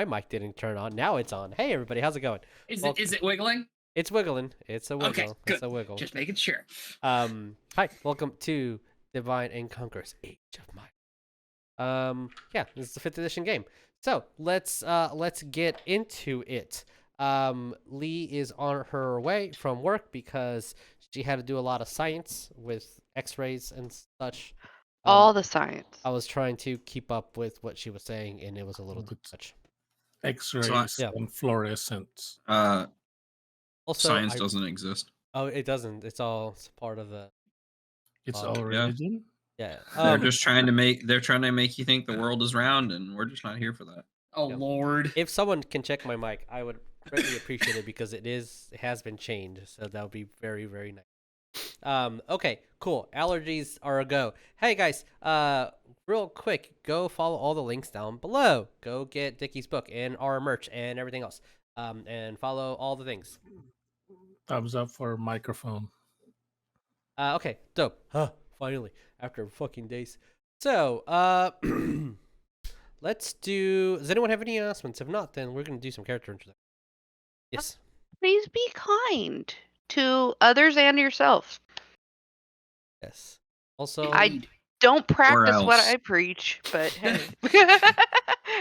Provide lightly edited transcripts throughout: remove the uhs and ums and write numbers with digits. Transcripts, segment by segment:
my mic didn't turn on. Now it's on. Hey everybody, how's it going? Is it wiggling? It's wiggling. It's a wiggle. Okay, good. It's a wiggle. Just making sure. Hi, welcome to Divine and Conqueror's Age of Might. Yeah, this is the 5th edition game. So let's get into it. Lee is on her way from work because she had to do a lot of science with X-rays and such. All the science. I was trying to keep up with what she was saying, and it was a little too much. X-rays and fluorescence. Also, science doesn't exist. Oh, it doesn't. It's all part of the. It's all religion. Yeah. They're just trying to make. They're trying to make you think the world is round, and we're just not here for that. Oh Lord! If someone can check my mic, I would greatly appreciate it because it has been changed, so that would be very, very nice. Okay, cool. Allergies are a go. Hey guys, real quick, go follow all the links down below. Go get Dickie's book and our merch and everything else. And follow all the things. Thumbs up for microphone. Okay, dope. Finally, after fucking days. So, let's do. Does anyone have any announcements? If not, then we're gonna do some character introduction. Yes. Please be kind to others and yourself. Yes. Also, I don't practice what I preach, but hey,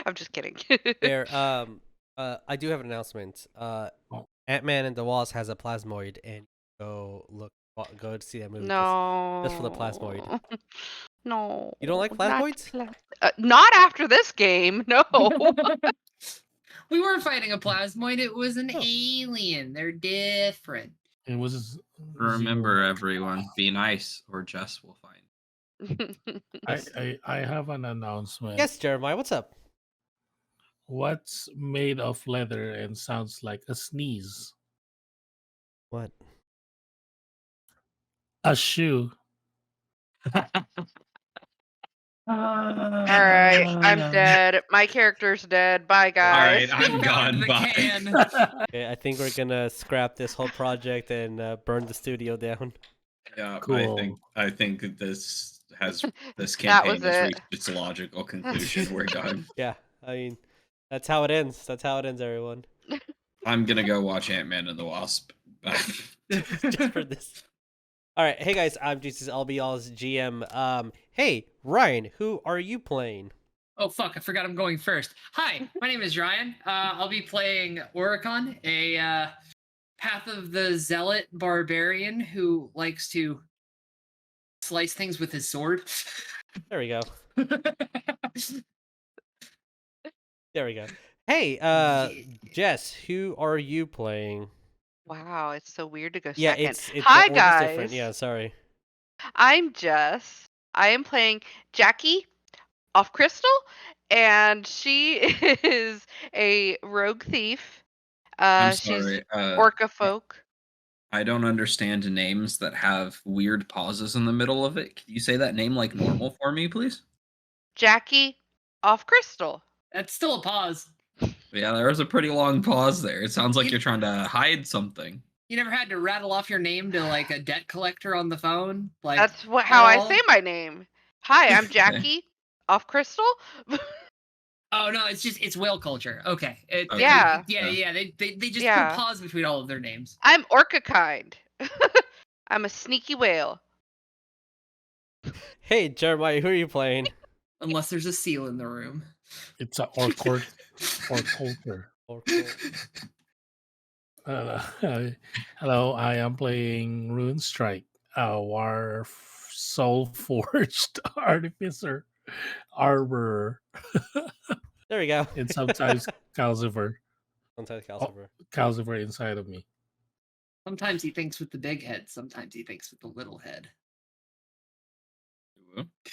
I'm just kidding. there. I do have an announcement. Ant-Man and the Wasp has a plasmoid, and go to see that movie. No. Just for the plasmoid. No. You don't like plasmoids? Not after this game. No. We weren't fighting a plasmoid. It was an alien. They're different. It was. Remember, everyone, be nice, or Jess will find. I have an announcement. Yes, Jeremiah. What's up? What's made of leather and sounds like a sneeze? What? A shoe. All right, I'm dead. My character's dead. Bye, guys. All right, I'm gone. Bye. Okay, I think we're gonna scrap this whole project and burn the studio down. Yeah, cool. I think this That campaign was has it. reached its logical conclusion. We're done. Yeah, I mean, that's how it ends. That's how it ends, everyone. I'm gonna go watch Ant-Man and the Wasp. Just for this. All right, hey guys, I'm Jesus. I'll be y'all's GM. Hey Ryan, who are you playing? Oh fuck! I forgot I'm going first. Hi, my name is Ryan. I'll be playing Orekon, a Path of the Zealot Barbarian who likes to slice things with his sword. There we go. There we go. Hey, Jess, who are you playing? Wow, it's so weird to go Yeah, second. it's Hi, the order's guys. different. Yeah, sorry. I'm Jess. I am playing Jackie off Crystal, and she is a rogue thief. I'm She's sorry. orca folk. I don't understand names that have weird pauses in the middle of it. Can you say that name like normal for me, please? Jackie off Crystal. That's still a pause. Yeah, there was a pretty long pause there. It sounds like you're trying to hide something. You never had to rattle off your name to like a debt collector on the phone? Like That's how I say my name. Hi, I'm Jackie off Crystal. Oh no, it's whale culture. Okay. Yeah. Yeah. They just Yeah. put pause between all of their names. I'm orca kind. I'm a sneaky whale. Hey Jeremiah, who are you playing? Unless there's a seal in the room. It's a orc culture. Hello, I am playing Rune Strike, our soul forged artificer, armorer. There we go. And sometimes Calcifer. Sometimes Calcifer. Calcifer inside of me. Sometimes he thinks with the big head. Sometimes he thinks with the little head.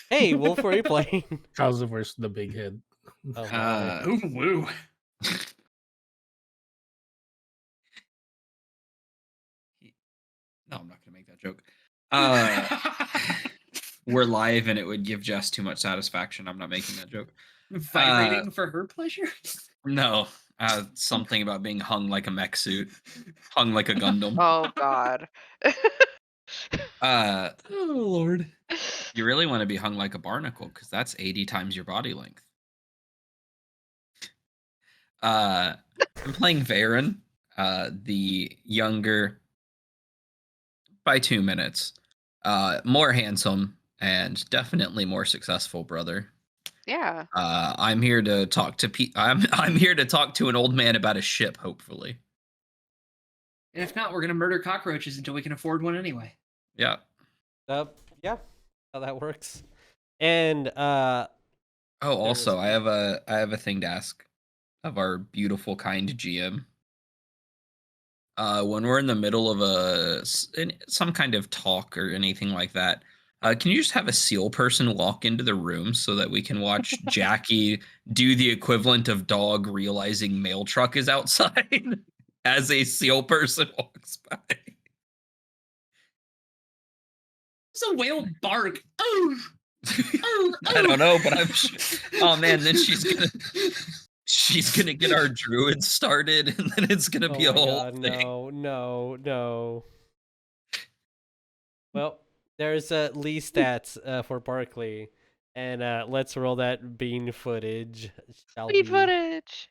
Hey, Wolf, who are you playing? Calcifer's the big head. Oh, Ooh, woo. No, I'm not gonna make that joke. We're live, and it would give Jess too much satisfaction. I'm not making that joke. Vibrating for her pleasure? No, something about being hung like a mech suit, hung like a Gundam. Oh God. Oh Lord. You really want to be hung like a barnacle because that's 80 times your body length. I'm playing Vearon, the younger by 2 minutes, more handsome and definitely more successful brother. Yeah. I'm here to talk to I'm here to talk to an old man about a ship, hopefully. And if not, we're gonna murder cockroaches until we can afford one anyway. Yeah. Yeah, how that works. And Oh, also, There's- I have a thing to ask of our beautiful, kind GM. When we're in the middle of some kind of talk or anything like that, can you just have a seal person walk into the room so that we can watch Jackie do the equivalent of dog realizing mail truck is outside as a seal person walks by? It's a whale bark. Oh, I don't know, but oh man, then she's gonna get our druid started, and then it's gonna be a whole thing. no. Well, there's Lee stats for Barklee, and let's roll that bean footage. Shall Sweet we? footage.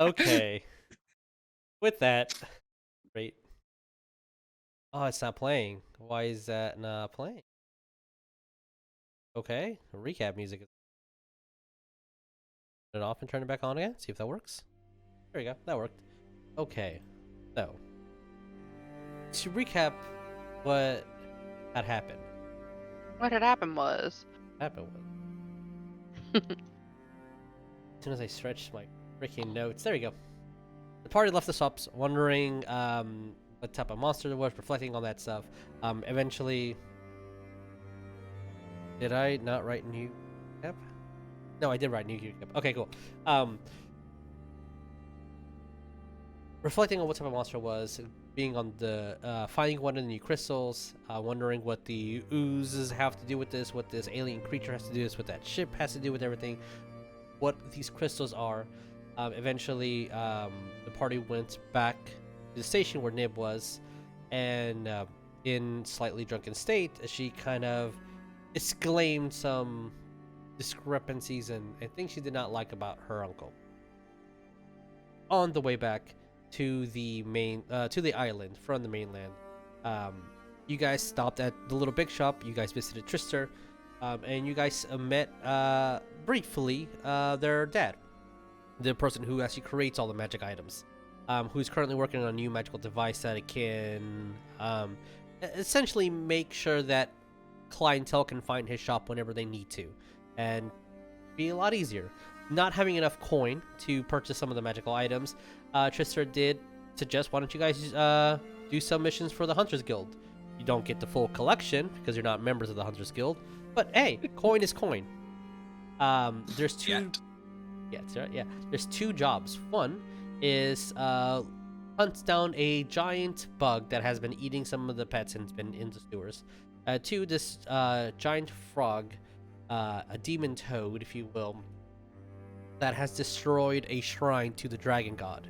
Okay. With that, great. Oh, it's not playing. Why is that not playing? Okay, recap music. Turn it off and turn it back on again. See if that works. There you go. That worked. Okay, so to recap, what had happened. What had happened was. As soon as I stretched my freaking notes, there you go. The party left the shops, wondering what type of monster it was, reflecting on that stuff. Eventually, did I not write new cap? No, I did write new cap. Okay, cool. Reflecting on what type of monster it was, being on the finding one of the new crystals, wondering what the oozes have to do with this, what this alien creature has to do with this, what that ship has to do with everything, what these crystals are. Eventually, the party went back to the station where Nib was, and in slightly drunken state, she kind of exclaimed some discrepancies and things she did not like about her uncle. On the way back to the to the island from the mainland, you guys stopped at the little big shop. You guys visited Trister, and you guys met briefly their dad, the person who actually creates all the magic items, who's currently working on a new magical device that it can essentially make sure that clientele can find his shop whenever they need to, and be a lot easier. Not having enough coin to purchase some of the magical items, Trister did suggest, why don't you guys do some missions for the Hunters Guild? You don't get the full collection because you're not members of the Hunters Guild, but hey, coin is coin. There's two. Yeah, there's two jobs. One is hunts down a giant bug that has been eating some of the pets and has been in the sewers. Two, this giant frog, a demon toad, if you will, that has destroyed a shrine to the dragon god.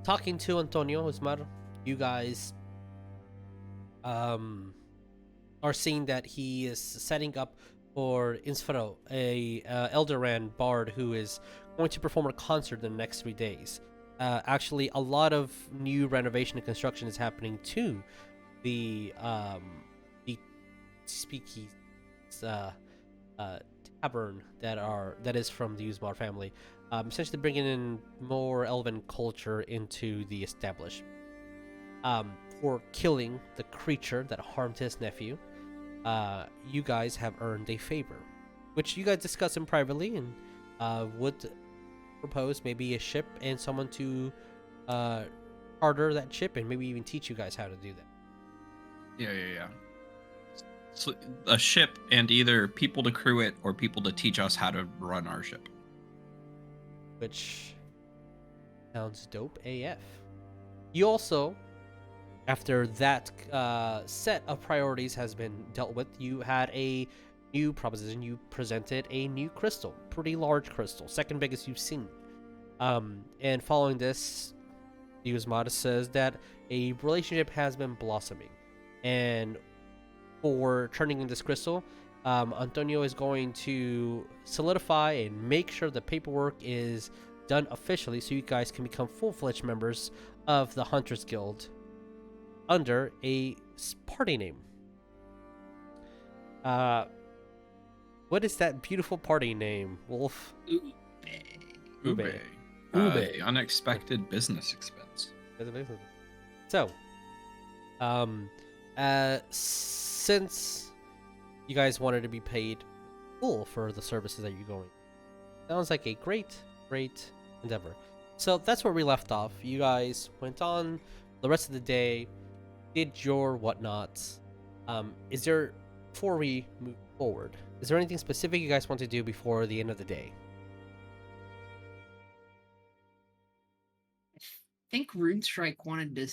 Talking to Antonio, Usmar, you guys are seeing that he is setting up for Insfero, a Eldoran bard who is going to perform a concert in the next 3 days. Actually, a lot of new renovation and construction is happening to the speakeasy tavern that is from the Usmar family, essentially bringing in more elven culture into the establishment. For killing the creature that harmed his nephew, you guys have earned a favor, which you guys discuss in privately, and would propose maybe a ship and someone to charter that ship and maybe even teach you guys how to do that. Yeah. So a ship and either people to crew it or people to teach us how to run our ship. Which sounds dope AF. You also, after that set of priorities has been dealt with, you had a new proposition. You presented a new crystal, pretty large crystal, second biggest you've seen. And following this, Usmar says that a relationship has been blossoming, and for turning in this crystal, Antonio is going to solidify and make sure the paperwork is done officially so you guys can become full-fledged members of the Hunters Guild under a party name. What is that beautiful party name, Wolf? Ube. The unexpected business expense. So, since you guys wanted to be paid full for the services that you're going, sounds like a great endeavor. So that's where we left off. You guys went on the rest of the day, did your whatnots. Before we move forward, is there anything specific you guys want to do before the end of the day? I think Runestrike wanted to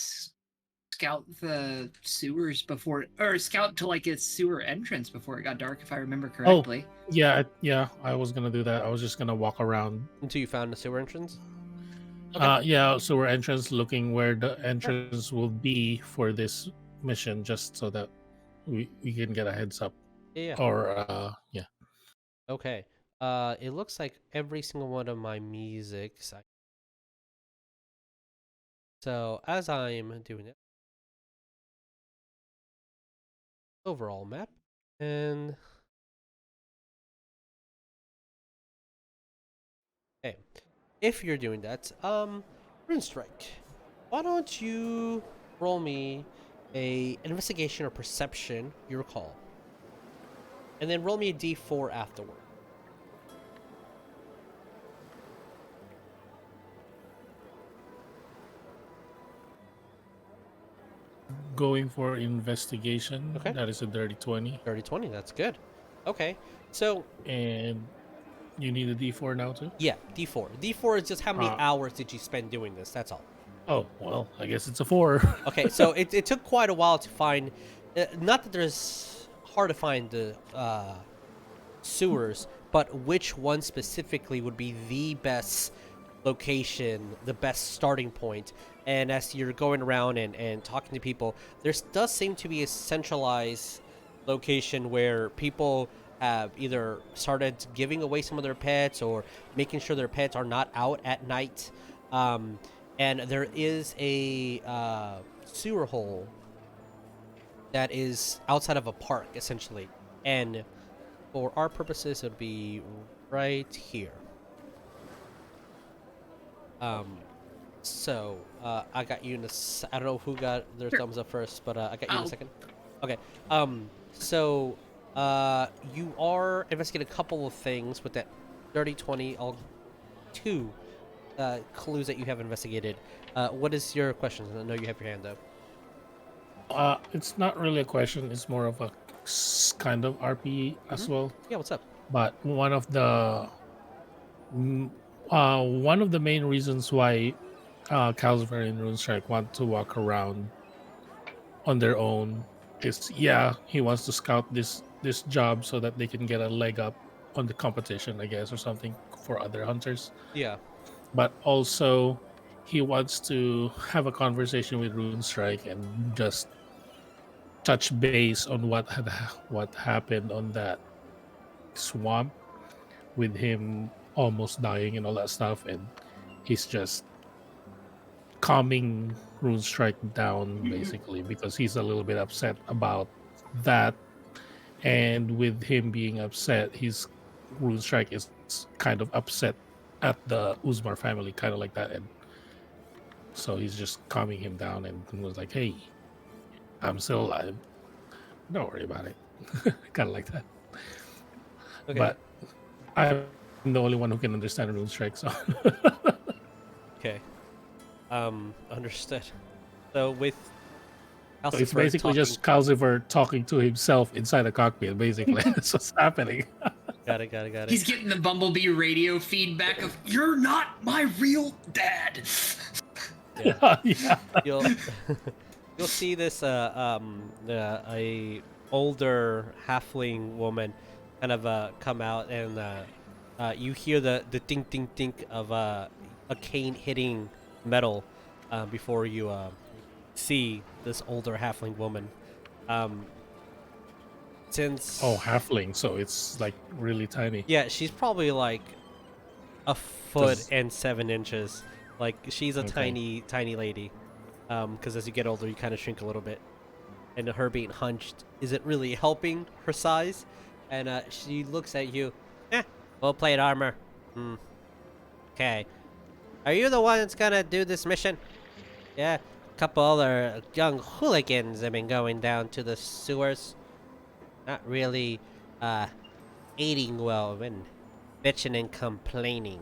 scout the sewers before, or scout to like its sewer entrance before it got dark, if I remember correctly. Yeah, I was gonna do that. I was just gonna walk around. Until you found the sewer entrance? Yeah, sewer entrance, looking where the entrance will be for this mission, just so that we can get a heads up. Yeah. Or yeah. Okay. It looks like every single one of my musics. So as I'm doing it, overall map, and okay, if you're doing that, Runestrike, why don't you roll me an investigation or perception, your call, and then roll me a d4 afterward. Going for investigation. Okay. That is a dirty 20. Dirty 20, that's good. Okay, so And you need a D4 now too? yeah, d4. D4 is just how many hours did you spend doing this, that's all. Oh, well, I guess it's a 4. Okay, so it took quite a while to find, not that there's hard to find the sewers, but which one specifically would be the best location, the best starting point. And as you're going around and talking to people, there does seem to be a centralized location where people have either started giving away some of their pets or making sure their pets are not out at night. And there is a sewer hole that is outside of a park, essentially. And for our purposes, it would be right here. So, I got you in a I don't know who got their thumbs up first, but I got you in a second. Okay. So, you are investigating a couple of things with that dirty 20, all 2 clues that you have investigated. What is your question? I know you have your hand up. It's not really a question. It's more of a kind of RP as well. Yeah, what's up? But one of the main reasons why Calcifer and Runestrike want to walk around on their own is, he wants to scout this job so that they can get a leg up on the competition, I guess, or something for other hunters. Yeah. But also, he wants to have a conversation with Runestrike and just touch base on what happened on that swamp with him almost dying and all that stuff, and he's just calming Runestrike down basically because he's a little bit upset about that, and with him being upset, his Runestrike is kind of upset at the Usmar family, kind of like that, and so he's just calming him down and was like, "Hey, I'm still alive. Don't worry about it." Kind of like that. Okay. But I'm the only one who can understand Runestrike, so Okay. Understood. So with so it's Calcifer basically just Calcifer talking to himself inside the cockpit. Basically, that's what's happening. Got it. He's getting the Bumblebee radio feedback of "You're not my real dad." Yeah. Yeah. You'll you'll see this a older halfling woman kind of come out, and you hear the ding ding ding of a cane hitting metal before you see this older halfling woman. Since Oh, halfling, so it's like really tiny. yeah, she's probably like a foot Does- and 7 inches. Like she's a Okay. tiny lady. Because as you get older, you kind of shrink a little bit, and her being hunched isn't really helping her size. And she looks at you. Full plate armor. Okay. Are you the one that's gonna do this mission? Yeah. A couple other young hooligans have been going down to the sewers. Not really aiding well, been bitching and complaining.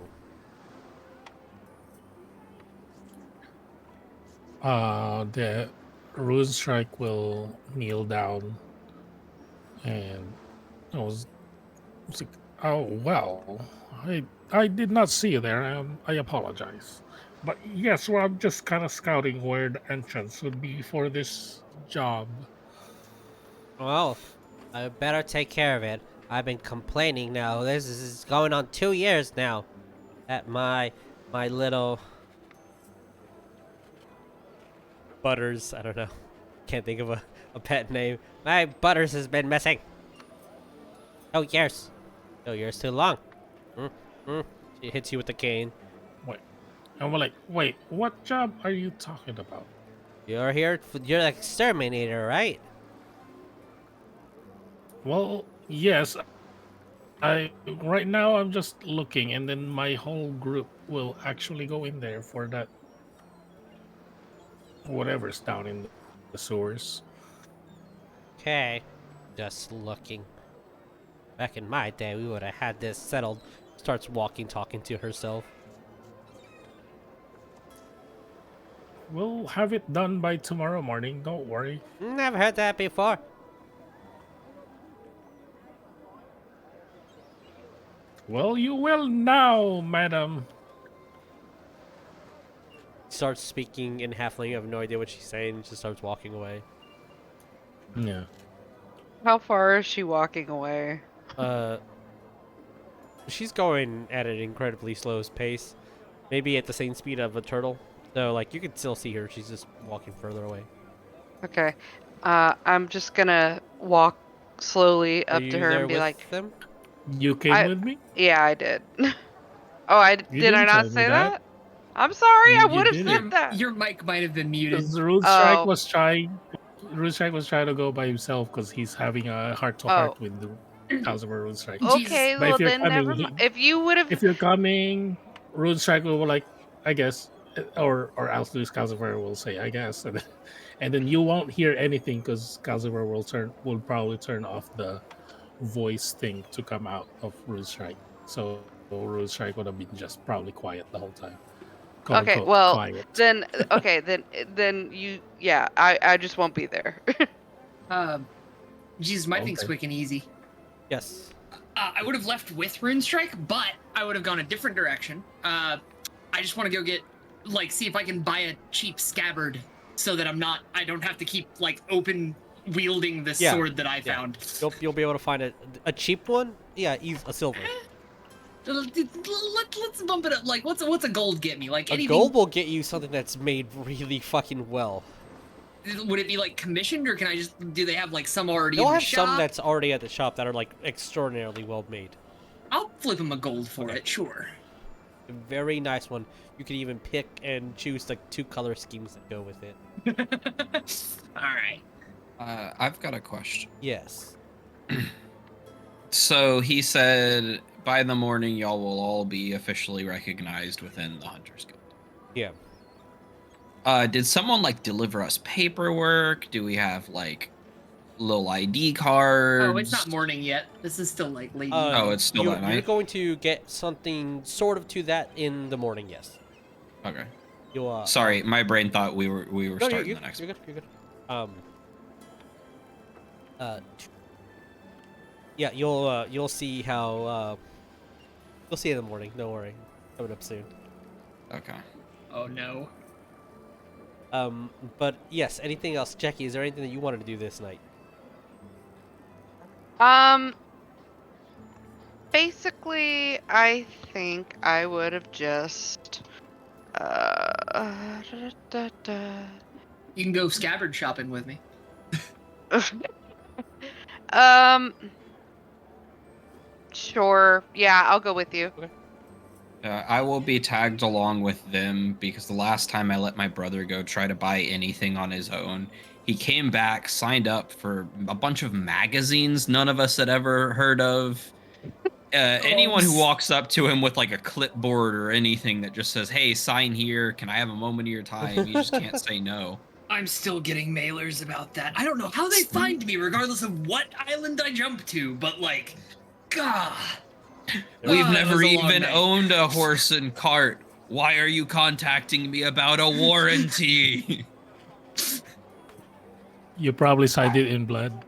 The Runestrike will kneel down, and I was like, "Oh well, I did not see you there. I apologize, but yes, well, I'm just kind of scouting where the entrance would be for this job." Well, I better take care of it. I've been complaining now. This is going on 2 years now. At my little Butters, I don't know. Can't think of a pet name. My Butters has been missing. Oh, years. Oh, years too long. She hits you with the cane. Wait, and we're like, "Wait, what job are you talking about?" You're here. You're the exterminator, right? Well, yes. Right now I'm just looking, and then my whole group will actually go in there for that whatever's down in the sewers. Okay. Just looking. Back in my day, we would have had this settled. Starts walking, talking to herself. We'll have it done by tomorrow morning. Don't worry. Never heard that before. Well, you will now, madam. Starts speaking in halfling. You have no idea what she's saying. And just starts walking away. Yeah. How far is she walking away? She's going at an incredibly slow pace. Maybe at the same speed of a turtle. So, like, you can still see her. She's just walking further away. Okay. I'm just gonna walk slowly Are up you to her there and be with like, them? You came with me? "Yeah, I did." Oh, did I didn't not tell me say that. that? I'm sorry. I You would have didn't. said that. Your mic might have been muted. Because Runestrike Oh. was trying. Runestrike was trying to go by himself because he's having a heart-to-heart Oh. with the Calcifer Runestrike. Okay, But well if you're then coming, never mind. If you would have, If you're coming, Runestrike will like, I guess, or else Luis Calcifer will say, I guess, and then you won't hear anything because Calcifer will probably turn off the voice thing to come out of Runestrike. So Runestrike would have been just probably quiet the whole time. Quote, okay, unquote, well quiet. then, okay, then you, yeah, I just won't be there. Jesus, my thing's Okay. quick and easy. Yes. I would have left with Runestrike, but I would have gone a different direction. I just want to go get, like, see if I can buy a cheap scabbard so that I don't have to keep, like, open wielding the Yeah, sword that I yeah. found. You'll be able to find a cheap one. Yeah, a silver. Let's bump it up. Like, what's a gold get me? Like, A anything. gold will get you something that's made really fucking well. would it be like commissioned, or can I just do they have like some already They'll in the have shop? some that's already at the shop that are like extraordinarily well made. I'll flip him a gold for Okay. it, sure. A very nice one. You could even pick and choose like 2 color schemes that go with it. All right. I've got a question. Yes. So he said by the morning y'all will all be officially recognized within the Hunters Guild. Yeah. Did someone like deliver us paperwork? Do we have like little ID cards? Oh, it's not morning yet. This is still like late. Oh, it's still you're, that You're night? going to get something sort of to that in the morning. Yes. Okay. You'll. Sorry, my brain thought we were No, starting you're the next. You're good. You're good. Yeah, you'll see how you'll see in the morning. Don't worry, coming up soon. Okay. Oh no. But yes, anything else, Jackie? Is there anything that you wanted to do this night? Basically, I think I would have just You can go scabbard shopping with me. Sure. Yeah, I'll go with you. I will be tagged along with them because the last time I let my brother go try to buy anything on his own, he came back, signed up for a bunch of magazines none of us had ever heard of. Anyone who walks up to him with like a clipboard or anything that just says, "Hey, sign here. Can I have a moment of your time?" You just can't say no. I'm still getting mailers about that. I don't know how they find me, regardless of what island I jump to, but like, God. We've it never was a long even night. owned a horse and cart. Why are you contacting me about a warranty? You probably signed it in blood.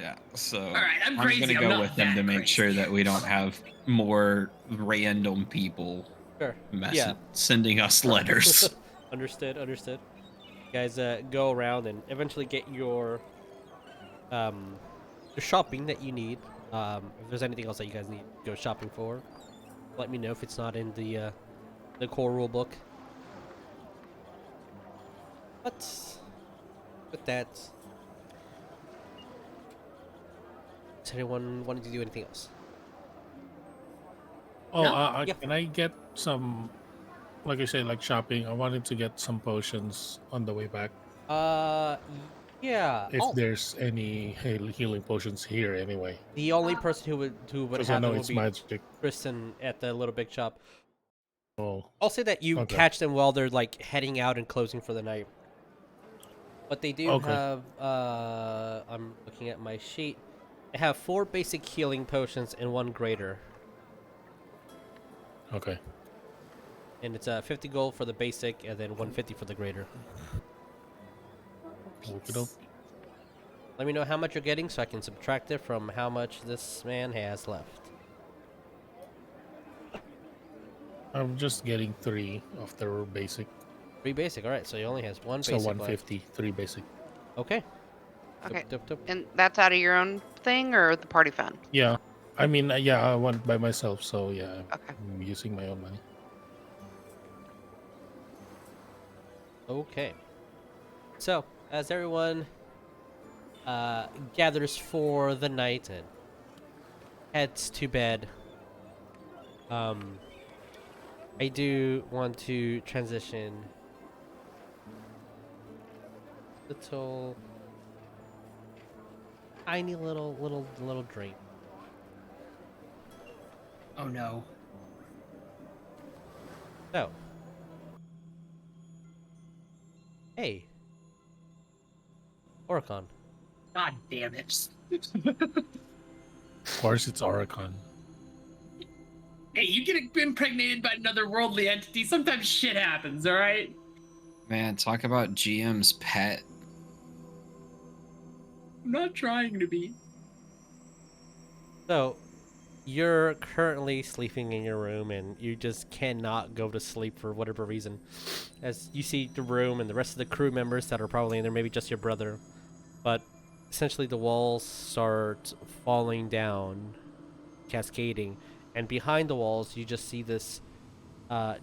Yeah, so All right, I'm I'm crazy. gonna I'm go not with them that to make crazy. sure that we don't have more random people Sure. Yeah. sending us letters. Understood. Understood. You guys go around and eventually get your shopping that you need. If there's anything else that you guys need to go shopping for, let me know if it's not in the core rule book. But with that, does anyone wanting to do anything else? Oh, No? Yeah. can I get some, like I said, like shopping? I wanted to get some potions on the way back. Yeah. If there's any healing potions here, anyway. The only person who would Because I have know them would it's be magic. Kristen at the little big shop. Oh, I'll say that you Okay. catch them while they're like heading out and closing for the night. But they do Okay. have I'm looking at my sheet. They have 4 basic healing potions and 1 greater. okay. And it's 50 gold for the basic and then 150 for the greater. Okey-doke. Let me know how much you're getting so I can subtract it from how much this man has left. I'm just getting 3 of the basic. 3 basic, alright, so he only has 1 So basic 150, 3 basic. left. Okay. Okay. Dup, dup, dup. And that's out of your own thing or the party fund? Yeah. I mean, yeah, I went by myself, so yeah, Okay. I'm using my own money. Okay. So, as everyone gathers for the night and heads to bed, I do want to transition little tiny little drink. Oh no. So, hey, Orekon. God damn it. Of course, it's Orekon. Hey, you get impregnated by another worldly entity. Sometimes shit happens, all right? Man, talk about GM's pet. I'm not trying to be. So, you're currently sleeping in your room and you just cannot go to sleep for whatever reason. As you see the room and the rest of the crew members that are probably in there, maybe just your brother. But essentially the walls start falling down, cascading. And behind the walls, you just see this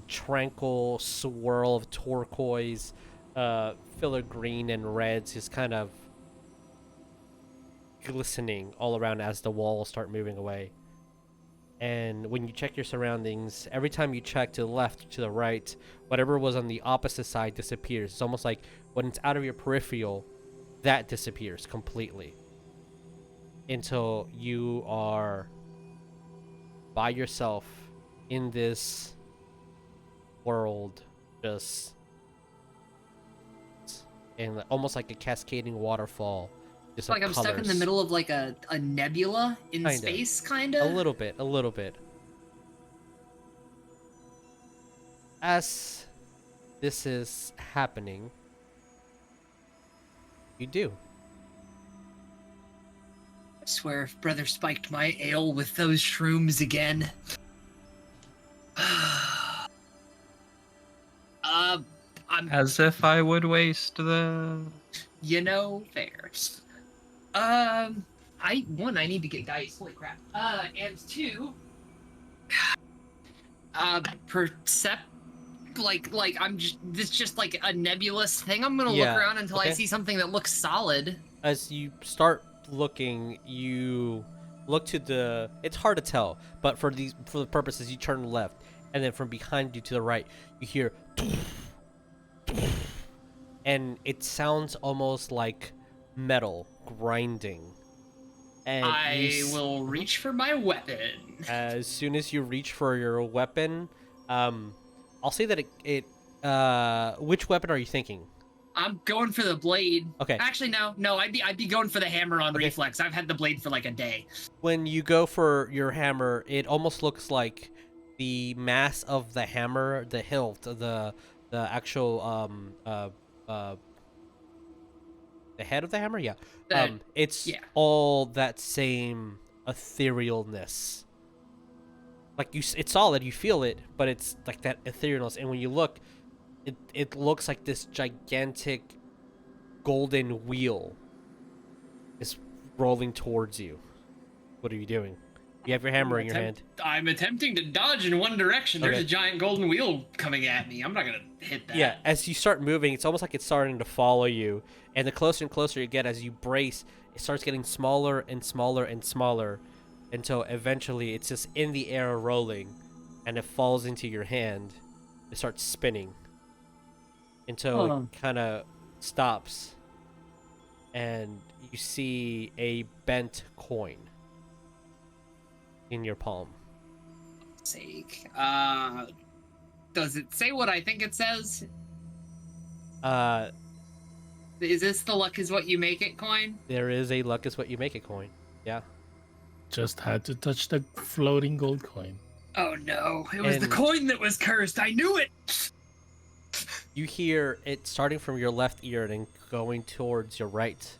tranquil swirl of turquoise filler green and reds is kind of glistening all around as the walls start moving away. And when you check your surroundings, every time you check to the left, to the right, whatever was on the opposite side disappears. It's almost like when it's out of your peripheral, that disappears completely. Until you are by yourself in this world, just and almost like a cascading waterfall. Just like I'm stuck in the middle of like a nebula in Kinda. space, kind of. A little bit. As this is happening, you do. I swear, if Brother spiked my ale with those shrooms again. I'm As if I would waste the. fair. I need to get dice. Holy crap. And 2, I'm just, this just like a nebulous thing. I'm gonna Yeah, look around until I okay. see something that looks solid. As you start looking, you look to the. It's hard to tell, but for the purposes, you turn left, and then from behind you to the right, you hear, and it sounds almost like metal grinding. And I will reach for my weapon. As soon as you reach for your weapon, I'll say that which weapon are you thinking? I'm going for the blade. Okay. Actually, no. I'd be going for the hammer on Okay. reflex. I've had the blade for like a day. When you go for your hammer, it almost looks like the mass of the hammer, the hilt, the actual the head of the hammer, yeah. It's all that same etherealness. Like it's solid, you feel it, but it's like that etherealness. And when you look, it looks like this gigantic golden wheel is rolling towards you. What are you doing? You have your hammer in your hand. I'm attempting to dodge in one direction. There's Okay. a giant golden wheel coming at me. I'm not gonna hit that. Yeah, as you start moving, it's almost like it's starting to follow you. And the closer and closer you get as you brace, it starts getting smaller and smaller and smaller until eventually it's just in the air rolling and it falls into your hand. It starts spinning until it kind of stops and you see a bent coin in your palm. Sake. Does it say what I think it says? Is this the luck is what you make it coin? There is a luck is what you make it coin. Yeah. Just had to touch the floating gold coin. Oh no, it was the And- coin that was cursed. I knew it. You hear it starting from your left ear and going towards your right.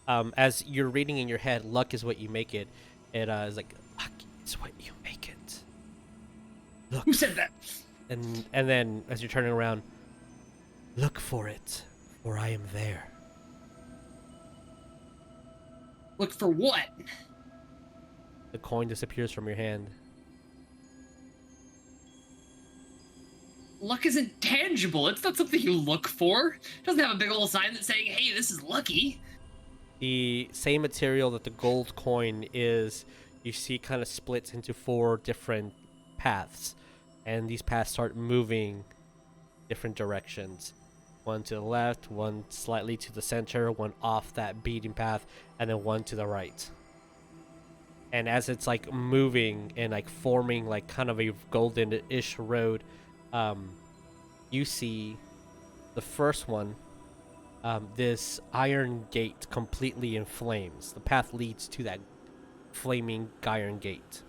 As you're reading in your head, luck is what you make it. It is like, luck is what you make it. Look. Who said that? And then as you're turning around, look for it, for I am there. Look for what? The coin disappears from your hand. Luck isn't tangible. It's not something you look for. It doesn't have a big old sign that's saying, hey, this is lucky. The same material that the gold coin is, you see kind of splits into 4 different paths. And these paths start moving different directions. One to the left, one slightly to the center, one off that beating path, and then one to the right. And as it's like moving and like forming like kind of a golden-ish road, you see the first one, this iron gate completely in flames. The path leads to that flaming iron gate.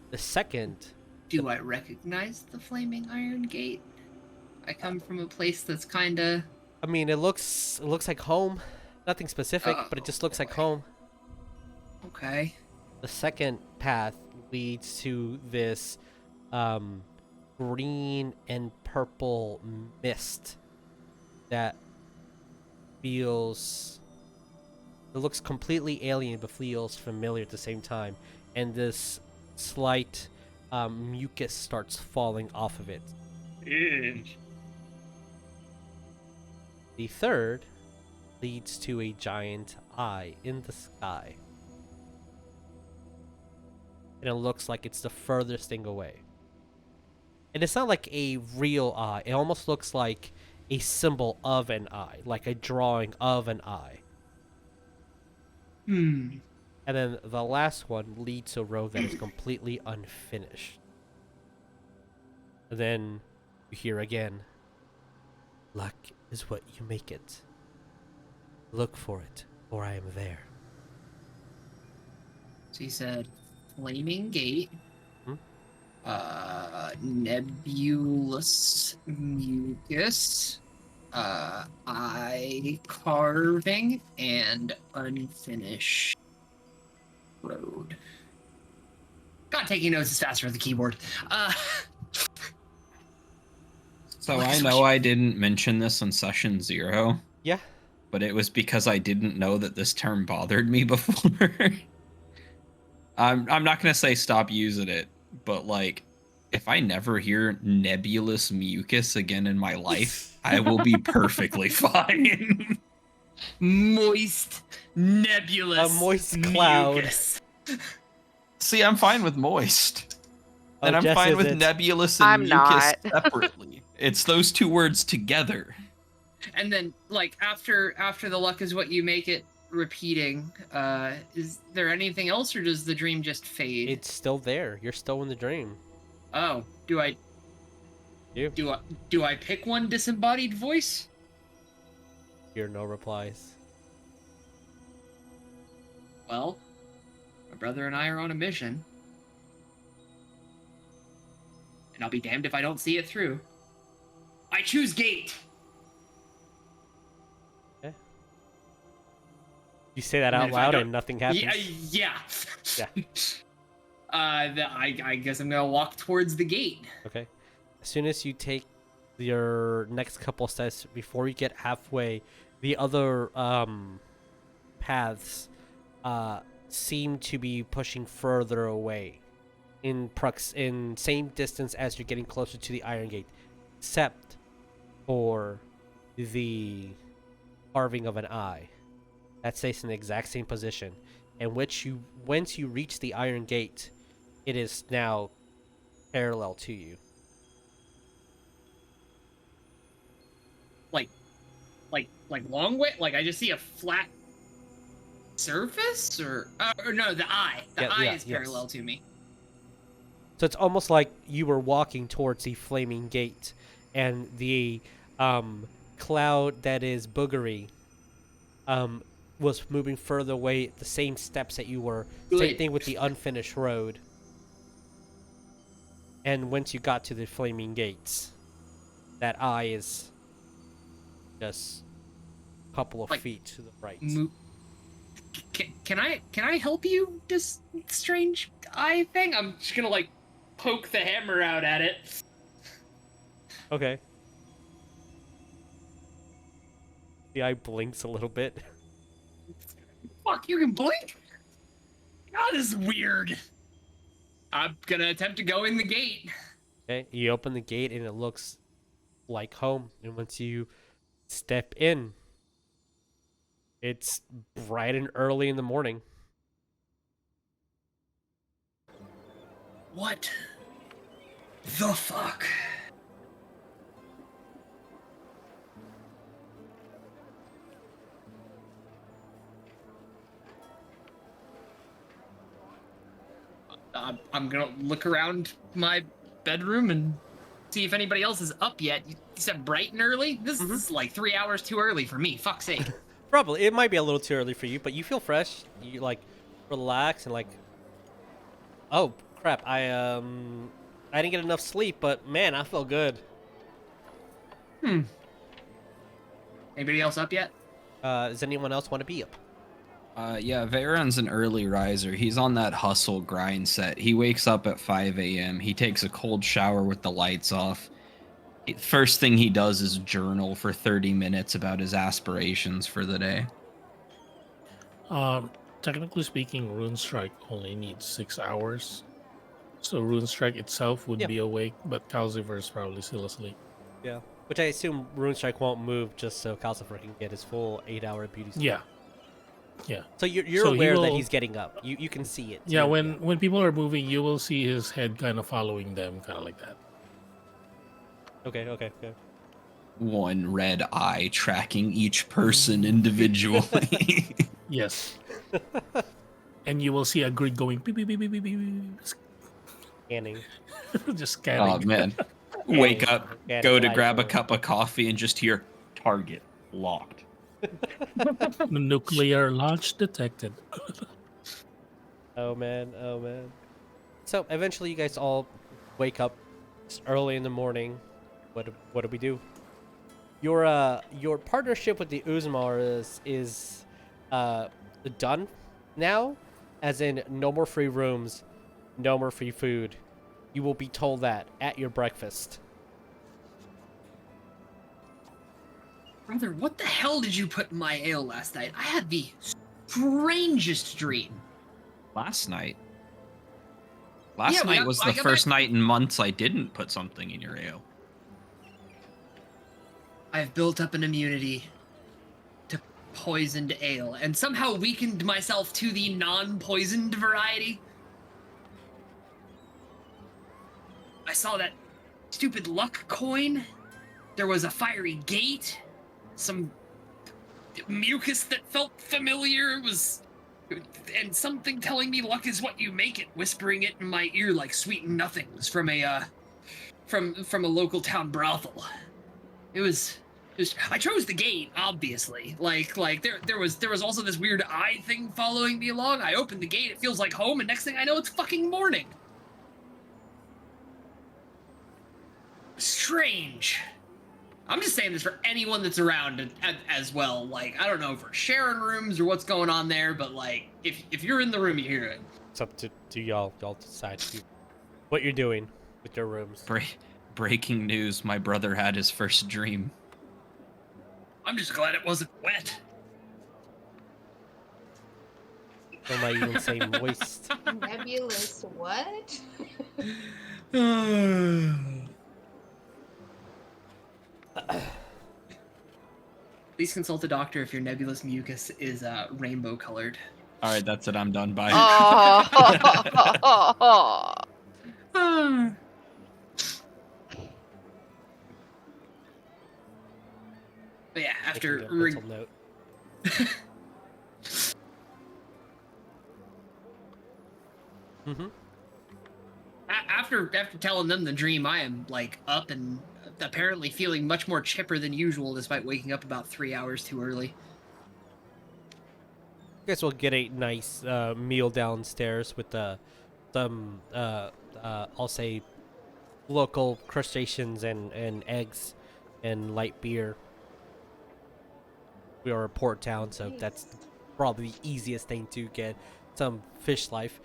The second, Do I recognize the flaming iron gate? I come from a place that's kinda... I mean, it looks like home. Nothing specific, but it just looks like home. Okay. The second path leads to this green and purple mist that feels... It looks completely alien, but feels familiar at the same time. And this slight mucus starts falling off of it. The third leads to a giant eye in the sky. And it looks like it's the furthest thing away. And it's not like a real eye. It almost looks like a symbol of an eye, like a drawing of an eye. Hmm. And then the last one leads to a road that is completely unfinished. And then you hear again, luck is what you make it. Look for it, or I am there. So he said, Flaming Gate, Hmm? Nebulous Mucus, eye carving, and unfinished road. God, taking notes is faster with the keyboard. So Look, I it's know what I didn't mention this on session 0, Yeah. but it was because I didn't know that this term bothered me before. I'm not gonna say stop using it, but like, if I never hear nebulous mucus again in my life, I will be perfectly fine. moist, nebulous, A moist cloud. mucus. See, I'm fine with moist. Oh, And I'm Jess fine with isn't. nebulous and I'm mucus not. separately. It's those two words together. And then, like, after the luck is what you make it repeating, is there anything else, or does the dream just fade? It's still there. You're still in the dream. Oh, do I pick one disembodied voice? Hear no replies. Well, my brother and I are on a mission. And I'll be damned if I don't see it through. I choose gate. You say that I mean, out if I loud don't- and nothing happens. Yeah. Yeah. I guess I'm gonna walk towards the gate. Okay. As soon as you take your next couple steps, before you get halfway, the other paths seem to be pushing further away in same distance as you're getting closer to the Iron Gate, except for the carving of an eye. That stays in the exact same position. And once you reach the Iron Gate, it is now parallel to you. Like long way? Like I just see a flat surface, or no, the eye. The eye is parallel to me. So it's almost like you were walking towards the Flaming Gate, and the cloud that is boogery was moving further away at the same steps that you were. Same Good. thing with the unfinished road. And once you got to the Flaming Gates, that eye is just a couple of Like, feet to the right. Can I help you, this strange eye thing? I'm just gonna like poke the hammer out at it. Okay. The eye blinks a little bit. Fuck, you can blink? God, this is weird. I'm gonna attempt to go in the gate. Okay, you open the gate and it looks like home. And once you step in, it's bright and early in the morning. What the fuck? I'm gonna look around my bedroom and see if anybody else is up yet. You said bright and early? This is like 3 hours too early for me. Fuck's sake. Probably. It might be a little too early for you, but you feel fresh. You like relax and like, oh crap, I didn't get enough sleep, but man, I feel good. Anybody else up yet? Does anyone else want to be up? Yeah, Vearon's an early riser. He's on that hustle grind set. He wakes up at 5 a.m. He takes a cold shower with the lights off. First thing he does is journal for 30 minutes about his aspirations for the day. Technically speaking, Rune Strike only needs 6 hours. So Rune Strike itself would Yeah. be awake, but Calcifer is probably still asleep. Yeah. Which I assume Rune Strike won't move just so Calcifer can get his full 8-hour beauty sleep. Yeah. So you're So he aware that will- he's getting up. You can see it. Yeah, too. when people are moving, you will see his head kind of following them, kind of like that. Okay. One red eye tracking each person individually. Yes. And you will see a grid going beep, beep, beep, beep, beep, beep, Scanning. just Oh scanning. man. Wake up, Yeah, go to light grab a mode. cup of coffee and just hear target locked. Nuclear launch detected. Oh man. So eventually, you guys all wake up. It's early in the morning. What do we do? Your partnership with the Usmar is done now, as in no more free rooms, no more free food. You will be told that at your breakfast. Brother, what the hell did you put in my ale last night? I had the strangest dream. Last night. Yeah, Last we night got- was I the got first back- night in months I didn't put something in your ale. I've built up an immunity to poisoned ale and somehow weakened myself to the non-poisoned variety. I saw that stupid luck coin. There was a fiery gate. Some mucus that felt familiar. And something telling me luck is what you make it, whispering it in my ear like sweet nothings from a local town brothel. It was I chose the gate, obviously. Like there was also this weird eye thing following me along. I opened the gate, it feels like home, and next thing I know, it's fucking morning. Strange. I'm just saying this for anyone that's around as well. Like, I don't know if we're sharing rooms or what's going on there, but like, if you're in the room, you hear it. It's up to y'all. Y'all decide what you're doing with your rooms. Breaking news, my brother had his first dream. I'm just glad it wasn't wet. Some might even say moist. Nebulous what? Please consult a doctor if your nebulous mucus is rainbow colored. All right, that's it. I'm done. Bye. Oh. But yeah, Making after a mental note. Mm-hmm. after telling them the dream, I am like up and apparently feeling much more chipper than usual, despite waking up about 3 hours too early. You guys will get a nice meal downstairs with some I'll say local crustaceans and eggs and light beer. We are a port town, so that's probably the easiest thing to get. Some fish life.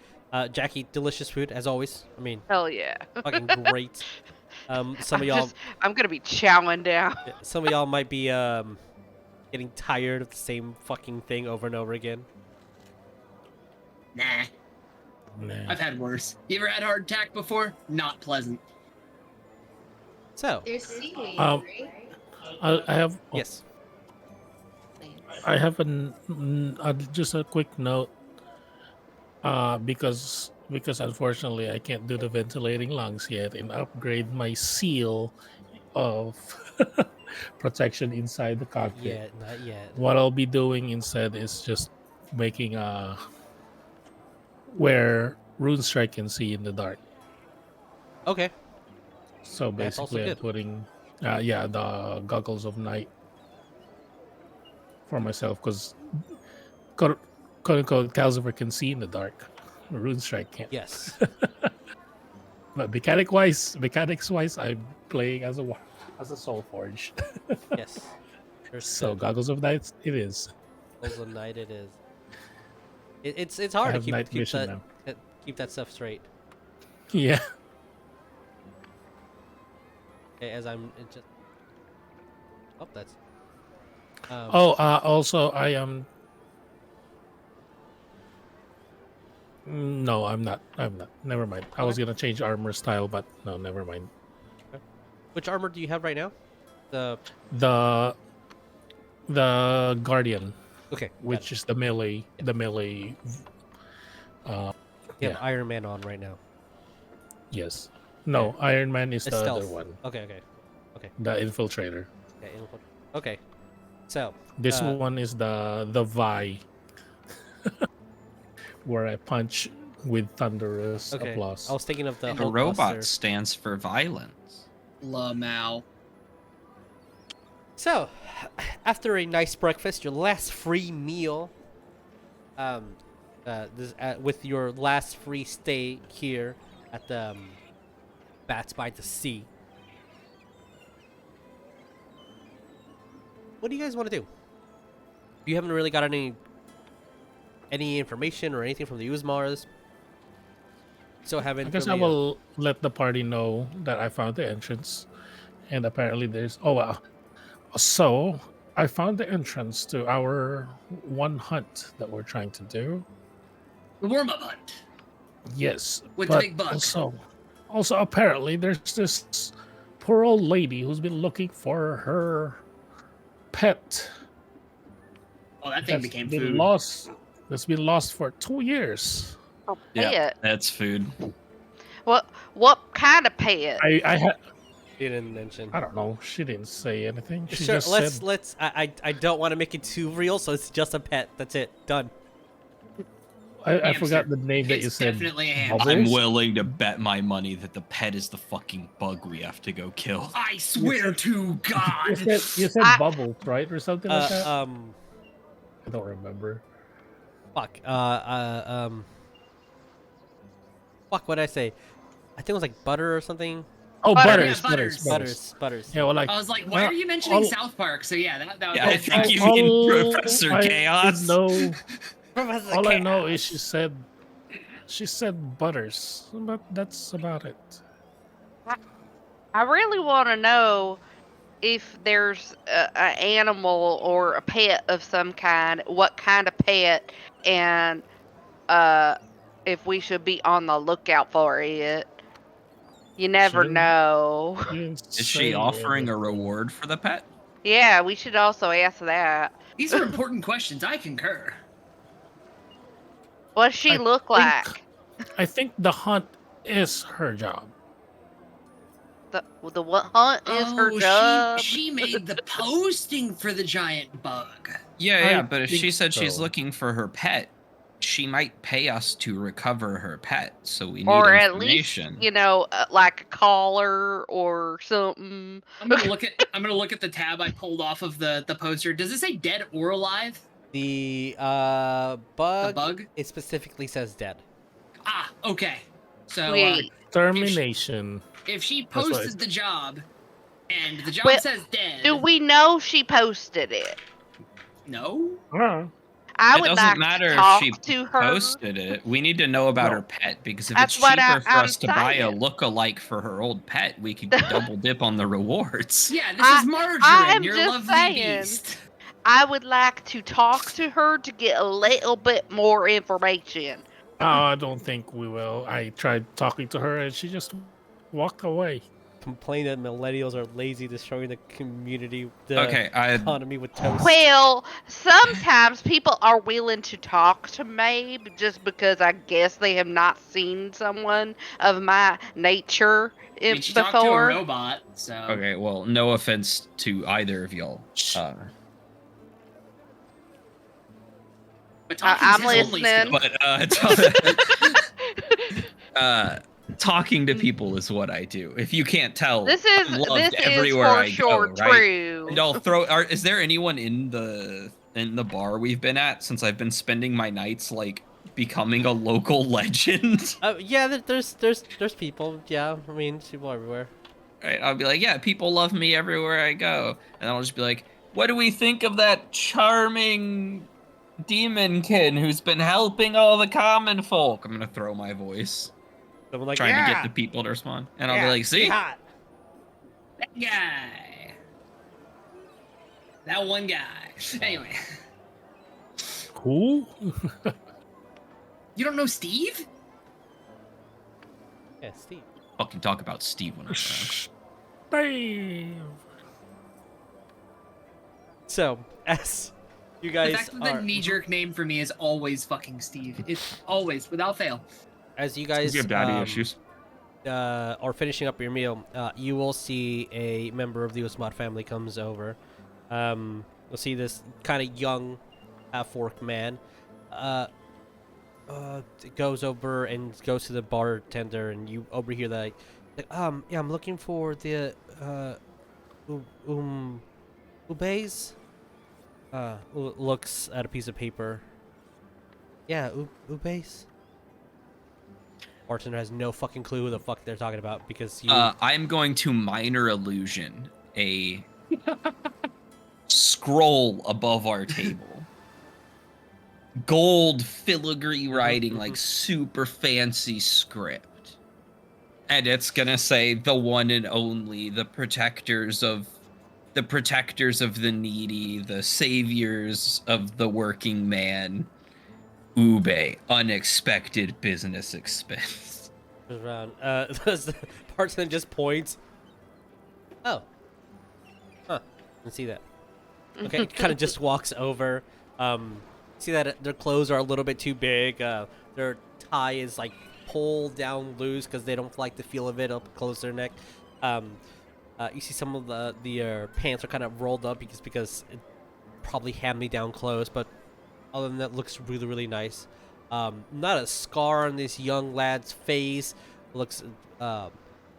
Jackie, delicious food as always. I mean, Hell yeah. fucking great. Some of y'all, I'm gonna be chowing down. some of y'all might be getting tired of the same fucking thing over and over again. Nah, Nah. I've had worse. You ever had a heart attack before? Not pleasant. So, There's seaweed, Um, right? I have yes. I have just a quick note. Because unfortunately I can't do the ventilating lungs yet and upgrade my seal of protection inside the cockpit. Yeah, not yet. What I'll be doing instead is just making where Rune Strike can see in the dark. Okay. So That's also basically I'm good. putting the goggles of night for myself because quote unquote Calcifer can see in the dark. Rune Strike can't. Yes. But mechanics wise, I'm playing as a Soul Forge. Yes. There's So goggles of night, it is. Goggles of night it is. It's I hard to have keep night vision now. keep that stuff straight. Yeah. Okay, as I'm it just. Oh, that's. Also I am. No, I'm not. Never mind. I was Okay. gonna change armor style, but no, never mind. Which armor do you have right now? The the guardian, okay, which is the melee. The melee. you have yeah. Iron Man on right now. Yes. No, Iron Man is It's the stealth. other one. Okay. The infiltrator. Yeah, okay. So This one is the Vi, where I punch with thunderous okay. applause. I was thinking of the The robot Hulkbuster. stands for violence. Lamau. So, after a nice breakfast, your last free meal, with your last free stay here at the Bats by the Sea, what do you guys want to do? You haven't really got any information or anything from the Usmars. So haven't. I guess I really, will let the party know that I found the entrance, and apparently there's. Oh wow! So I found the entrance to our one hunt that we're trying to do. The warm-up hunt. Yes, With the but big buck. Also apparently there's this poor old lady who's been looking for her pet. Oh, that thing that's became been food. lost. That's been lost for 2 years. Oh, Yeah, pet. that's food. What kind of pet? I You didn't mention. don't know. She didn't say anything. She Sure, just said let's. I don't want to make it too real, so it's just a pet. That's it. Done. I Hamster. forgot the name that you It's said. definitely a hamster. Bubbles? I'm willing to bet my money that the pet is the fucking bug we have to go kill. I swear to God. You said I- Bubbles, right, or something like that. I don't remember. Fuck. Fuck. What did I say? I think it was like butter or something. Oh, Butter. Butters, Yeah, Butters, Butters. Yeah, well, like I was like, why are you mentioning South Park? So yeah, that was Yeah, I that think tracks. you mean Professor I Chaos. know- all I know is she said Butters, but that's about it. I really want to know if there's an animal or a pet of some kind, what kind of pet, and if we should be on the lookout for it. You never didn't- know. You didn't Is she say offering a anything. reward for the pet? Yeah, we should also ask that. These are important questions. I concur. What does she I look think- like? I think the hunt is her job. The what hunt is her job? She made the posting for the giant bug. Yeah, I but if think she said she's so. looking for her pet, she might pay us to recover her pet. So we need Or at least, information. like a collar or something. I'm gonna look at the tab I pulled off of the poster. Does it say dead or alive? The The bug. bug? It specifically says dead. Ah, okay. So Sweet. Termination. if she That's what posted the job and the job Well, says dead, Do we know she posted it? no? I It would doesn't like matter to if talk she to her. posted it. We need to know about No. her pet because if That's it's what cheaper for I'm us to buy a saying. look-alike for her old pet, we could double dip on the rewards. Yeah, this I- is Margarine, I'm your just lovely saying. beast. I would like to talk to her to get a little bit more information. I don't think we will. I tried talking to her and she just walked away. Complain that millennials are lazy, destroying the community, the Okay, economy with toast. Well, sometimes people are willing to talk to me just because I guess they have not seen someone of my nature I mean, she talked to a before. robot, so okay, well, no offense to either of y'all. But talking I'm is only listening. skill. But talking to people is what I do. If you can't tell, This I'm is loved this is everywhere for I sure go, right? true. And I'll throw. Is there anyone in the bar we've been at since I've been spending my nights like becoming a local legend? Yeah, there's people. Yeah, I mean, people everywhere. Right? I'll be like, yeah, people love me everywhere I go, and I'll just be like, what do we think of that charming demonkin who's been helping all the common folk? I'm gonna throw my voice, Someone like, trying yeah, to get the people to respond, and I'll yeah, be like, see. hot. That guy. That one guy. Anyway, Who? you don't know Steve? Yeah, Steve. Fucking talk about Steve when I'm around. Steve. So as you The guys fact that the are knee-jerk name for me is always fucking Steve. It's always, without fail. as you Because guys you have daddy issues. are finishing up your meal, you will see a member of the Usmar family comes over. You'll see this kind of young half-orc man. Goes over and goes to the bartender, and you overhear that, yeah, I'm looking for the Ubays. Looks at a piece of paper. Yeah, Ubays. Bartender has no fucking clue who the fuck they're talking about because you. I'm going to minor illusion a scroll above our table. Gold filigree writing, like super fancy script. And it's gonna say the one and only, the protectors of the needy, the saviors of the working man. Ube, unexpected business expense. Around. The bartender just points. Oh. Huh. Didn't see that. Okay, kind of just walks over. See that their clothes are a little bit too big. Their tie is like pulled down loose because they don't like the feel of it up close to their neck. You see some of the pants are kind of rolled up because it probably hand-me-down clothes, but other than that, looks really, really nice. Not a scar on this young lad's face. Looks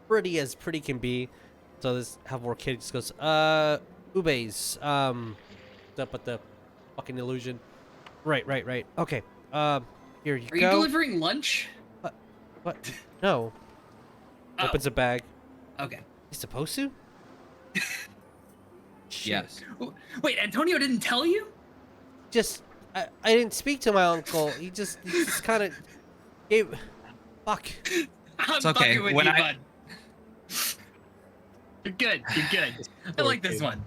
pretty as pretty can be. So this half-orc kid just goes, Ubays, up at the fucking illusion. Right. Okay. Here you go. Are you delivering lunch? What? No. Oh. Opens a bag. Okay. He's supposed to? Shit. Yes. Wait, Antonio didn't tell you? Just, I didn't speak to my uncle. He just kind of gave. Fuck. I'm okay, fucking with when you, I- bud. You're good. I like this one.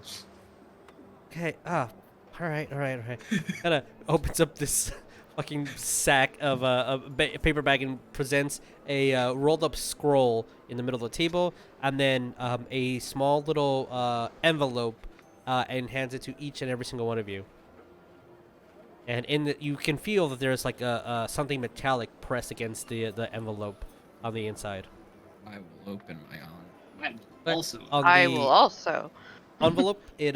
Okay. All right. Kind of opens up this fucking sack of paper bag and presents a rolled up scroll in the middle of the table, and then a small little envelope, and hands it to each and every single one of you. And you can feel that there's like something metallic pressed against the envelope on the inside. I will open my own. But Also, on I the will also. envelope, it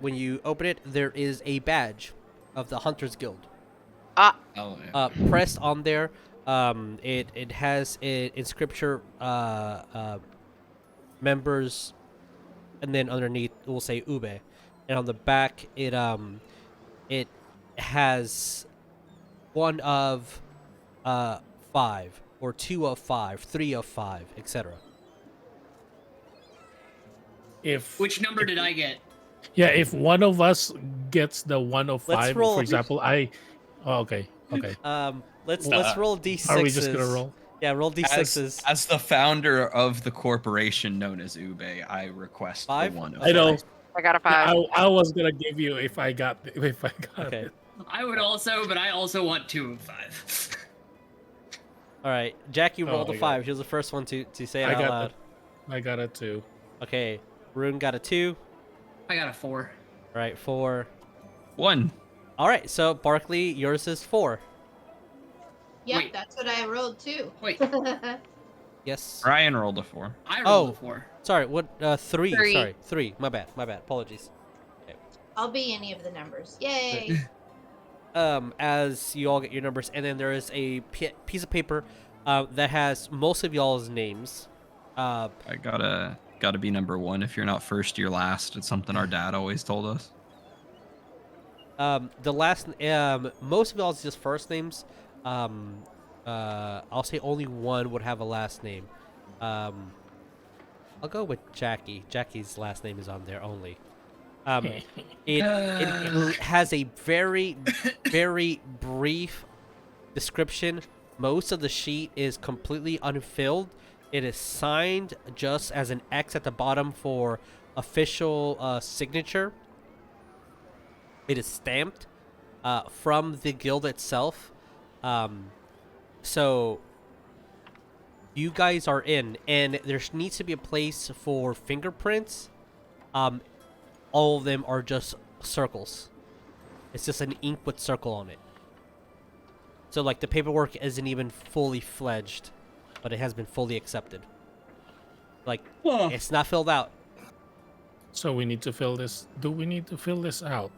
when you open it, there is a badge of the Hunters Guild. Oh, yeah. Pressed on there. It has in scripture members, and then underneath it will say Ube, and on the back it has 1 of 5, or 2 of 5, 3 of 5, etc. which number did I get? If one of us gets the 1 of Let's 5, roll. for example, okay. Let's roll d6s. Are we just gonna roll? Yeah, roll d6s. As the founder of the corporation known as Ube, I request 5? the 1 of I know. 5. I got a 5. I was gonna give you if I got Okay. it. I would also, but I also want 2 of 5. All right, Jackie rolled Oh a my 5. She was the first one to say it I out got loud. I got it too. Okay, Rune got a 2. I got a 4. All right, 4. 1. All right, so Barklee, yours is 4. Yep, Wait. that's what I rolled too. Wait, Yes. Ryan rolled a 4. I rolled a 4. Sorry, what? 3. 3. Sorry, 3. My bad. Apologies. I'll be any of the numbers. Yay! As you all get your numbers, and then there is a piece of paper that has most of y'all's names. I gotta be number 1. If you're not first, you're last. It's something our dad always told us. The last, most of y'all's just first names. I'll say only one would have a last name. I'll go with Jackie. Jackie's last name is on there only. It has a very, very brief description. Most of the sheet is completely unfilled. It is signed just as an X at the bottom for official signature. It is stamped from the guild itself. So you guys are in, and there needs to be a place for fingerprints. All of them are just circles. It's just an ink with circle on it. So like the paperwork isn't even fully fledged, but it has been fully accepted. Like it's not filled out. So we need to fill this. Do we need to fill this out?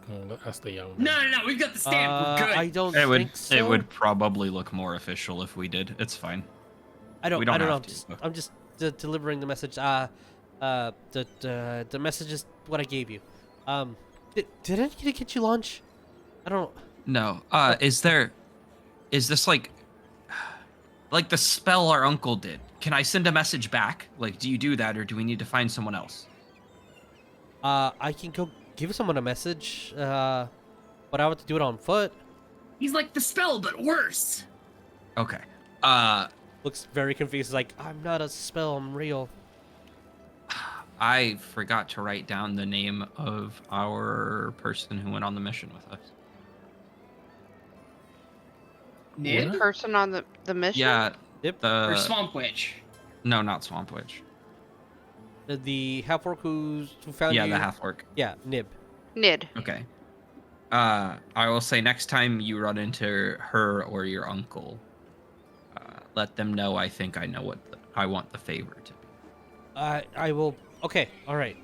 Asked the young man. No, we've got the stamp. We're good. I don't It would think so. it would probably look more official if we did. It's fine. I don't we don't know. have to. I'm just delivering the message. The message is what I gave you. Did I need to get you lunch? I don't. No. Is this like the spell our uncle did? Can I send a message back? Like, do you do that, or do we need to find someone else? I can go give someone a message. But I have to do it on foot. He's like the spell, but worse. Okay. Looks very confused. Like, I'm not a spell. I'm real. I forgot to write down the name of our person who went on the mission with us. Nid? What? Person on the mission? Yeah. Yep. Or Swamp Witch? No, not Swamp Witch. The half-orc who found you. Yeah, the half-orc. Yeah, Nib. Nid. Okay. I will say next time you run into her or your uncle, let them know I think I know what I want the favor to be. I will. Okay, all right.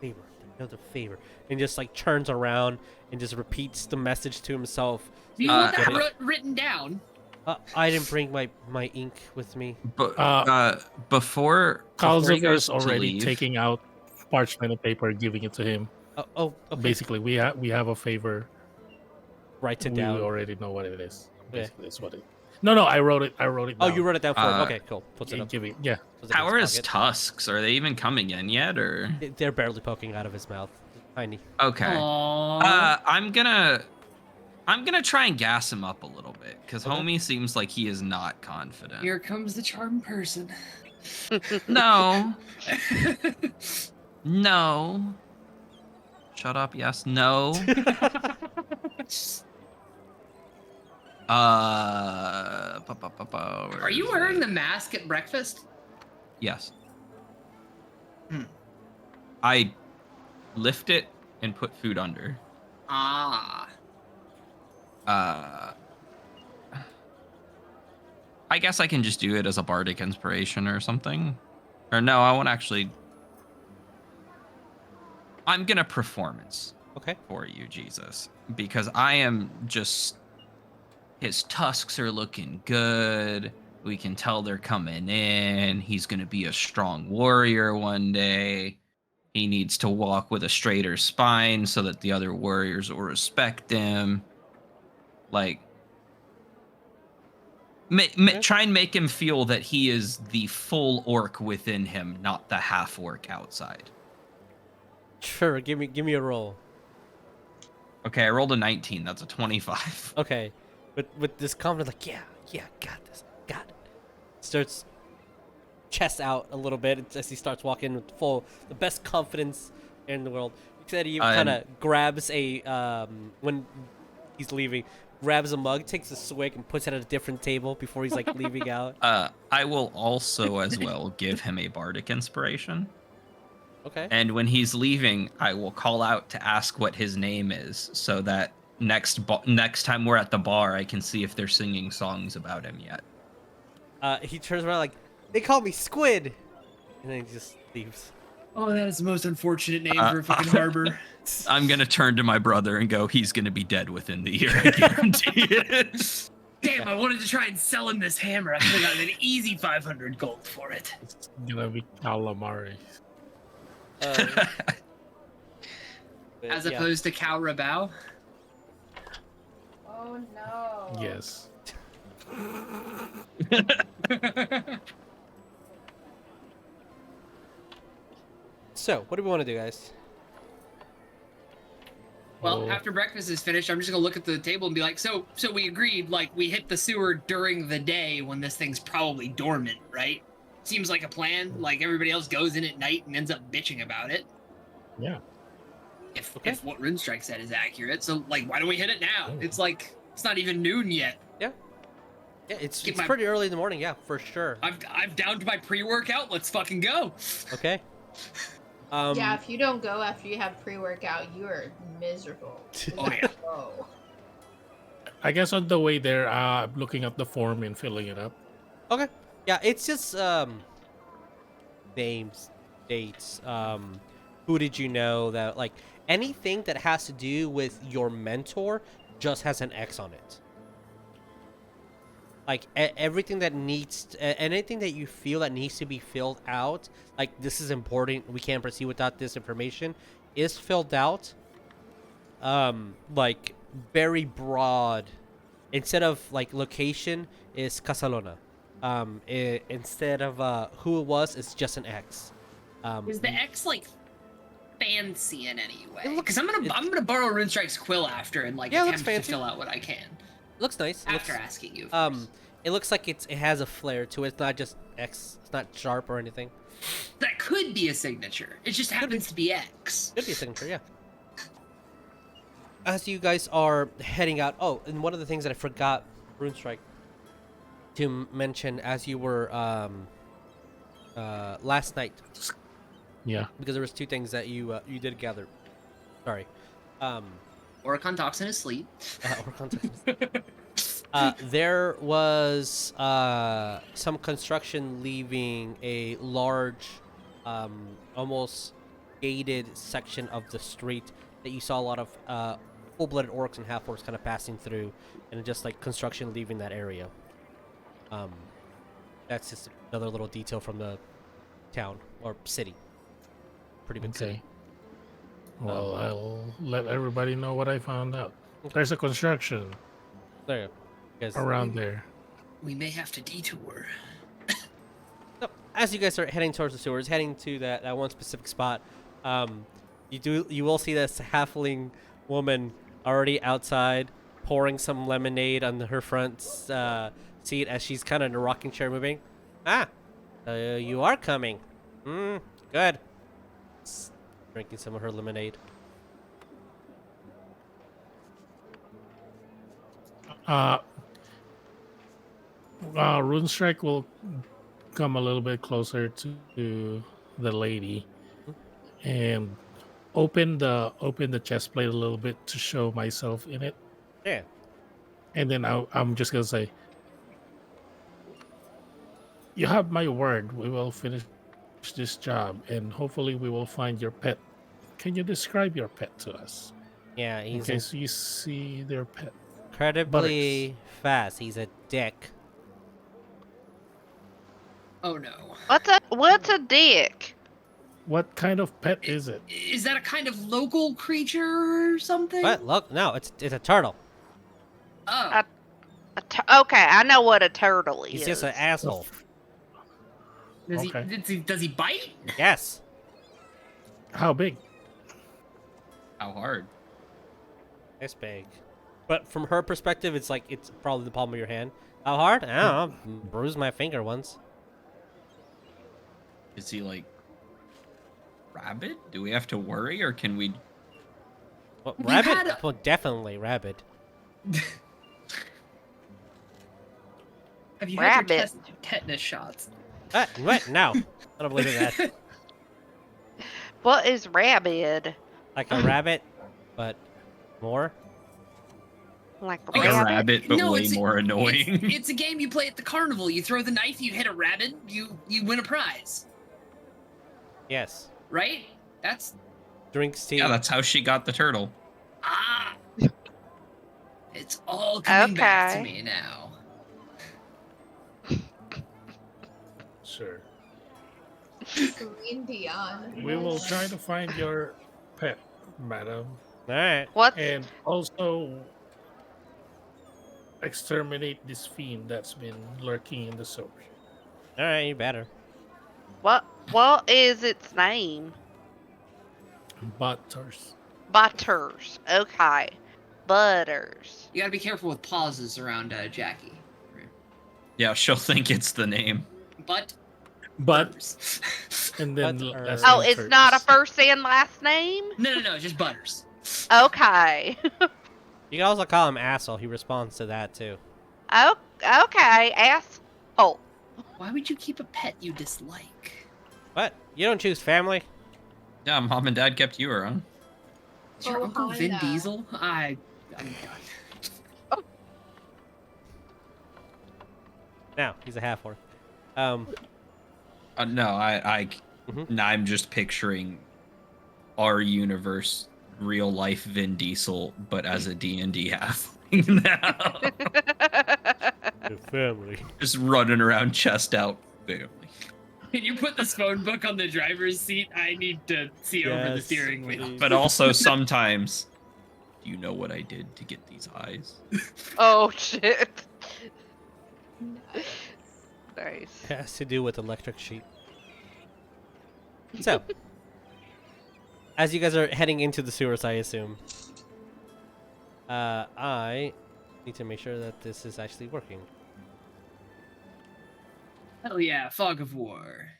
Favor. Another favor. And just like turns around and just repeats the message to himself. Do you want Get that it? written down? I didn't bring my ink with me. But before he Kalziger's goes to already leave- taking out parchment and paper, giving it to him. Okay. Basically, we have a favor. Write it We down. already know what it is. Yeah. Basically, that's what it. No, I wrote it. Oh, down. you wrote it down for him. Uh, Okay, cool. Puts it up. Give it. Yeah. Puts it in How his are his pocket. tusks? Are they even coming in yet, or? They're barely poking out of his mouth. Tiny. Okay. Aww. I'm gonna try and gas him up a little bit, because Okay. homie seems like he is not confident. Here comes the charm person. No. No. Shut up. Yes. No. Are you wearing the mask at breakfast? Yes. Hmm. I lift it and put food under. Ah. I guess I can just do it as a bardic inspiration or something. Or no, I won't actually. I'm gonna performance Okay. for you, Jesus, because I am just. His tusks are looking good. We can tell they're coming in. He's gonna be a strong warrior one day. He needs to walk with a straighter spine so that the other warriors will respect him. Like, try and make him feel that he is the full orc within him, not the half orc outside. Sure. Give me a roll. Okay, I rolled a 19. That's a 25. Okay. With this confidence, like, yeah, got this, got it. Starts chest out a little bit as he starts walking with the best confidence in the world. He said he kind of grabs when he's leaving, grabs a mug, takes a swig, and puts it at a different table before he's like leaving out. I will also as well give him a bardic inspiration. Okay. And when he's leaving, I will call out to ask what his name is, so that next time we're at the bar, I can see if they're singing songs about him yet. He turns around like, they call me Squid, and then he just leaves. Oh, that is the most unfortunate name for a fucking harbor. I'm gonna turn to my brother and go, he's gonna be dead within the year, I guarantee it. Damn, I wanted to try and sell him this hammer. I could have gotten an easy 500 gold for it. It's gonna be calamari. As Yeah. opposed to Cal Rabao. Oh no. Yes. So, what do we want to do, guys? Well, Oh. after breakfast is finished, I'm just gonna look at the table and be like, so we agreed, like, we hit the sewer during the day when this thing's probably dormant, right? Seems like a plan. Like, everybody else goes in at night and ends up bitching about it. Yeah. Okay. If what Runestrike said is accurate. So, like, why don't we hit it now? Oh. It's like, it's not even noon yet. Yeah, it's Get my- pretty early in the morning. Yeah, for sure. I've downed my pre-workout. Let's fucking go. Okay. Yeah, if you don't go after you have pre-workout, you are miserable. Oh yeah. Oh. I guess on the way there, I'm looking at the form and filling it up. Okay. Yeah, it's just names, dates, who did you know that like anything that has to do with your mentor just has an X on it. Like everything that needs anything that you feel that needs to be filled out, like this is important, we can't proceed without this information, is filled out. Like very broad. Instead of like location is Casalona. Instead of who it was, it's just an X. Is the X like fancy in any way? It looks- Because I'm gonna borrow Runestrike's quill after and like Yeah, it looks attempt to fancy. fill out what I can Looks nice. It after looks, asking you. Of course. it looks like it has a flair to it. It's not just X. It's not sharp or anything. That could be a signature. It just happens to be X. Could be a signature, yeah. As you guys are heading out, oh, and one of the things that I forgot, Runestrike, to mention as you were last night, Yeah. because there was two things that you did gather. Sorry. Orekon talks in his sleep. Or context. There was some construction leaving a large, almost gated section of the street that you saw a lot of full-blooded orcs and half-orcs kind of passing through, and just like construction leaving that area. That's just another little detail from the town or city. Pretty big city. Okay. Well, I'll let everybody know what I found out. There's a construction There you go. You guys- around there. We may have to detour. So, as you guys are heading towards the sewers, heading to that one specific spot, you will see this halfling woman already outside pouring some lemonade on her front seat as she's kind of in a rocking chair moving. You are coming. Good. Drinking some of her lemonade. Runestrike will come a little bit closer to the lady and open the chest plate a little bit to show myself in it, Yeah. and then I'm just gonna say, "You have my word. We will finish this job, and hopefully we will find your pet. Can you describe your pet to us? Yeah, In he's case you see their pet." incredibly fast. He's a dick. Oh no. What's a dick? What kind of pet is it? Is that a kind of local creature or something? What? Look, no, it's a turtle. Oh. Okay, I know what a turtle is. He's just an asshole. Does Okay. he does he bite? Yes. How big? How hard? It's big. But from her perspective, it's like it's probably the palm of your hand. How hard? I don't know. Bruised my finger once. Is he like rabid? Do we have to worry, or can we? Well, We've rabbit? had a- Well, definitely rabbit. Have you had your Rabbit. tetanus shots? What? No. I don't believe in that. What is rabid? Like a rabbit, but more. Like a Like a rabbit? rabbit, but No, way it's- more annoying. It's a game you play at the carnival. You throw the knife, you hit a rabbit, you win a prize, Yes. right? That's Drinks tea. Yeah, that's how she got the turtle. ah. It's all coming back to Okay. me now. Sure. Celine Dion. We will try to find your pet, madam, All right. What's and also exterminate this fiend that's been lurking in the sewers. All right. You better. what is its name? Butters. Butters. Okay. Butters. You gotta be careful with pauses around Jackie. Yeah, she'll think it's the name. But But and then Butters. last Oh, name it's not a first. first and last name? no, just Butters. Okay. You can also call him asshole. He responds to that too. Oh, okay. Asshole. Why would you keep a pet you dislike? What? You don't choose family? Yeah, mom and dad kept you around. Is your Oh, uncle Vin Honda. Diesel? I'm done. Now he's a half orc. No, Mhm. now I'm just picturing our universe, real life Vin Diesel, but as a D&D halfling now. The family. Just running around chest out family. Can you put this phone book on the driver's seat? I need to see over the Yes, steering wheel. please. But also sometimes, do you know what I did to get these eyes? Oh shit. Nice. Nice. Has to do with electric sheep. So, as you guys are heading into the sewers, I assume, I need to make sure that this is actually working. Hell yeah, fog of war.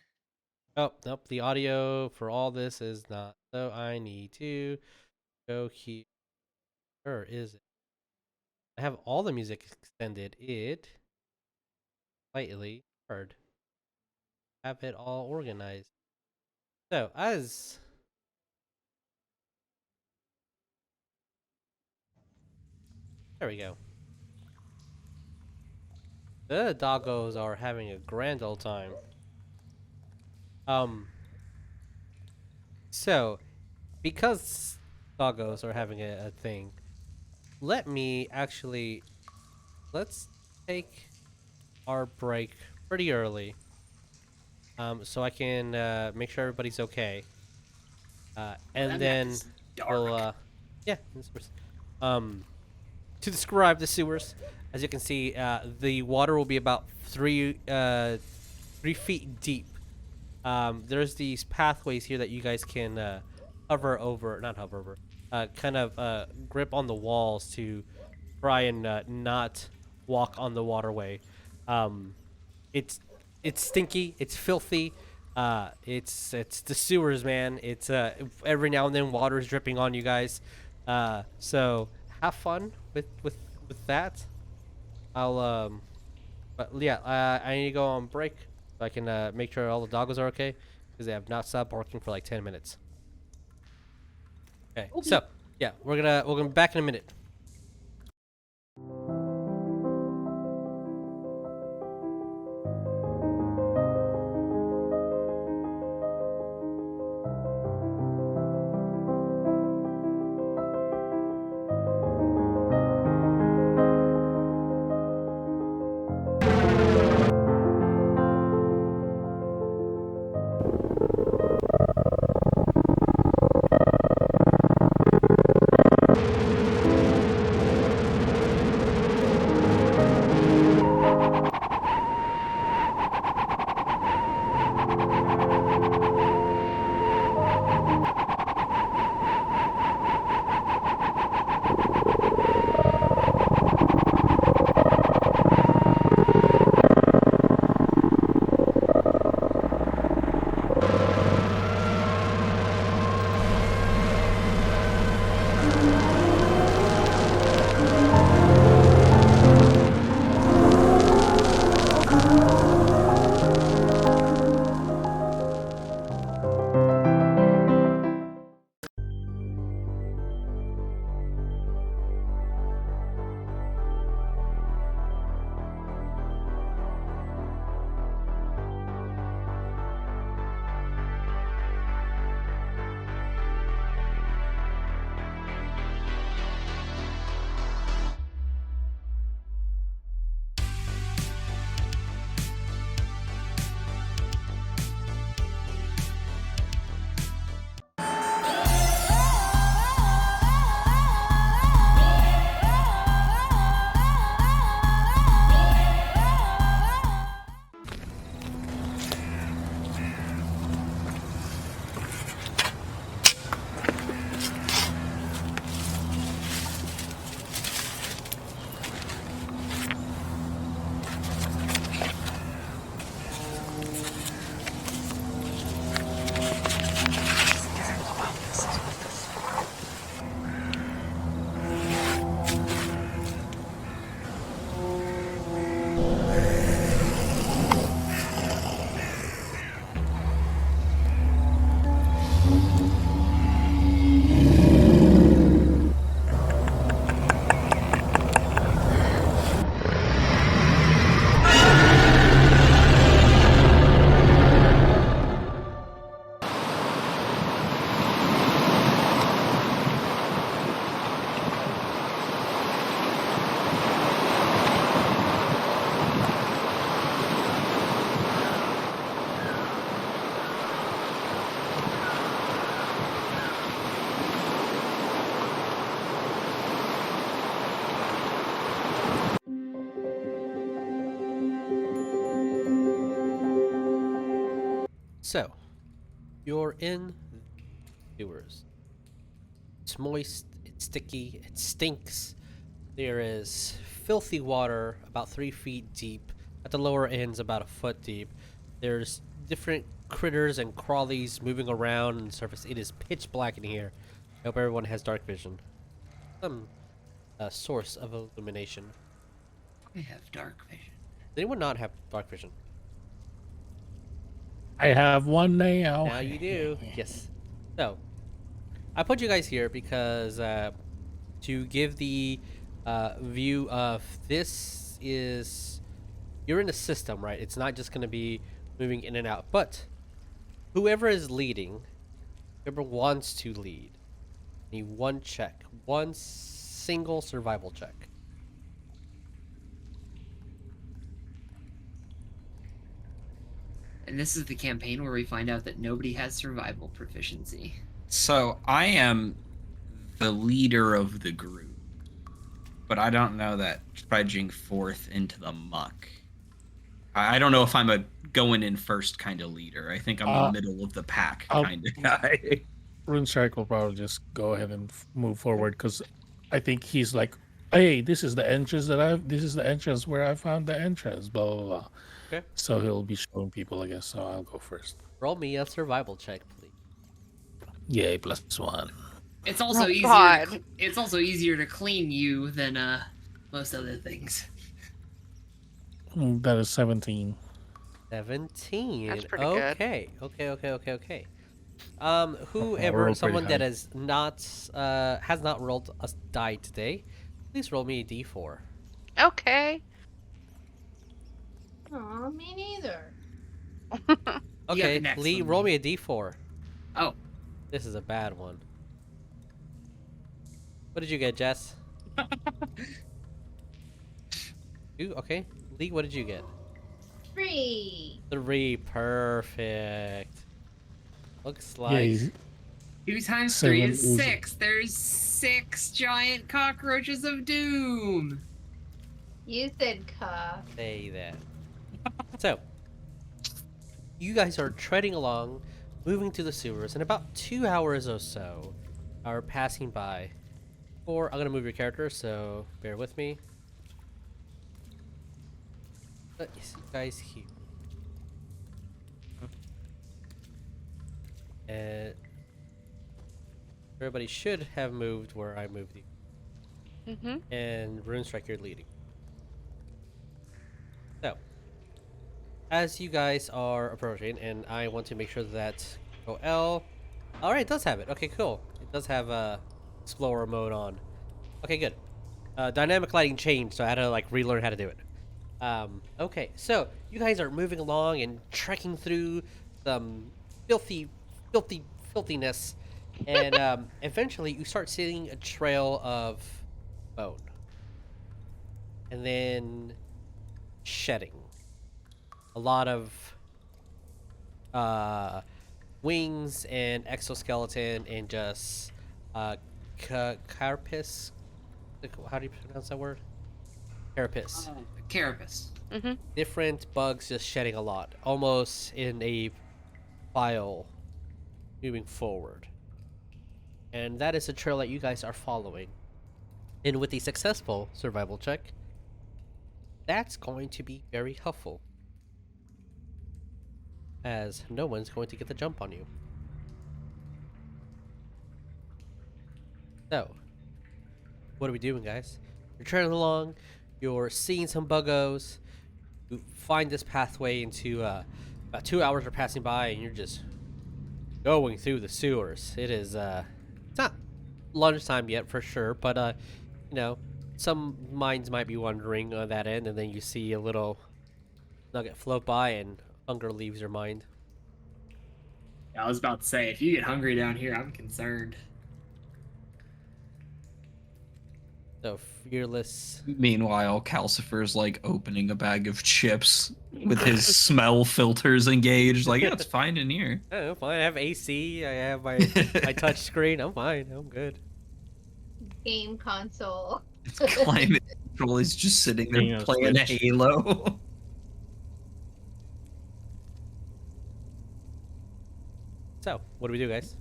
Oh, nope, the audio for all this is not. So I need to go here. Where is it? I have all the music extended. It slightly hard. Have it all organized. So, as there we go. The doggos are having a grand old time. So, because doggos are having a thing, let's take our break pretty early. So I can make sure everybody's okay. And That map then is dark. we'll yeah, to describe the sewers, as you can see, the water will be about 3 feet deep. There's these pathways here that you guys can hover over, not hover over, kind of grip on the walls to try and not walk on the waterway. It's stinky, it's filthy. It's the sewers, man. It's every now and then water is dripping on you guys. So have fun with that. But yeah, I need to go on break so I can make sure all the doggos are okay because they have not stopped barking for like 10 minutes. Okay, so yeah, we're gonna be back in a minute. So, you're in sewers. It's moist, it's sticky, it stinks. There is filthy water about 3 feet deep. At the lower ends, about a foot deep. There's different critters and crawlies moving around on the surface. It is pitch black in here. I hope everyone has dark vision. Some source of illumination. I have dark vision. Does anyone not have dark vision? I have one now. Now you do. Yes. So, I put you guys here because to give the view of this is you're in the system, right? It's not just going to be moving in and out, but whoever is leading, whoever wants to lead, need one check, one single survival check. And this is the campaign where we find out that nobody has survival proficiency. So I am the leader of the group, but I don't know that trudging forth into the muck. I don't know if I'm a going in first kind of leader. I think I'm the middle of the pack kind of guy. RuneStrike will probably just go ahead and move forward because I think he's like, "Hey, this is the entrance this is the entrance where I found the entrance." Blah blah blah. Okay. So he'll be showing people, I guess. So I'll go first. Roll me a survival check, please. Yay, +1. It's also Oh, easier. God. It's also easier to clean you than most other things. That is 17. 17. That's pretty good. Okay. Okay. rolled Whoever, pretty someone that high. has not rolled a die today, please roll me a d4. Okay. Aw, me neither. Okay, the next Lee, one. roll me a d4. Oh, This is a bad one. What did you get, Jess? 2. Okay. Lee, what did you get? 3. 3. Perfect. Looks like. Yeah, he's, 2 times 3 Seven is is- 6. There's 6 giant cockroaches of doom. You said cuh. Say that. So, you guys are treading along, moving through the sewers, and about 2 hours or so are passing by. Or I'm gonna move your character, so bear with me. Let you guys here. And everybody should have moved where I moved you. Mm-hmm. And RuneStrike, you're leading. So, as you guys are approaching, and I want to make sure that L. All right, it does have it. Okay, cool. It does have Explorer mode on. Okay, good. Dynamic lighting changed, so I had to like relearn how to do it. Okay, so you guys are moving along and trekking through some filthiness, and eventually you start seeing a trail of bone, and then shedding. A lot of wings and exoskeleton and just carapace. How do you pronounce that word? Carapace. Carapace. Mm-hmm. Different bugs just shedding a lot, almost in a file moving forward. And that is the trail that you guys are following. And with the successful survival check, that's going to be very helpful, as no one's going to get the jump on you. So, what are we doing, guys? You're trailing along, you're seeing some buggos, you find this pathway into, about 2 hours are passing by, and you're just going through the sewers. It is, it's not lunchtime yet for sure, but, you know, some minds might be wondering on that end, and then you see a little nugget float by, and hunger leaves your mind. I was about to say, if you get hungry down here, I'm concerned. So, fearless. Meanwhile, Calcifer's like opening a bag of chips with his smell filters engaged. Like, yeah, it's fine in here. Oh, fine. I have AC. I have my touch screen. I'm fine. I'm good. Game console. It's climate control. He's just sitting Being there a playing Switch. Halo. So, what do we do, guys?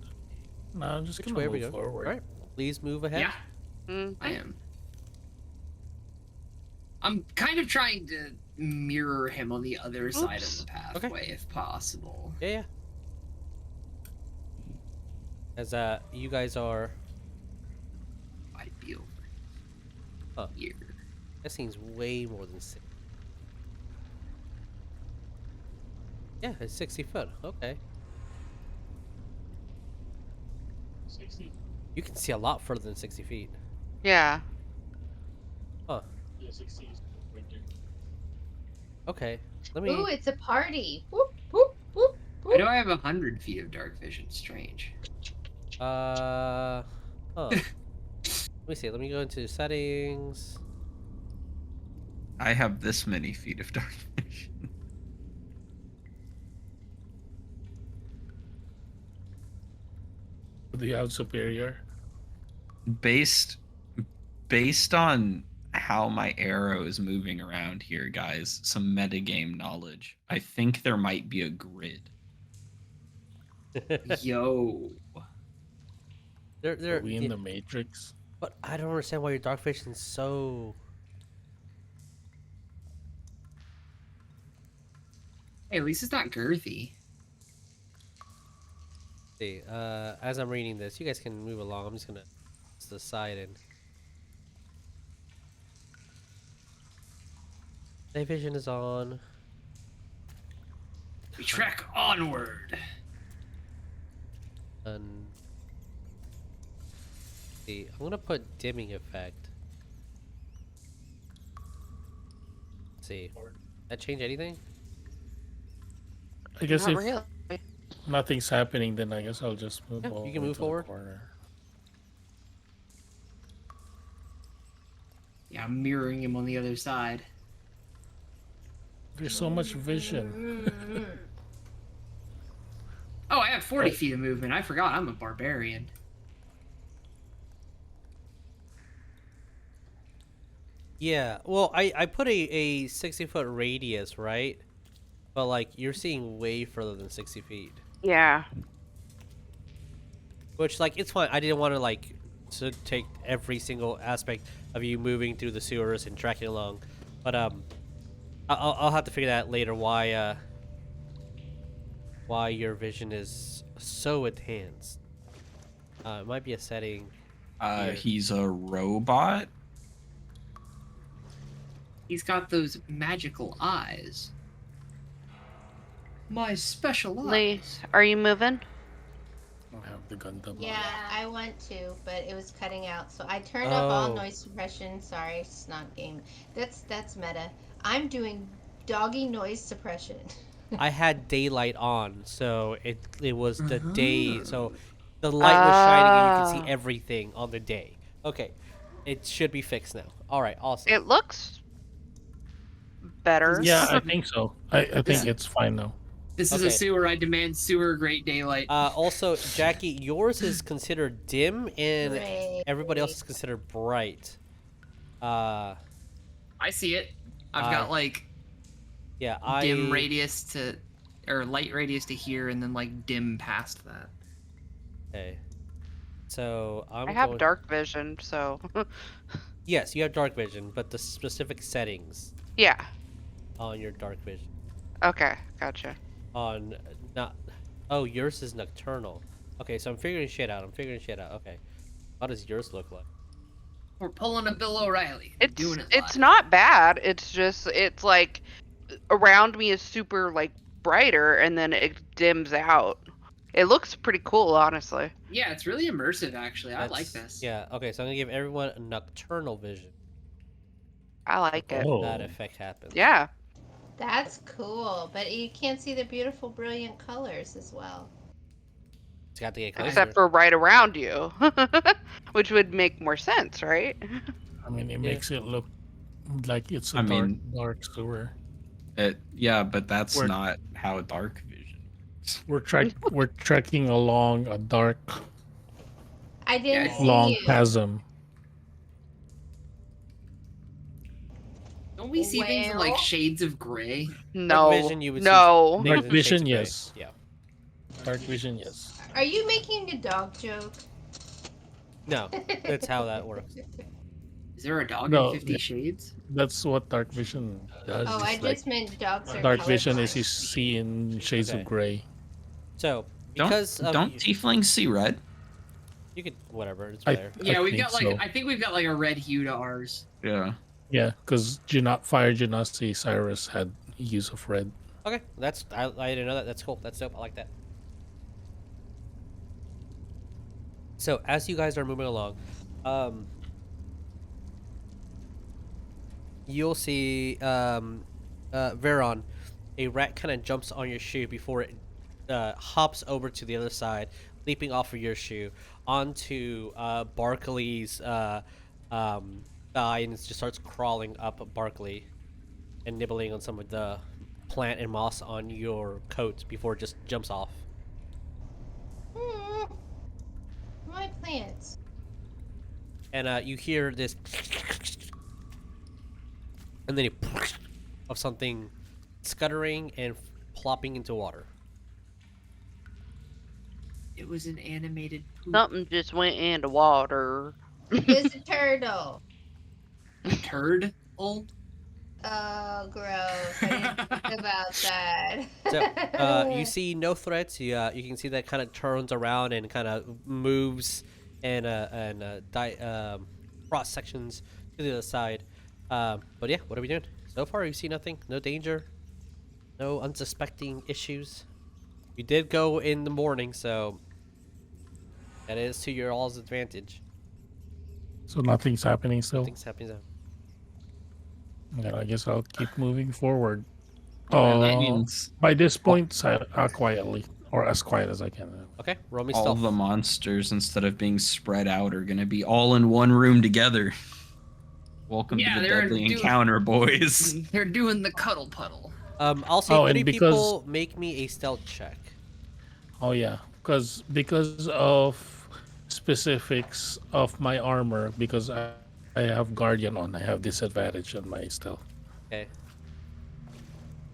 No, I'm just Which gonna way are we move going? forward. All right, please move ahead. Yeah, Mm. I am. I'm kind of trying to mirror him on the other side of Oops. the pathway, if possible. Yeah. As you guys are. I'd be over Huh. here. That seems way more than 6. Yeah, it's 60 foot. Okay. 60. You can see a lot further than 60 feet. Yeah. Huh. Yeah, 60 is right there. Okay. Let me. Ooh, it's a party. Whoop, whoop, whoop, Why do whoop. I have 100 feet of dark vision? Strange. Huh. Let me see. Let me go into settings. I have this many feet of dark vision. Do you have superior? Based on how my arrow is moving around here, guys, some metagame knowledge. I think there might be a grid. Yo. They're Are we in the Matrix? But I don't understand why your dark vision's so. Hey, at least it's not girthy. See, as I'm reading this, you guys can move along. I'm just gonna to the side and. Night vision is on. We trek onward. And see, I'm gonna put dimming effect. Let's see, that change anything? I guess Not if really. nothing's happening, then I guess I'll just move Yeah, you over can move to the forward. corner. Yeah, I'm mirroring him on the other side. There's so much vision. Oh, I have 40 feet of movement. I forgot I'm a barbarian. Yeah. Well, I put a 60-foot radius, right? But like you're seeing way further than 60 feet. Yeah. Which like it's fine. I didn't want to like to take every single aspect of you moving through the sewers and tracking along, but I'll have to figure that out later why your vision is so enhanced. It might be a setting. Here. He's a robot. He's got those magical eyes. My special Lee, eyes. are you moving? I don't have the gun double. Yeah, I want to, but it was cutting out. So I turned up all noise suppression. Sorry, it's not game. That's meta. I'm doing doggy noise suppression. I had daylight on, so it was the day. So the light was shining and you could see everything on the day. Okay, it should be fixed now. All right, awesome. It looks better. Yeah, I think so. I think it's fine now. This is Okay. a sewer. I demand sewer great daylight. Also, Jackie, yours is considered dim, and Great. everybody else is considered bright. I see it. I've got like Yeah, dim radius to, or light radius to here, and then like dim past that. Okay. So I have dark vision, so Yes, you have dark vision, but the specific settings yeah. on your dark vision Okay, gotcha. on not. Oh, yours is nocturnal. Okay, so I'm figuring shit out. Okay, how does yours look like? We're pulling a Bill O'Reilly. It's doing it it's live. not bad. It's just it's like around me is super like brighter and then it dims out. It looks pretty cool, honestly. Yeah, it's really immersive actually. I like That's- this. Yeah. Okay, so I'm gonna give everyone a nocturnal vision. I like it. Oh, That effect happens. Yeah. That's cool, but you can't see the beautiful, brilliant colors as well. It's got to get closer. Except for right around you. Which would make more sense, right? I mean, it Yeah. makes it look like it's a I dark, mean- dark sewer. Yeah, but that's We're- not how dark vision works. We're trekking along a dark, I didn't Yeah, see long you. chasm. Don't we see things in like Well- shades of gray? No. vision, you would see no. things Dark in vision, shades of gray. yes. Yeah. Dark vision, yes. Are you making a dog joke? No, that's how that works. Is there a dog No, in 50 Shades? That's what dark vision does. Oh, I It's like just meant dogs are dark vision is you colorblind. see in shades Okay. of gray. So Don't because of don't tieflings see red? you could whatever it's I- there. Yeah, we've think got like so. I think we've got like a red hue to ours. Yeah. Yeah, because Fire Genasi Cyrus had use of red. Okay, I didn't know that. That's cool. That's dope. I like that. So as you guys are moving along, you'll see Vearon, a rat kind of jumps on your shoe before it hops over to the other side, leaping off of your shoe onto Barklee's thigh, and it just starts crawling up Barklee and nibbling on some of the plant and moss on your coat before it just jumps off. My plants. And you hear this, and then of something scuttering and plopping into water. It was an animated poop. Something just went into water. It's a turtle. Turd. Oh. Oh, gross. I didn't think about that. So you see no threats. You can see that kind of turns around and kind of moves and cross sections to the other side. But yeah, what are we doing? So far, you see nothing. No danger. No unsuspecting issues. You did go in the morning, so that is to your all's advantage. So nothing's happening still. Nothing's happening. Yeah, I guess I'll keep moving forward. Well, that means By this point, quietly, or as quiet as I can. Okay, roll me all stealth. the monsters, instead of being spread out, are going to be all in one room together. Welcome Yeah, to the they're deadly doing- of boys. They're doing the cuddle puddle. I'll say Oh, and 3 because- people make me a stealth check. Oh yeah, because of specifics of my armor, because I have Guardian on, I have disadvantage on my stealth. Okay.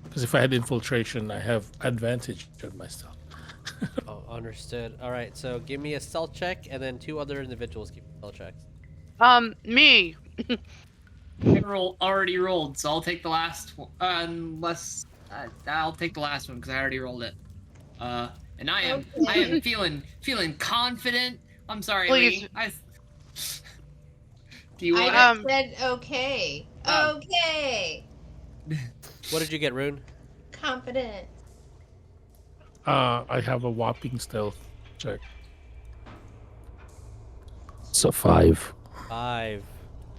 Because if I had infiltration, I have advantage on my stealth. Oh, understood. All right, so give me a stealth check, and then 2 other individuals give me stealth checks. Me. I already rolled, so I'll take the last one. Unless I'll take the last one because I already rolled it. And I am feeling confident. I'm sorry, Please. Lee. Do you want? I just said okay. Oh. Okay. What did you get, Rune? Confident. I have a whopping stealth check. So 5. 5.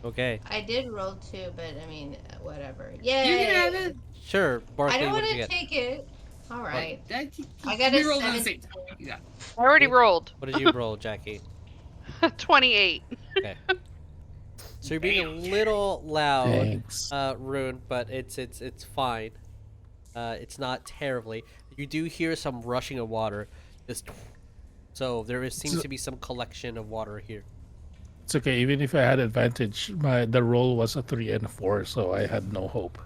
Okay. I did roll 2, but I mean, whatever. You Yay. can have it. Sure, Barklee, I don't what want did you to get? take it. All right. I got we a rolled at the 7. same time. You got it. I already rolled. What did you roll, Jackie? 28. Okay. So you're being a little loud, Thanks. Rune, but it's fine. It's not terribly. You do hear some rushing of water. So seems to be some collection of water here. It's okay. Even if I had advantage, the roll was a 3 and a 4, so I had no hope.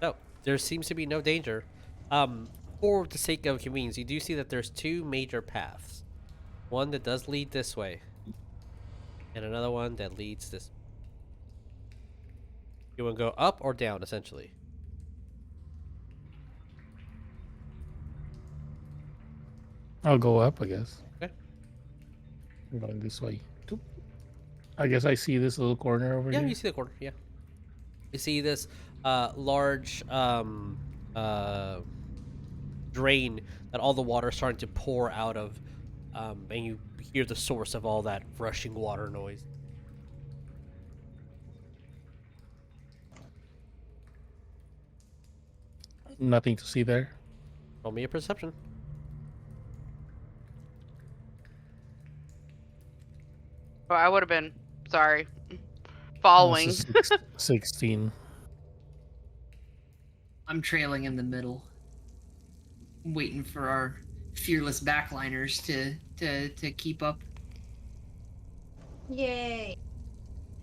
No, there seems to be no danger. For the sake of convenience, you do see that there's 2 major paths. One that does lead this way, and another one that leads this. You want to go up or down, essentially? I'll go up, I guess. Okay. I'm going this way. I guess I see this little corner over Yeah, here. you see the corner. Yeah, you see this large drain that all the water is starting to pour out of, and you hear the source of all that rushing water noise. Nothing to see there. Roll me a perception. Oh, I would have been. Sorry. Following. This is 16. I'm trailing in the middle, waiting for our fearless backliners to keep up. Yay.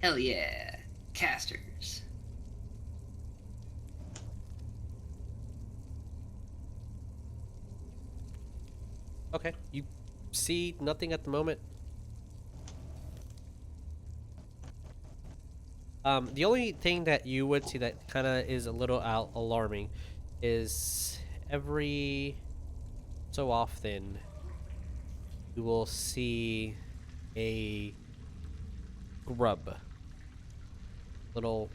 Hell yeah, casters. Okay, you see nothing at the moment. The only thing that you would see that kind of is a little alarming is every so often you will see a grub, little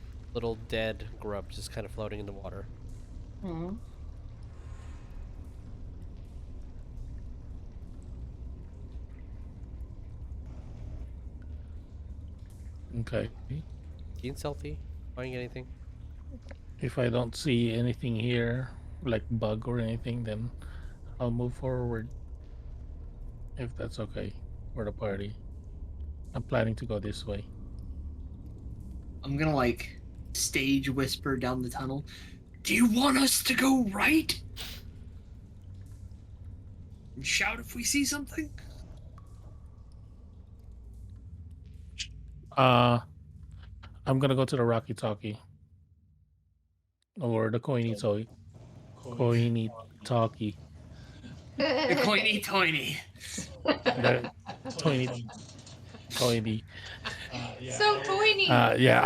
dead grub just kind of floating in the water. Mhm. Okay. Being stealthy, finding anything? If I don't see anything here, like bug or anything, then I'll move forward. If that's okay for the party. I'm planning to go this way. I'm gonna like stage whisper down the tunnel. Do you want us to go right? And shout if we see something? Uh, I'm gonna go to the Rocky Talkie. Or the Coiny Talkie. The coiny toiny. The Coiny Coiny. So pointy. Yeah,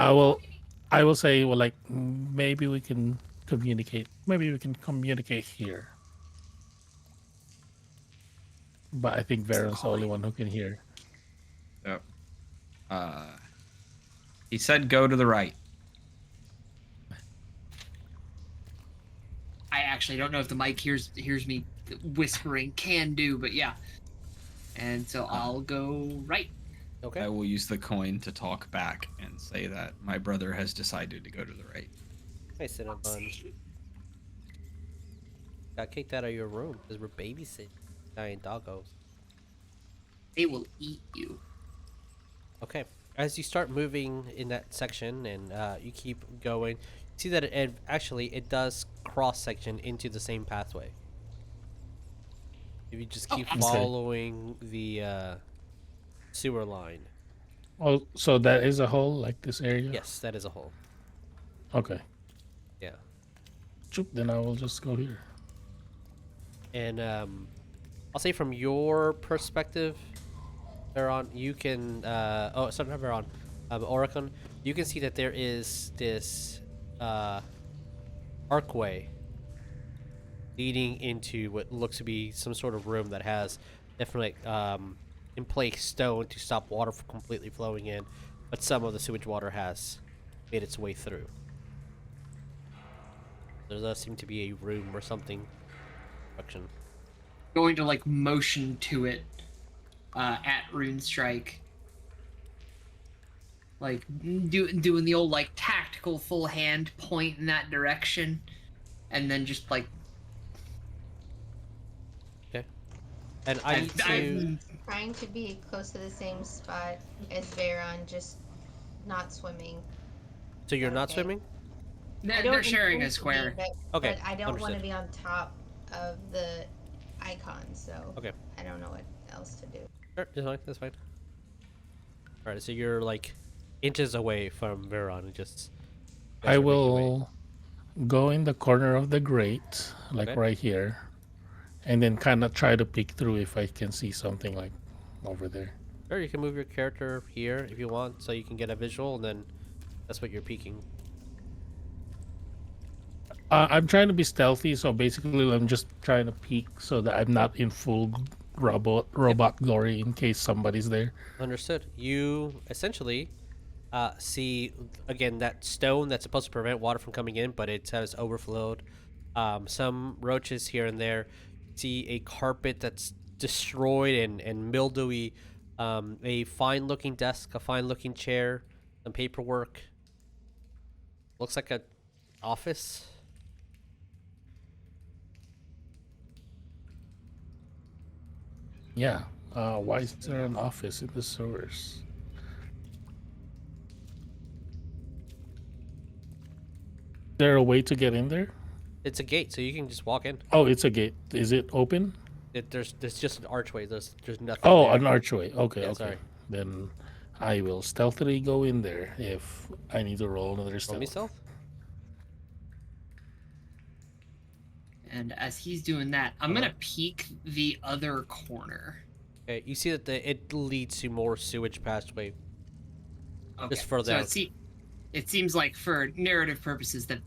I will say, well, like, maybe we can communicate. Maybe we can communicate here. But I think Veron's the only one who can hear. Yep. He said go to the right. I actually don't know if the mic hears me whispering can do, but yeah. And so I'll go right. Okay. I will use the coin to talk back and say that my brother has decided to go to the right. Hey, Cinnabon. Got kicked out of your room because we're babysitting dying doggos. They will eat you. Okay. As you start moving in that section and you keep going, you see that it does cross section into the same pathway. If you just keep following the sewer line. Oh, so that is a hole, like this area? Yes, that is a hole. Okay. Yeah. Choop, then I will just go here. And I'll say from your perspective, Vearon, you can not Vearon, Orekon, you can see that there is this archway leading into what looks to be some sort of room that has definitely in place stone to stop water from completely flowing in, but some of the sewage water has made its way through. There does seem to be a room or something. Going to like motion to it at Rune Strike. Like doing the old like tactical full hand point in that direction, and then just like. Okay. And I'm trying to be close to the same spot as Vearon, just not swimming. So you're not swimming? They're sharing a square. But I don't want to be on top of the icon, so I don't know what else to do. Sure, that's fine. That's fine. All right, so you're like inches away from Vearon and just. I will go in the corner of the grate, like right here, and then kind of try to peek through if I can see something like over there. Sure, you can move your character here if you want, so you can get a visual, and then that's what you're peeking. I'm trying to be stealthy, so basically I'm just trying to peek so that I'm not in full robot glory in case somebody's there. Understood. You essentially see again that stone that's supposed to prevent water from coming in, but it has overflowed. Some roaches here and there. See a carpet that's destroyed and mildewy. A fine-looking desk, a fine-looking chair, some paperwork. Looks like a office. Yeah. Why is there an office in the sewers? Is there a way to get in there? It's a gate, so you can just walk in. Oh, it's a gate. Is it open? There's just an archway. There's nothing. Oh, there. an archway. Okay, Yeah, okay. sorry. Then I will stealthily go in there if I need to roll another stealth. Roll me stealth. And as he's doing that, I'm gonna peek the other corner. Okay, you see that it leads to more sewage passageway. Okay. Just further So out. it seems like for narrative purposes that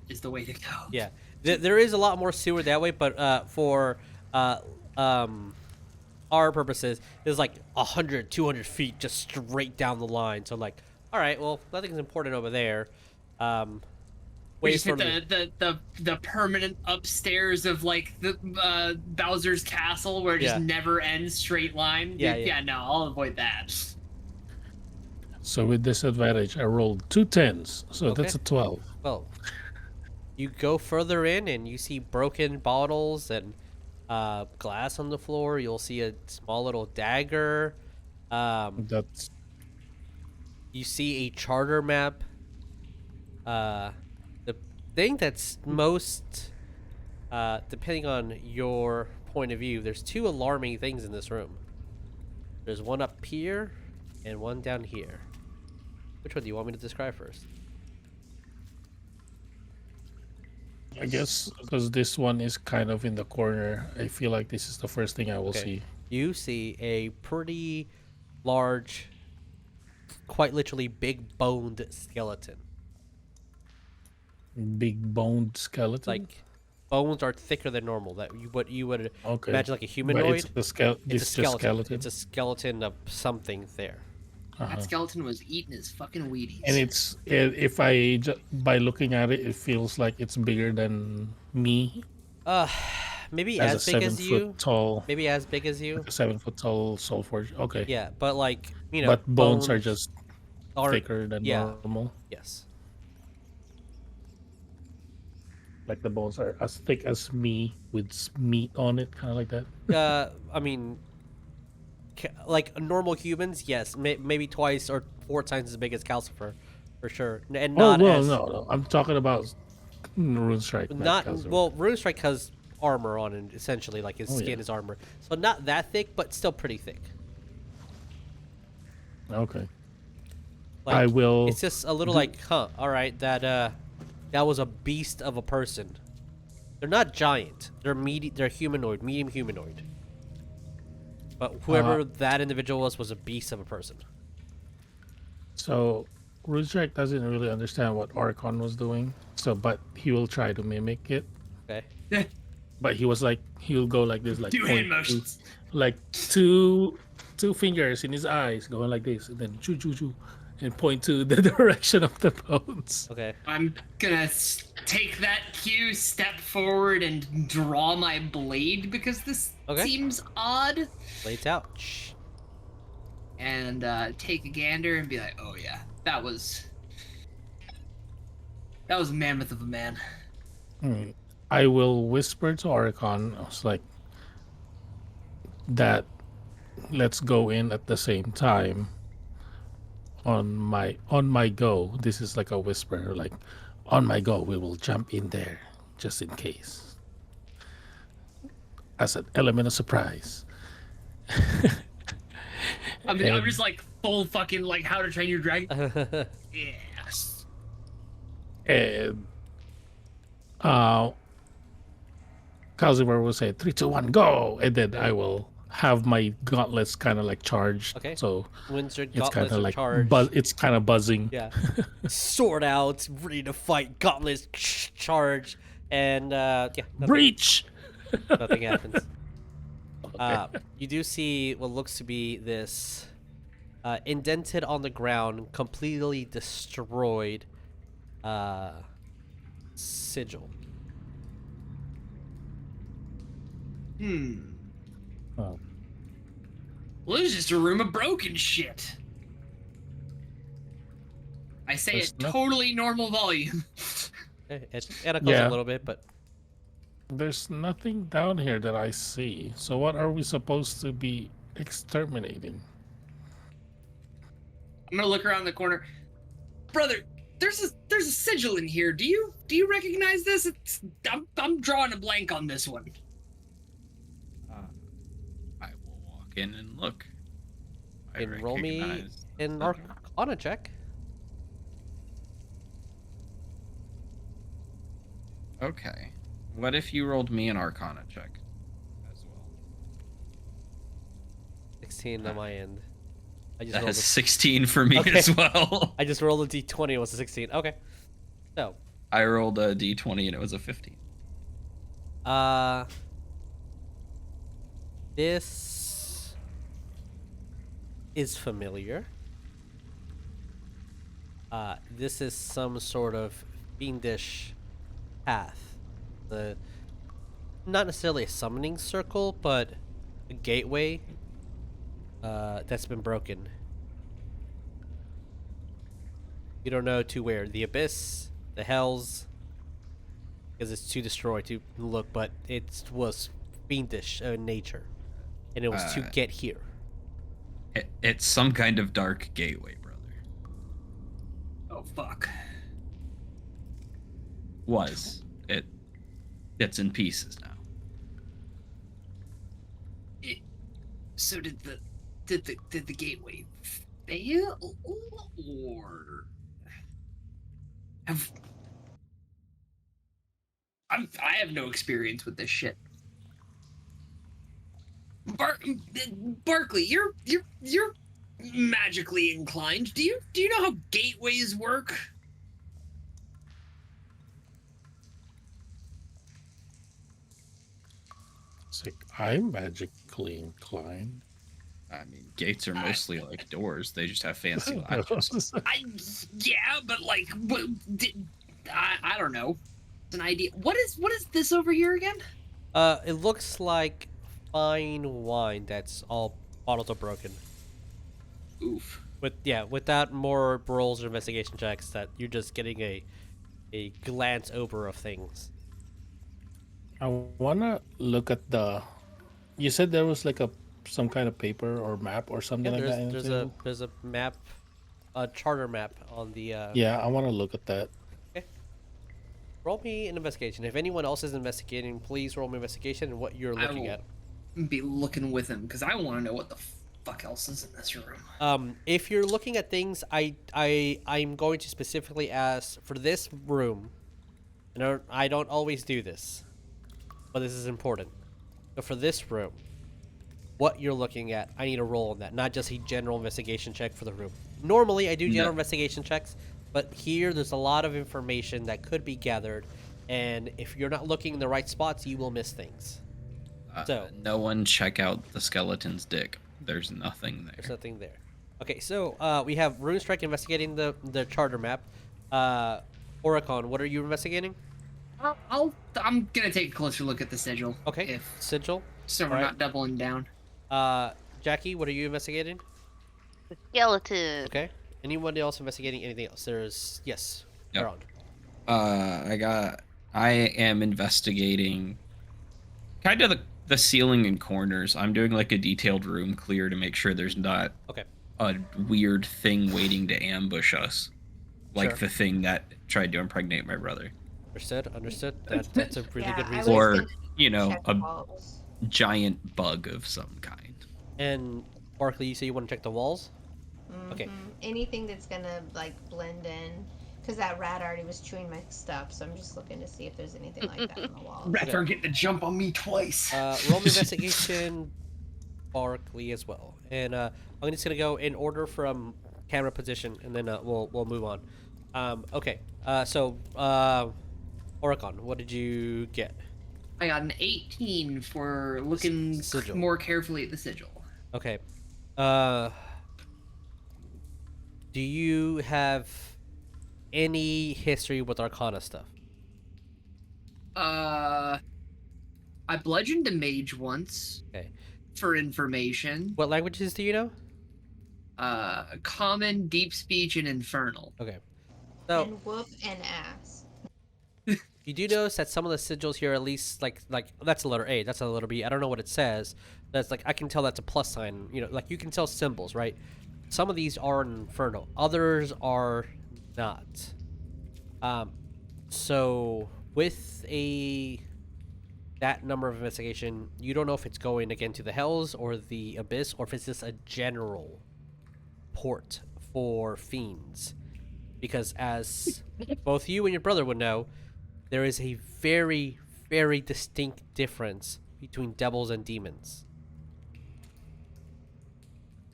is the way to go. Yeah, there is a lot more sewer that way, but for our purposes, it's like 100, 200 feet just straight down the line. So like, all right, well, nothing's important over there. We just hit the permanent upstairs of like the Bowser's castle where it just never ends straight line. Yeah, no, I'll avoid that. So with disadvantage, I rolled 2 10s, so Okay. that's a 12. Well, you go further in and you see broken bottles and glass on the floor. You'll see a small little dagger. That's You see a charter map. The thing that's most, depending on your point of view, there's 2 alarming things in this room. There's one up here and one down here. Which one do you want me to describe first? I guess because this one is kind of in the corner, I feel like this is the first thing I will see. You see a pretty large, quite literally big boned skeleton. Big boned skeleton? Like, bones are thicker than normal. That you would Okay. imagine like a But humanoid. it's a skeleton. It's a skeleton of something there. That skeleton was eating his fucking Wheaties. And by looking at it, it feels like it's bigger than me. Maybe as as a big as 7 foot you. tall. Maybe as big as you. Like a 7 foot tall soul forge. Okay. Yeah, but like, you know, But bones are just are- thicker than normal. Yes. Like the bones are as thick as me with meat on it, kind of like that. I mean, like normal humans, yes, maybe twice or 4 times as big as Calcifer, for sure, and not as no. I'm talking about Rune Strike. Rune Strike has armor on it, essentially, like his skin is armor, so not that thick, but still pretty thick. Okay. Like, I will. It's just a little like, all right, that was a beast of a person. They're not giant. They're humanoid, medium humanoid. But whoever that individual was a beast of a person. So, Rune Strike doesn't really understand what Orekon was doing. But he will try to mimic it. Okay. But he'll go like this, like do hand motions, like two fingers in his eyes, going like this, and then choo, and point to the direction of the bones. Okay. I'm gonna take that cue, step forward, and draw my blade because this seems odd. Blade's out. Shh. And take a gander and be like, oh yeah, that was a mammoth of a man. I will whisper to Orekon. I was like, that let's go in at the same time. On my go, this is like a whisper, like on my go, we will jump in there just in case, as an element of surprise. I'm just like full fucking like How to Train Your Dragon. Yes. And Calcifer will say 3, 2, 1, go, and then I will have my gauntlets kind of like charged. Okay. So Once your it's gauntlets kind of are like charged. it's kind of buzzing. Yeah. Sword out, ready to fight, gauntlets charge, and nothing, Breach. nothing happens. Okay. You do see what looks to be this indented on the ground, completely destroyed sigil. Oh. Well, it was just a room of broken shit. I say There's at totally normal volume. It echoes a little bit, but There's nothing down here that I see. So what are we supposed to be exterminating? I'm gonna look around the corner. Brother, there's a sigil in here. Do you recognize this? I'm drawing a blank on this one. I will walk in and look. and roll me an Arcana check. Okay. What if you rolled me an Arcana check as well? 16 on my end. I just That rolled has 16 for me Okay. as well. I just rolled a d20. It was a 16. Okay. So, I rolled a d20 and it was a 15. This is familiar. This is some sort of fiendish path. Not necessarily a summoning circle, but a gateway that's been broken. You don't know to where. The abyss, the hells, because it's too destroyed to look, but it was fiendish in nature, and it was to get here. It's some kind of dark gateway, brother. Oh fuck. Was. It's in pieces now. So did the gateway fail, or I have no experience with this shit. Barklee, you're magically inclined. Do you know how gateways work? It's like, I'm magically inclined. I mean, gates are mostly like doors. They just have fancy latches. Yeah, but like, I don't know. It's an idea. What is this over here again? It looks like fine wine that's all bottles are broken. Oof. Without more rolls or investigation checks, that you're just getting a glance over of things. I wanna look at the. You said there was like some kind of paper or map or something like that. There's a map, a charter map on the. Yeah, I want to look at that. Okay. Roll me an investigation. If anyone else is investigating, please roll me investigation and what you're looking at. Be looking with him because I want to know what the fuck else is in this room. If you're looking at things, I'm going to specifically ask for this room. And I don't always do this, but this is important. But for this room, what you're looking at, I need a roll on that, not just a general investigation check for the room. Normally, I do general investigation checks, but here there's a lot of information that could be gathered, and if you're not looking in the right spots, you will miss things. So no one check out the skeleton's dick. There's nothing there. There's nothing there. Okay, so we have Rune Strike investigating the charter map. Orekon, what are you investigating? I'm gonna take a closer look at the sigil. Okay, sigil. So we're not doubling down. Jackie, what are you investigating? The skeleton. Okay. Anyone else investigating anything else? Yes. Yep. Vearon. I am investigating kind of the ceiling and corners. I'm doing like a detailed room clear to make sure there's not a weird thing waiting to ambush us, like the thing that tried to impregnate my brother. Understood. That's a really good reason. Or a giant bug of some kind. And Barklee, you say you want to check the walls? Mm-hmm. Okay. Anything that's gonna like blend in, because that rat already was chewing my stuff, so I'm just looking to see if there's anything like that on the wall. Rats are getting to jump on me twice. Roll me investigation, Barklee as well. And I'm just gonna go in order from camera position, and then we'll move on. Okay. So Orekon, what did you get? I got an 18 for looking more carefully at the sigil. Okay. Do you have any history with Arcana stuff? I bludgeoned a mage once. Okay. For information. What languages do you know? Common, Deep Speech, and Infernal. Okay. So and whoop and ass. You do notice that some of the sigils here, at least like that's a letter A, that's a letter B. I don't know what it says. That's like I can tell that's a plus sign. Like you can tell symbols, right? Some of these are infernal, others are not. So with that number of investigation, you don't know if it's going again to the hells or the abyss, or if it's just a general port for fiends. Because as both you and your brother would know, there is a very, very distinct difference between devils and demons.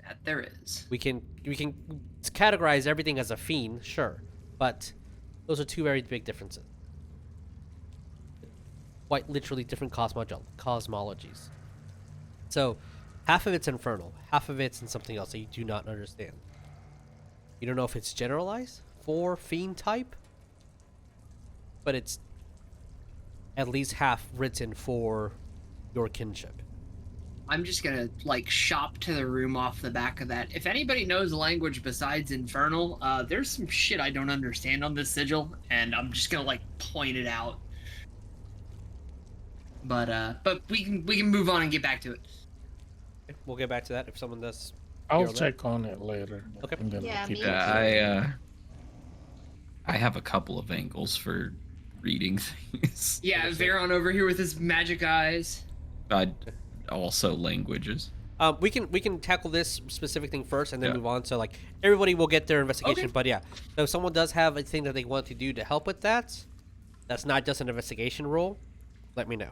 That there is. We can categorize everything as a fiend, sure, but those are two very big differences. Quite literally different cosmologies. So, half of it's infernal, half of it's in something else that you do not understand. You don't know if it's generalized for fiend type, but it's at least half written for your kinship. I'm just gonna like shop to the room off the back of that. If anybody knows a language besides Infernal, there's some shit I don't understand on this sigil, and I'm just gonna like point it out. But we can move on and get back to it. Okay, we'll get back to that if someone does. I'll that. check on it later. Okay. And then Yeah, keep me it. Yeah, I have a couple of angles for reading things. Yeah, Vearon over here with his magic eyes. Also languages. We can tackle this specific thing first and then Yeah. move on. So like everybody will get their investigation, Okay. but yeah. So if someone does have a thing that they want to do to help with that, that's not just an investigation roll. Let me know.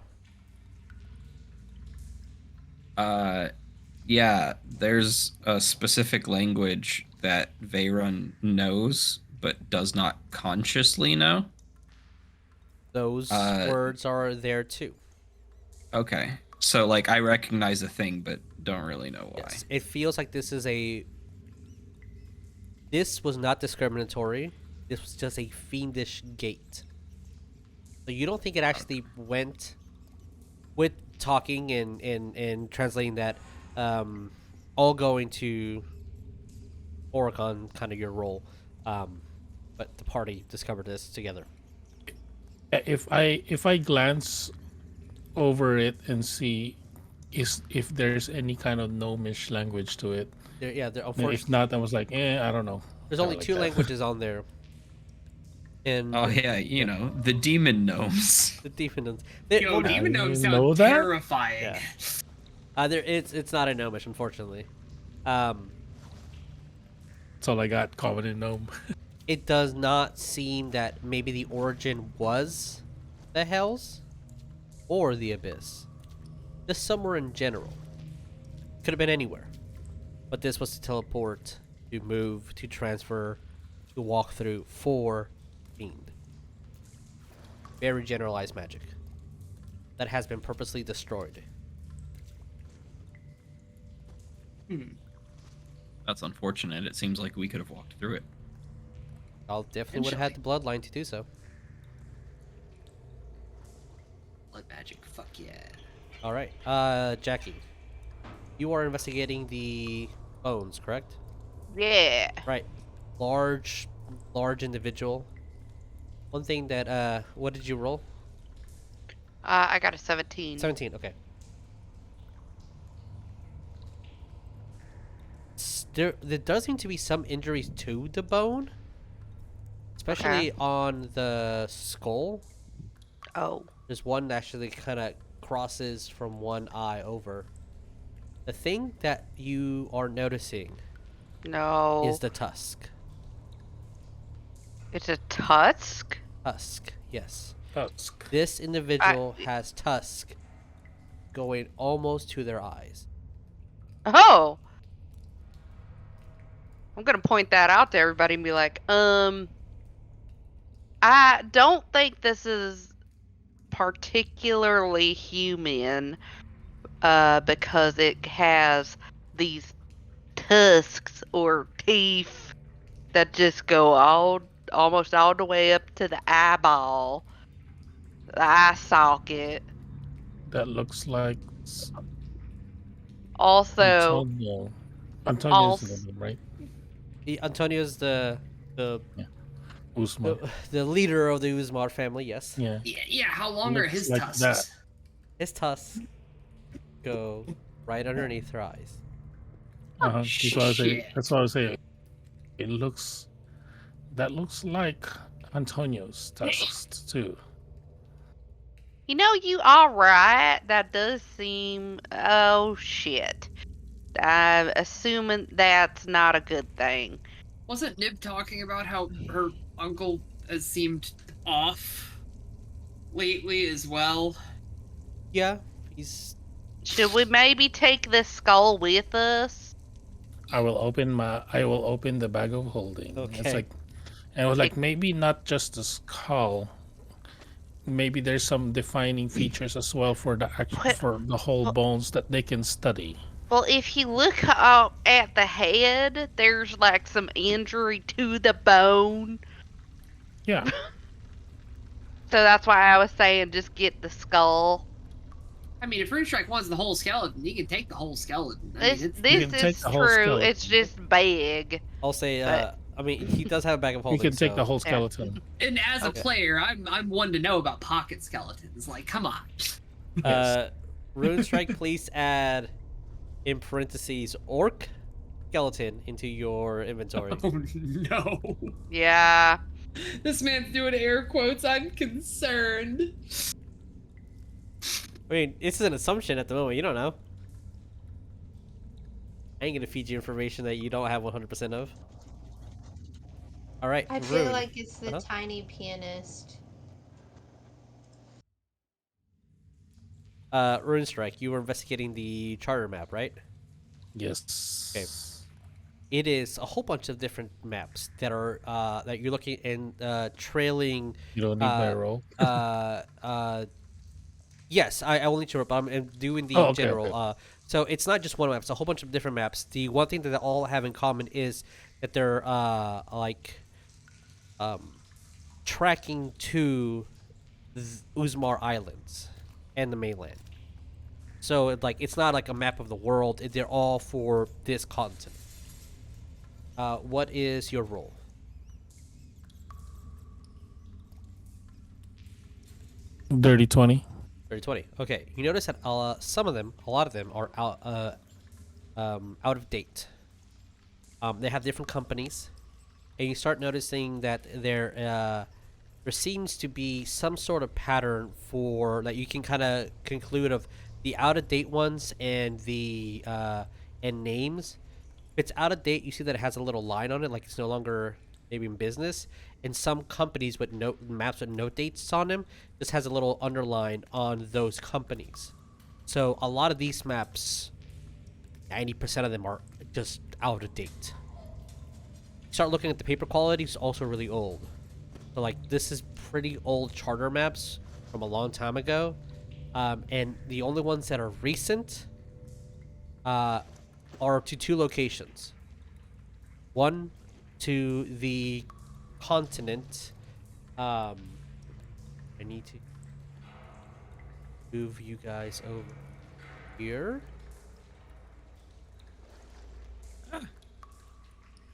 Yeah, there's a specific language that Vearon knows but does not consciously know. Those words are there too. Okay. So like I recognize a thing but don't really know why. Yes, it feels like this was not discriminatory. This was just a fiendish gate. So you don't think it actually went with talking and translating that, all going to Orekon, kind of your role. But the party discovered this together. If I glance over it and see if there's any kind of gnomish language to it. There, And unfortunately, if not, I was like, I don't know. there's only Kinda like two that. languages on there. And Oh yeah, you know, the demon gnomes. the demons. Yo, demon gnomes you know sound that? terrifying. Yeah. It's not a gnomish, unfortunately. That's all I got. Common and gnome. It does not seem that maybe the origin was the Hells or the Abyss. Just somewhere in general. Could have been anywhere. But this was to teleport, to move, to transfer, to walk through for Fiend. Very generalized magic. That has been purposely destroyed. That's unfortunate. It seems like we could have walked through it. I'll definitely would have had the bloodline to do so. Blood magic, fuck yeah. Alright, Jackie. You are investigating the bones, correct? Yeah. Right. Large individual. One thing that, what did you roll? I got a 17. 17, okay. There does seem to be some injuries to the bone. Especially on the skull. Oh. There's one that actually kind of crosses from one eye over. The thing that you are noticing No. is the tusk. It's a tusk? Tusk, yes. Tusk. This individual has tusk going almost to their eyes. Oh. I'm gonna point that out to everybody and be like, I don't think this is particularly human, because it has these tusks or teeth that just go almost all the way up to the eyeball, the eye socket. That looks like Also, Antonio. Antonio's the name, right? Antonio's the Usmar. the leader of the Usmar family, yes. Yeah. Yeah, how long are Looks his like tusks? that. His tusks go right underneath her eyes. Uh-huh. That's what I was saying. Shit. That's what I was saying. That looks like Antonio's tusks too. you know, you are right. That does seem. Oh shit. I'm assuming that's not a good thing. Wasn't Nib talking about how her uncle seemed off? lately as well. Yeah, he's Should we maybe take this skull with us? I will open the bag of holding. It's okay. like, and I was like, maybe not just the skull. Maybe there's some defining features as well for What- for the whole well- bones that they can study. Well, if you look up at the head, there's like some injury to the bone. Yeah, So that's why I was saying just get the skull. I mean, if Rune Strike wants the whole skeleton, he can take the whole skeleton. I mean, This it's, You this can take is the whole true. It's skeleton. just big. I'll say. But- I mean, he does have a bag of you holding. can take the so- whole skeleton. and as a Okay. player, I'm one to know about pocket skeletons. Like, come on. Rune Strike, please add in parentheses orc skeleton into your inventory. Oh no. Yeah. This man's doing air quotes. I'm concerned. I mean, it's an assumption at the moment. You don't know. I ain't gonna feed you information that you don't have 100% of. All right, I feel Rune. like it's the Uh-huh. tiny pianist. Rune Strike, you were investigating the charter map, right? Yes. Okay. It is a whole bunch of different maps that are that you're looking and trailing. You don't need my roll. Yes, I will need to, but I'm doing the Oh, okay, general. okay. So it's not just one map; it's a whole bunch of different maps. The one thing that they all have in common is that they're tracking to Usmar Islands and the mainland. So it's not like a map of the world; they're all for this continent. What is your role? Dirty 20. 30-20. Okay, you notice that some of them, a lot of them, are out of date. They have different companies, and you start noticing that there seems to be some sort of pattern for that you can kind of conclude of the out of date ones and the and names. If it's out of date, you see that it has a little line on it, like it's no longer maybe in business. And some companies with maps with note dates on them just has a little underline on those companies. So a lot of these maps, 90% of them are just out of date. Start looking at the paper quality; it's also really old. So this is pretty old charter maps from a long time ago, and the only ones that are recent are to two locations. One to the continent. I need to move you guys over here.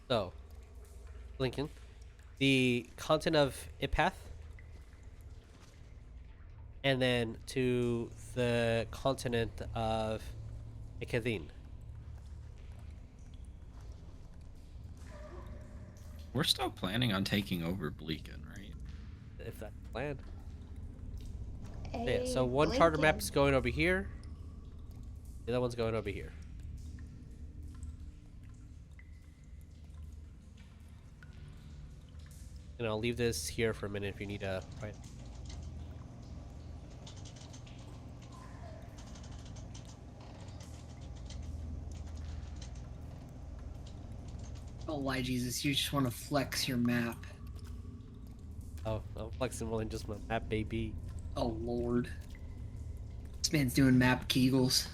So, Lincoln, the continent of Ipath, and then to the continent of Ikadin. We're still planning on taking over Bleaken, right? If that's the plan. Yeah, Hey, so one charter Lincoln. map's going over here. The other one's going over here. And I'll leave this here for a minute if you need to. Right. Oh, why, Jesus? You just want to flex your map. Oh, I'm flexing more than just my map, baby. Oh, Lord. This man's doing map kegels.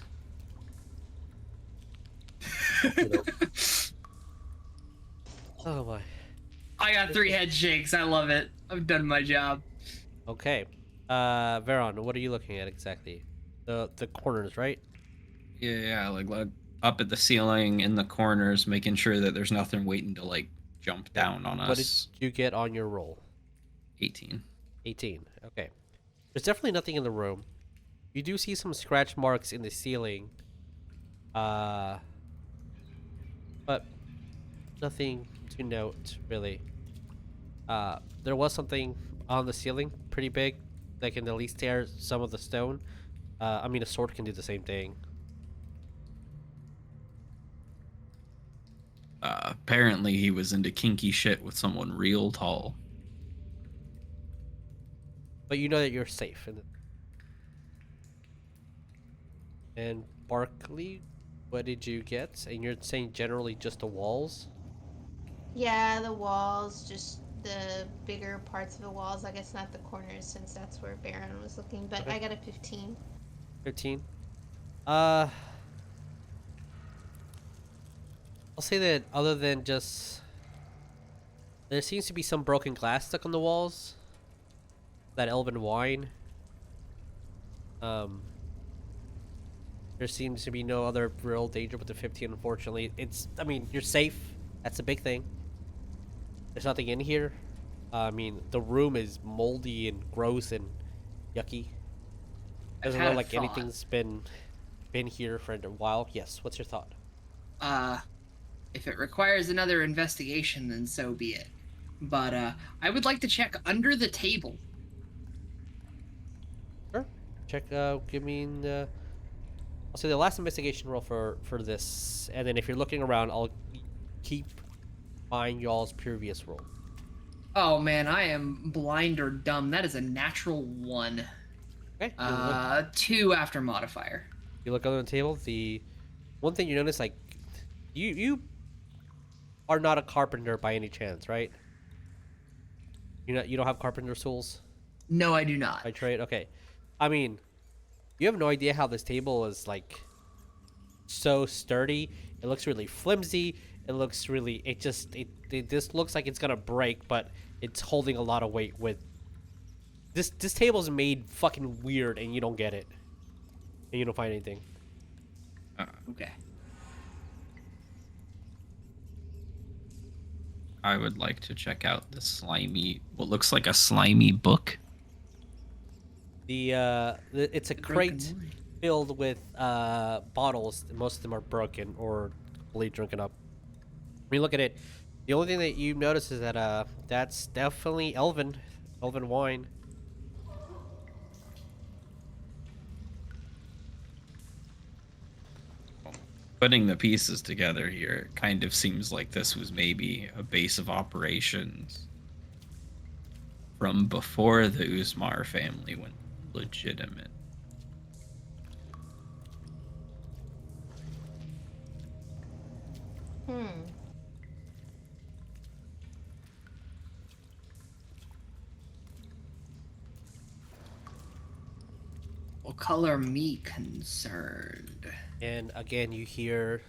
Oh my. I got 3 head shakes. I love it. I've done my job. Okay. Vearon, what are you looking at exactly? The corners, right? Yeah, like up at the ceiling in the corners, making sure that there's nothing waiting to jump down on What did us. you get on your roll? 18. 18. Okay. There's definitely nothing in the room. You do see some scratch marks in the ceiling. But nothing to note, really. There was something on the ceiling, pretty big, that can at least tear some of the stone. I mean, a sword can do the same thing. Apparently he was into kinky shit with someone real tall. but you know that you're safe. And Barklee, what did you get? And you're saying generally just the walls? Yeah, the walls, just the bigger parts of the walls. I guess not the corners, since that's where Vearon was looking. But Okay. I got a 15. 15. I'll say that other than just there seems to be some broken glass stuck on the walls. That elven wine. There seems to be no other real danger with the 15, unfortunately. I mean, you're safe. That's a big thing. There's nothing in here. I mean, the room is moldy and gross and yucky. Doesn't look like anything's been here for a while. Yes, what's your thought? If it requires another investigation, then so be it. But I would like to check under the table. Sure. Check. Give me. I'll say the last investigation roll for this, and then if you're looking around, I'll keep buying y'all's previous roll. Oh man, I am blind or dumb. That is a natural 1. Okay. 2 after modifier. You look under the table. The one thing you notice, like, you are not a carpenter by any chance, right? You don't have carpenter tools No, I do not. by trade. Okay. I mean, you have no idea how this table is like so sturdy. It looks really flimsy. It looks really. It just looks like it's gonna break, but it's holding a lot of weight. With this table's made fucking weird, and you don't get it, and you don't find anything. Okay. I would like to check out what looks like a slimy book. It's a crate filled with bottles. Most of them are broken or completely drinking up. When you look at it, the only thing that you notice is that that's definitely elven wine. Putting the pieces together here, it kind of seems like this was maybe a base of operations from before the Usmar family went legitimate. Will color me concerned. And again, you hear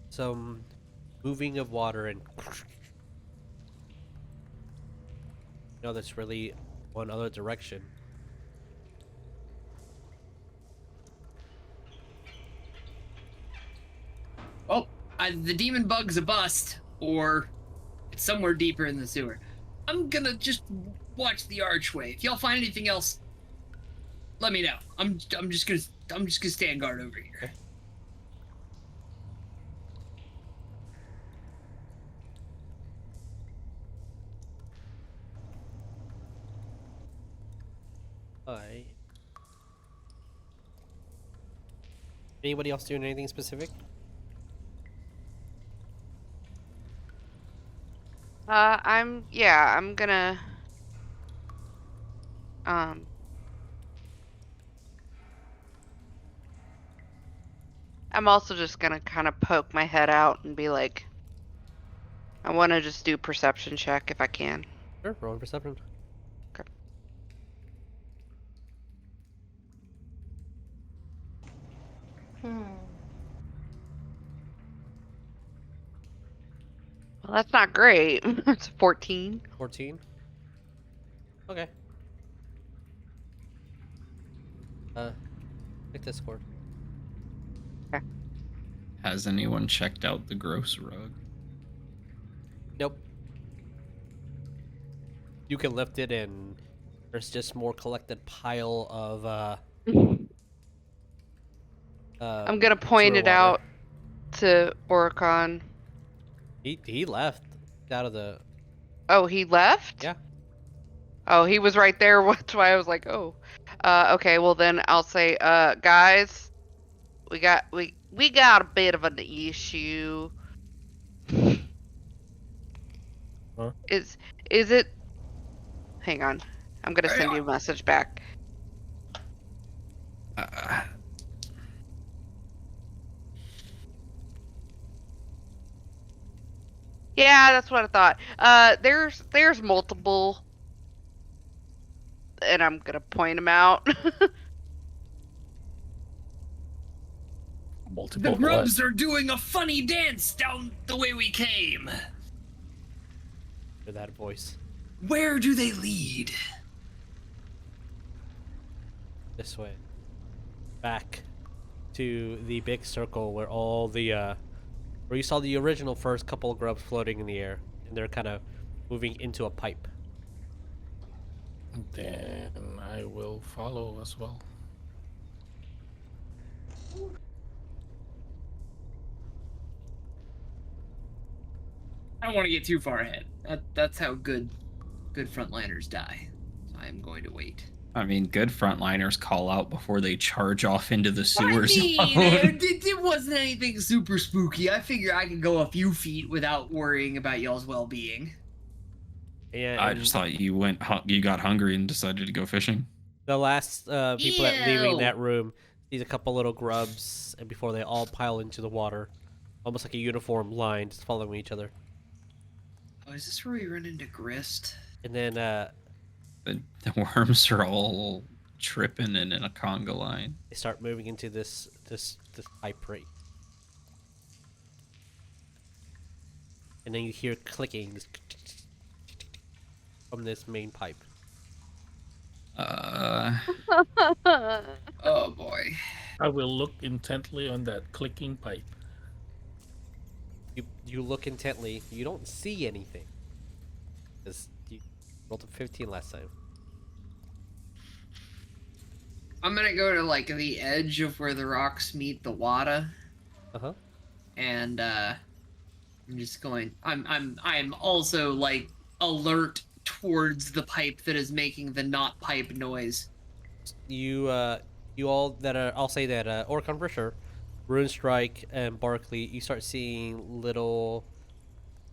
some moving of water, and no, that's really one other direction. Oh, the demon bug's a bust, or it's somewhere deeper in the sewer. I'm gonna just watch the archway. If y'all find anything else, let me know. I'm just gonna stand guard over here. Okay. Hi. Anybody else doing anything specific? I'm gonna I'm also just gonna kind of poke my head out and be like, I want to just do perception check if I can. Sure, roll perception. Okay. Well, that's not great. It's 14. 14. Okay. Take this cord. Has anyone checked out the gross rug? Nope. You can lift it, and there's just more collected pile of I'm gonna point sewer it water. out to Orekon. He left out of the. Oh, he left? Yeah. Oh, he was right there. That's why I was like, oh. Okay, well then I'll say, guys, we got a bit of an issue. Huh? Is it? Hang on. I'm gonna send you a message back. Yeah, that's what I thought. There's multiple, and I'm gonna point them out. Multiple The grubs are doing a funny dance down the way we came. Hear that voice. Where do they lead? This way. Back to the big circle where all the where you saw the original first couple of grubs floating in the air, and they're kind of moving into a pipe. Then I will follow as well. I don't want to get too far ahead. That's how good frontliners die. So I am going to wait. I mean, good frontliners call out before they charge off into the sewers. It wasn't anything super spooky. I figure I could go a few feet without worrying about y'all's well-being. And I just thought you got hungry and decided to go fishing. the last people that leaving Ew. that room sees a couple little grubs, and before they all pile into the water, almost like a uniform line, just following each other. Oh, is this where we run into Grist? And then The worms are all tripping in a conga line. they start moving into this pipe right. And then you hear clicking from this main pipe. Oh boy. I will look intently on that clicking pipe. You look intently. You don't see anything. Because you rolled a 15 last time. I'm gonna go to like the edge of where the rocks meet the water, Uh-huh. and I'm just going. I'm also like alert towards the pipe that is making the not pipe noise. You all that are, I'll say that Orekon for sure, Rune Strike and Barklee, you start seeing little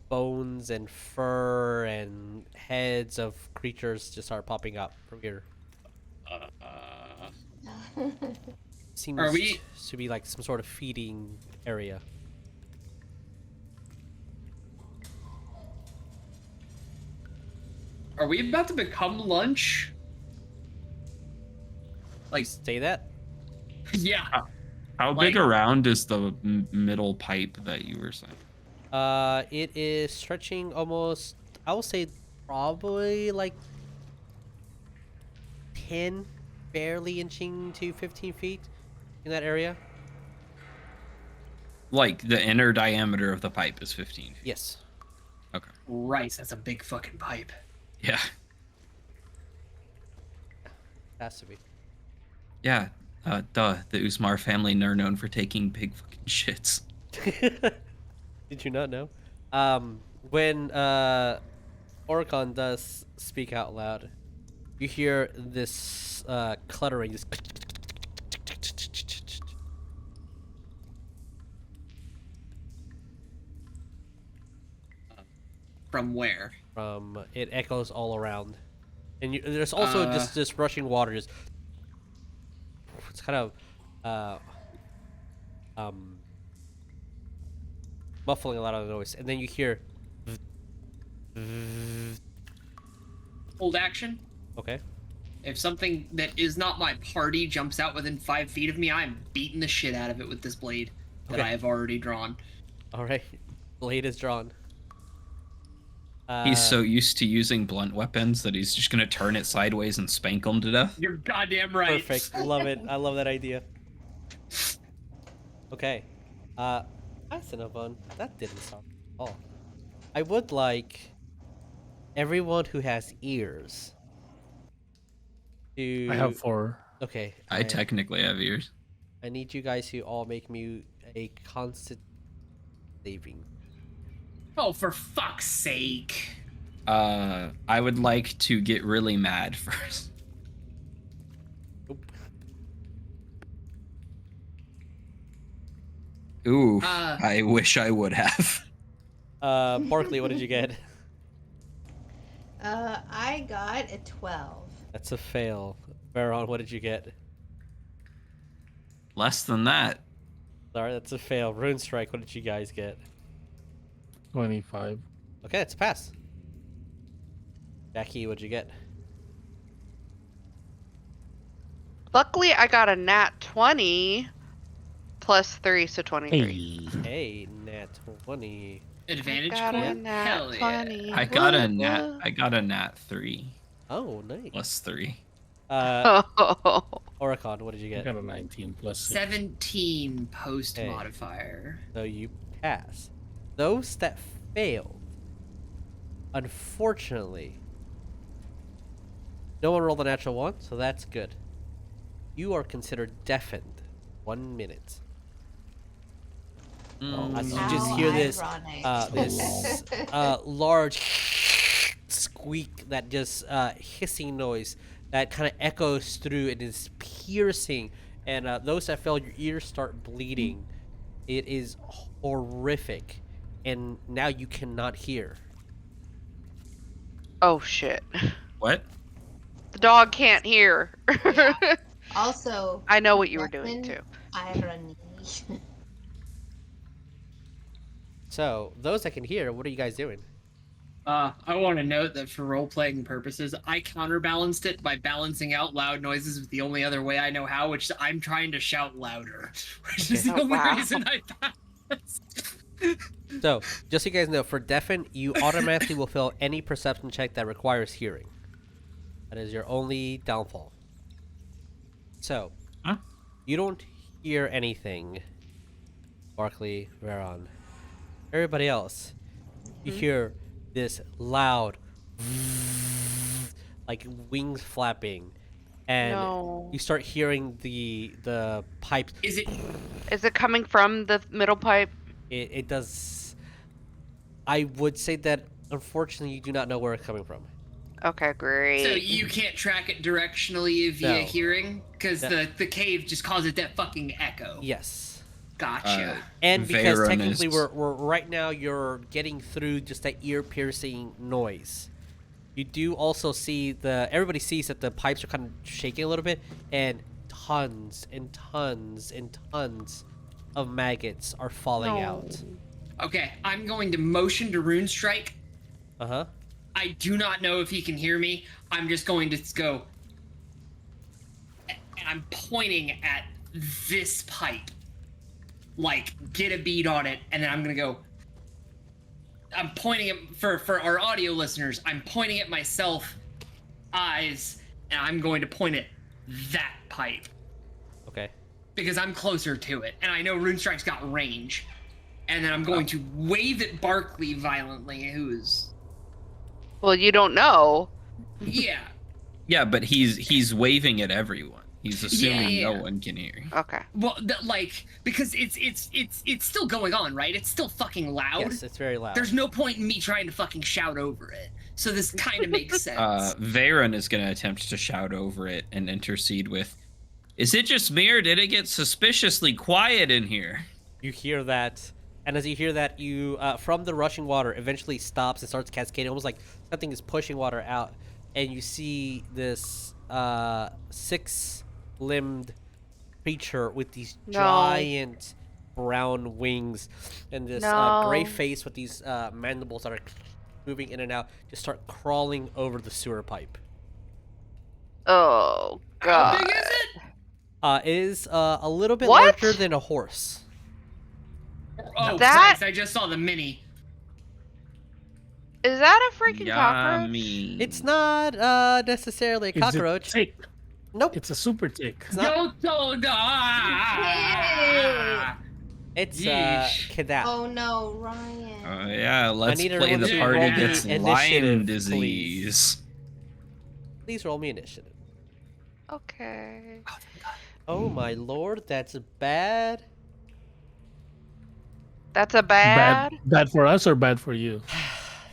bones and fur and heads of creatures just start popping up from here. Seems Are we- to be like some sort of feeding area. Are we about to become lunch? Like, Say that? yeah. How big around is the middle pipe that you were saying? It is stretching almost, I will say probably like 10, barely inching to 15 feet in that area. Like the inner diameter of the pipe is 15 feet. Yes. Okay. Rice, that's a big fucking pipe. Yeah. Has to be. Yeah. The Usmar family are known for taking big fucking shits. Did you not know? When Orekon does speak out loud, you hear this cluttering. This From where? from it echoes all around, and there's also just this rushing water. Just it's kind of muffling a lot of the noise, and then you hear. Hold action. Okay. If something that is not my party jumps out within 5 feet of me, I'm beating the shit out of it with this blade that Okay. I have already drawn. All right. Blade is drawn. He's so used to using blunt weapons that he's just gonna turn it sideways and spank him to death. You're goddamn right. Perfect. Love it. I love that idea. Okay. Isinavon, that didn't sound at all. I would like everyone who has ears to. I have 4. Okay. I technically have ears. I need you guys to all make me a constant saving. Oh, for fuck's sake. I would like to get really mad first. Nope. Ooh, I wish I would have. Barklee, what did you get? I got a 12. That's a fail. Vearon, what did you get? Less than that. Sorry, that's a fail. Rune Strike, what did you guys get? 25. Okay, it's a pass. Jackie, what'd you get? Luckily, I got a nat 20 plus 3, so 23. Hey. Hey, nat 20. Advantage got a point? nat Hell yeah. 20. I got a Woo, nat. woo. I got a nat 3 Oh, nice. plus 3. Orekon, what did you I get? got a 19 plus 6. 17 post Okay. modifier. So you pass. Those that failed, unfortunately, no one rolled a natural 1, so that's good. You are considered deafened. 1 minute. As you just How hear this, ironic. this large squeak, that just hissing noise that kind of echoes through and is piercing. And those that failed, your ears start bleeding. It is horrific, and now you cannot hear. Oh, shit. What? The dog can't hear. Also, I know what you were doing, too. irony. So those that can hear, what are you guys doing? I want to note that for role-playing purposes, I counterbalanced it by balancing out loud noises with the only other way I know how, which is I'm trying to shout louder, which is the Oh, only wow. reason I passed. So, just so you guys know, for deafen, you automatically will fail any perception check that requires hearing. That is your only downfall. So, Huh? you don't hear anything, Barklee, Vearon. Everybody else, you hear this loud, like wings flapping, and No. you start hearing the pipes. Is it? Is it coming from the middle pipe? It does. I would say that unfortunately you do not know where it's coming from. Okay, great. So you can't track it directionally via No. hearing? Because No. the cave just causes that fucking echo. Yes. Gotcha. And because Vearon technically is- we're right now you're getting through just that ear piercing noise. You do also see everybody sees that the pipes are kind of shaking a little bit, and tons and tons and tons of maggots are falling out. Okay, I'm going to motion to Rune Strike. Uh-huh. I do not know if he can hear me. I'm just going to go. And I'm pointing at this pipe. Like, get a bead on it, and then I'm going to go. I'm pointing at, for our audio listeners, I'm pointing at myself, eyes, and I'm going to point at that pipe. Okay. Because I'm closer to it, and I know Rune Strike's got range. And then I'm going to wave at Barklee violently, who's Well, you don't know. yeah. Yeah, but he's waving at everyone. He's assuming Yeah. no one can hear. Okay. Well, like because it's still going on, right? It's still fucking loud. Yes, it's very loud. There's no point in me trying to fucking shout over it. So this kind of makes sense. Vearon is going to attempt to shout over it and intercede with, "Is it just me, or did it get suspiciously quiet in here?" You hear that, and as you hear that, you from the rushing water eventually stops and starts cascading, almost like something is pushing water out, and you see this 6-limbed creature with these No. giant brown wings and this gray No. face with these mandibles that are moving in and out, just start crawling over the sewer pipe. Oh, How God. big is it? It is a little bit What? larger than a horse. Oh, That- Christ, I just saw the mini. Is that a freaking cockroach? Yummy. It's not necessarily a It's a cockroach. tick. Nope. It's a super tick. It's not. Go, It's Yeesh. Kidap. Oh no, Ryan. Yeah, let's need play everyone the to party roll me gets initiative, Lyme please. disease. Please roll me initiative. Okay. Oh my lord, that's bad. That's a bad. Bad for us or bad for you?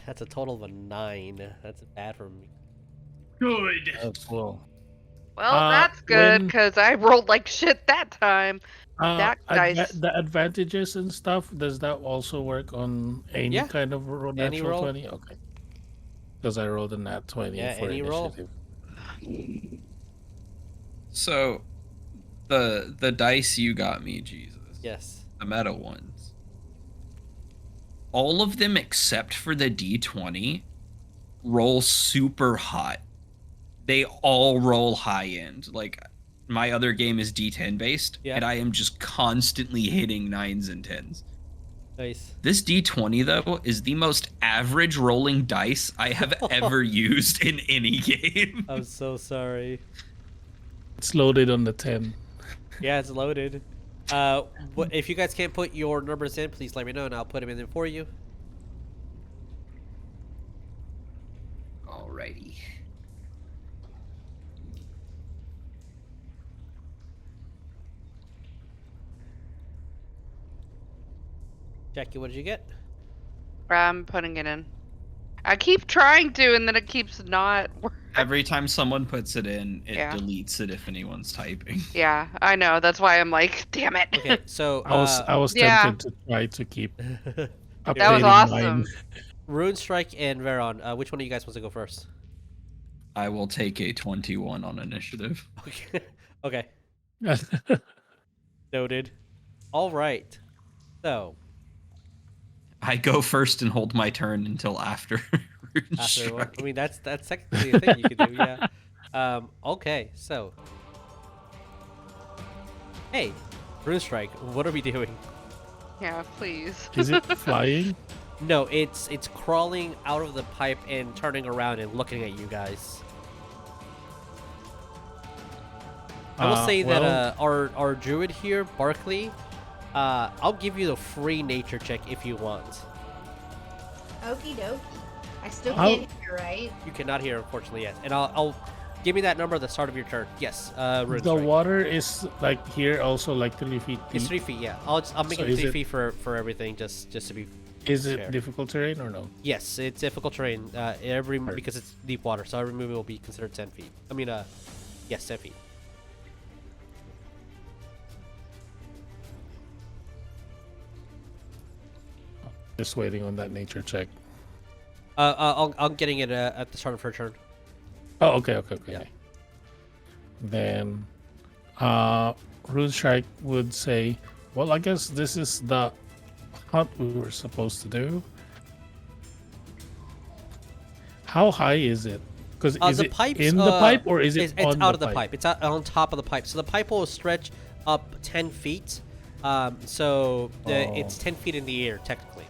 That's a total of a 9. That's bad for me. Good. Oh, cool. Well, that's good when- because I rolled like shit that time. That dice. The advantages and stuff, does that also work on any Yeah. kind of Any natural roll. 20? Okay. Because I rolled a nat 20 Yeah, for any roll. initiative. So, the dice you got me, Jesus. Yes. The meta ones. All of them except for the D20 roll super hot. They all roll high end. Like, my other game is D10 based, and I am just constantly hitting 9s and 10s. Nice. This D20, though, is the most average rolling dice I have ever used in any game. I'm so sorry. It's loaded on the 10. Yeah, it's loaded. If you guys can't put your numbers in, please let me know, and I'll put them in there for you. Alrighty. Jackie, what did you get? I'm putting it in. I keep trying to, and then it keeps not working. Every time someone puts it in, it Yeah. deletes it if anyone's typing. Yeah, I know. That's why I'm like, damn it. Okay, so I was yeah. tempted to try to keep updating That was awesome. mine. Rune Strike and Vearon, which one of you guys wants to go first? I will take a 21 on initiative. Okay. Noted. All right. So I go first and hold my turn until after. after one, I mean that's technically a thing you can do. Yeah. Okay. So. Hey, Rune Strike. What are we doing? Yeah, please. Is it flying? No, it's crawling out of the pipe and turning around and looking at you guys. I will say that our druid here, Barklee, I'll give you the free nature check if you want. Okie dokie. I still How- can't hear, right? You cannot hear, unfortunately, yet. And I'll give me that number at the start of your turn. Yes, Rune The Strike. water is like here, also like 3 feet It's deep. 3 feet. Yeah, I'll make So it is 3 it- feet for everything, just to be. Is it Fair. difficult terrain or no? Yes, it's difficult terrain. Because it's deep water, so every movement will be considered 10 feet. I mean, yes, 10 feet. Just waiting on that nature check. I'm getting it at the start of her turn. Oh, okay. Yeah. Then, Rune Strike would say, "Well, I guess this is the hunt we were supposed to do." How high is it? Because is The it pipes, in the pipe or is it it's on out the of the pipe? It's out on top of the pipe. So the pipe will stretch up 10 feet. It's 10 feet in the air technically.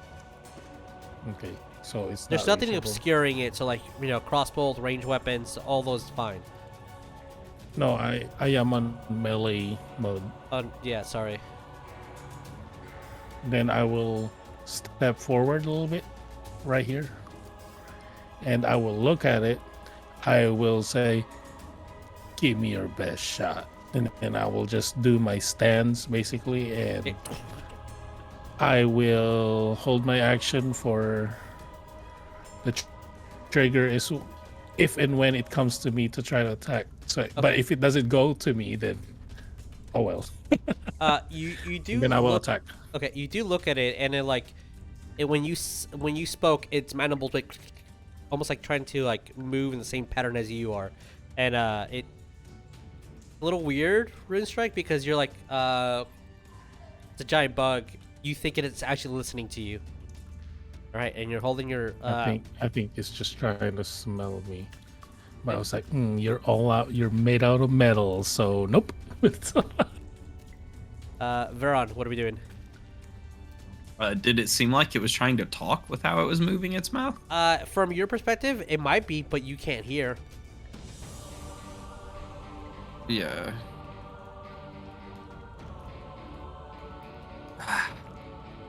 Okay, so it's There's not nothing reachable. obscuring it. So like crossbows, range weapons, all those is fine. No, I am on melee mode. Yeah, sorry. Then I will step forward a little bit, right here, and I will look at it. I will say, "Give me your best shot," and I will just do my stance basically, and Okay. I will hold my action for the trigger is if and when it comes to me to try to attack. So, but if it doesn't go to me, then oh well. You do. Then I will look, attack. Okay, you do look at it, and when you spoke, its mandibles like almost like trying to like move in the same pattern as you are, and it's a little weird, Rune Strike, because you're like it's a giant bug. You think it's actually listening to you, right? And you're holding your. I think it's just trying to smell me. But I was like, you're all out. You're made out of metal, so nope. Vearon, what are we doing? Did it seem like it was trying to talk with how it was moving its mouth? From your perspective, it might be, but you can't hear. Yeah.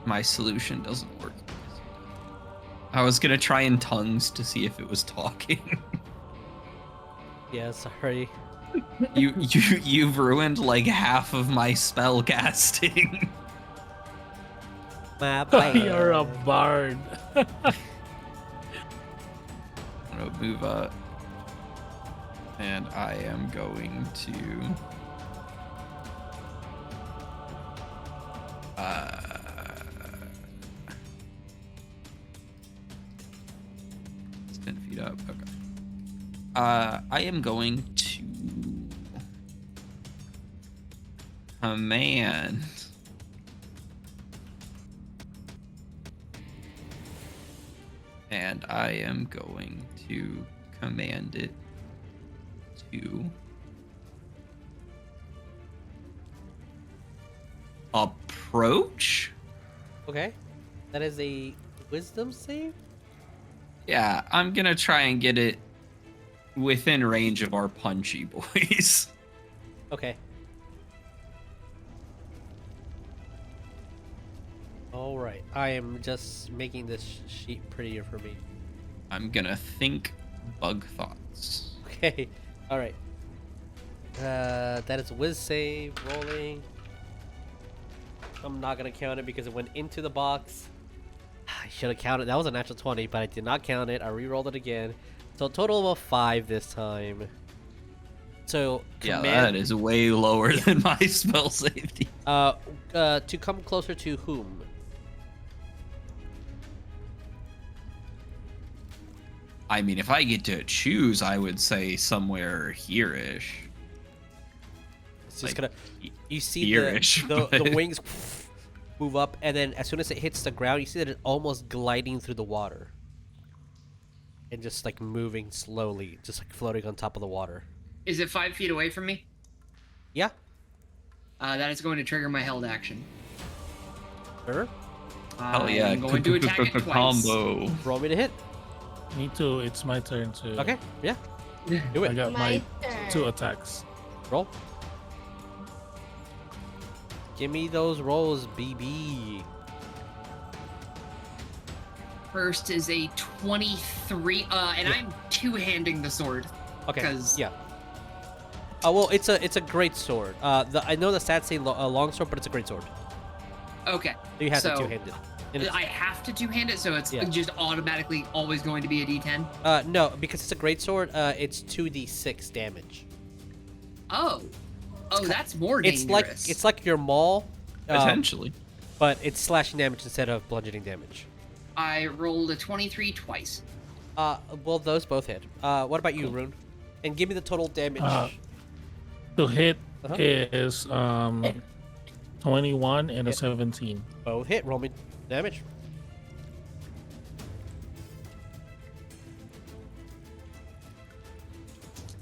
My solution doesn't work. I was gonna try in tongues to see if it was talking. Yeah, sorry. You've ruined like half of my spell casting. My bad. You're a bard. I'm gonna move up, and I am going to. It's 10 feet up. Okay. I am going to command. And I am going to command it to approach. Okay. That is a wisdom save? Yeah, I'm gonna try and get it within range of our punchy boys. Okay. All right. I am just making this sheet prettier for me. I'm gonna think bug thoughts. Okay. All right. That is a whiz save rolling. I'm not gonna count it because it went into the box. I should have counted. That was a natural 20, but I did not count it. I re-rolled it again. So a total of 5 this time. So Yeah, that is way lower than my spell safety. To come closer to whom? I mean, if I get to choose, I would say somewhere here-ish. It's just Like, gonna. You see here-ish, the but- wings move up, and then as soon as it hits the ground, you see that it's almost gliding through the water, and just like moving slowly, just like floating on top of the water. Is it 5 feet away from me? Yeah. That is going to trigger my held action. Sure. Hell yeah! I'm going to attack it twice. Combo. Roll me to hit. Me too. It's my turn to. Okay. Yeah. Do I it. got My my turn. 2 attacks. Roll. Give me those rolls, BB. First is a 23, and Yeah. I'm two-handing the sword. Okay. 'Cause- Yeah. Well, it's a great sword. I know the stats say a long sword, but it's a great sword. Okay. You have So, to two-handed. And it's- I have to two-hand it, so it's Yeah. just automatically always going to be a D10? No, because it's a great sword. It's 2d6 damage. Oh. Oh, that's more It's dangerous. like your maul, Potentially. but it's slashing damage instead of bludgeoning damage. I rolled a 23 twice. Well, those both hit. What about you, Rune? And give me the total damage. To hit Uh-huh. is 21 and a Hit. 17. Both hit. Roll me damage.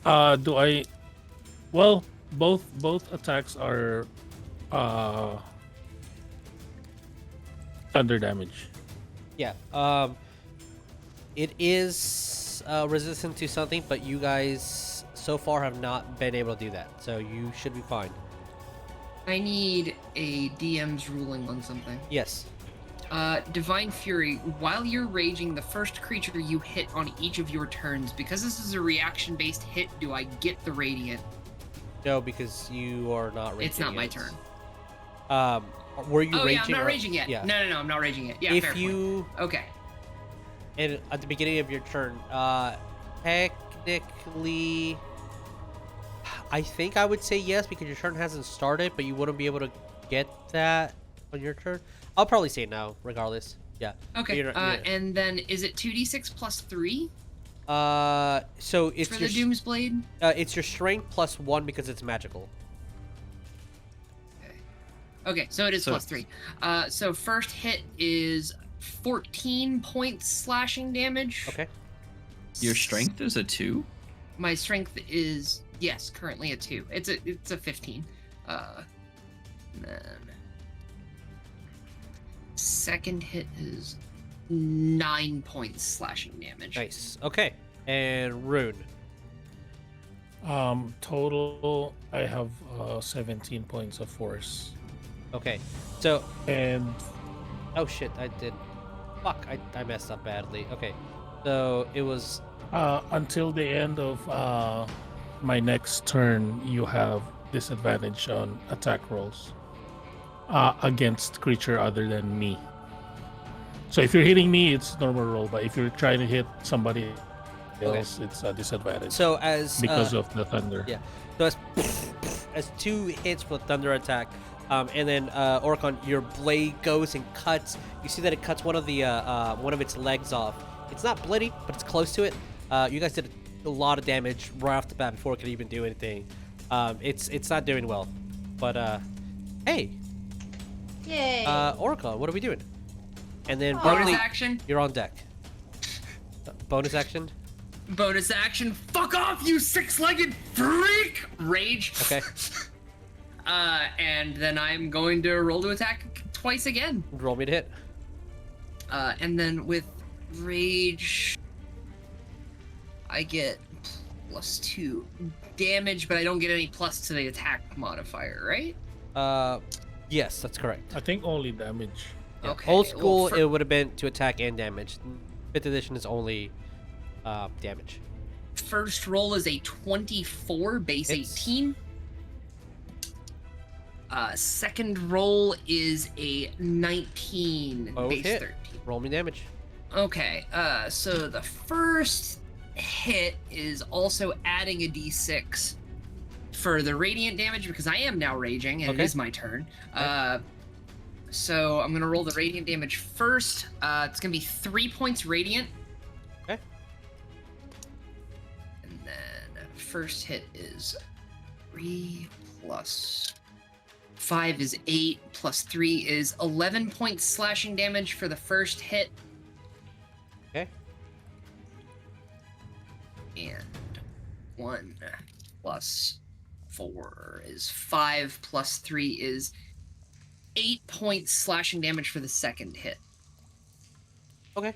Do I? Well, both attacks are thunder damage. Yeah. It is resistant to something, but you guys so far have not been able to do that, so you should be fine. I need a DM's ruling on something. Yes. Divine Fury. While you're raging, the first creature you hit on each of your turns, because this is a reaction-based hit, do I get the Radiant? No, because you are not raging. It's not my yet. turn. Were you Oh, raging? yeah, I'm not or- raging yet. Yeah. No, I'm not raging yet. Yeah, If fair point. you Okay. and at the beginning of your turn, technically, I think I would say yes because your turn hasn't started, but you wouldn't be able to get that on your turn. I'll probably say no, regardless. Yeah. Okay. You're- And then is it 2d6 plus 3 So it's for your the Doom's Blade? it's your strength plus 1 because it's magical. Okay, so it is So plus 3. So first hit is 14 points slashing damage. Okay. Your strength is a 2? My strength is, yes, currently a 2. It's a 15. And then second hit is 9 points slashing damage. Nice. Okay. And Rune. Total, I have 17 points of force. Okay. So, And oh shit, I did. Fuck, I messed up badly. Okay. So it was until the end of my next turn, you have disadvantage on attack rolls against creature other than me. So if you're hitting me, it's normal roll, but if you're trying to hit somebody else, it's a disadvantage so as because of the thunder. yeah. So as 2 hits with thunder attack, and then Orekon, your blade goes and cuts. You see that it cuts one of its legs off. It's not bloody, but it's close to it. You guys did a lot of damage right off the bat before it could even do anything. It's not doing well. But hey, Yay. Orekon, what are we doing? And then Bonus Bonus Barklee, action. you're on deck. Bonus action. Bonus action. Fuck off, you six-legged freak! Rage. Okay. And then I'm going to roll to attack twice again. Roll me to hit. And then with rage, I get +2 damage, but I don't get any plus to the attack modifier, right? Yes, that's correct. I think only damage. Yeah. Okay, Old well, school, for- it would have been to attack and damage. 5th edition is only damage. First roll is a 24, base Hits. 18. Second roll is a 19, Both base hit. 13. Roll me damage. Okay, so the first hit is also adding a d6 for the radiant damage because I am now raging and Okay. it is my turn. Okay. So I'm gonna roll the radiant damage first. It's gonna be 3 points radiant. Okay. And then first hit is 3 plus 5 is 8 plus 3 is 11 points slashing damage for the first hit. Okay. And 1 plus 4 is 5 plus 3 is 8 points slashing damage for the second hit. Okay.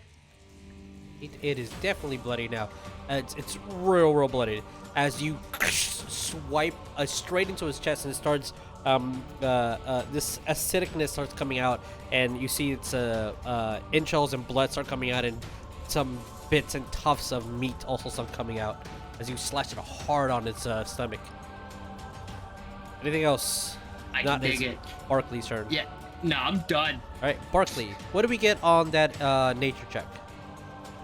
It is definitely bloody now. It's real bloody. As you swipe straight into his chest, and it starts this acidicness starts coming out, and you see its entrails and blood start coming out, and some bits and tufts of meat also start coming out as you slash it hard on its stomach. Anything else? I Not can dig his- it. Barklee's turn. Yeah. No, I'm done. All right, Barklee. What do we get on that nature check?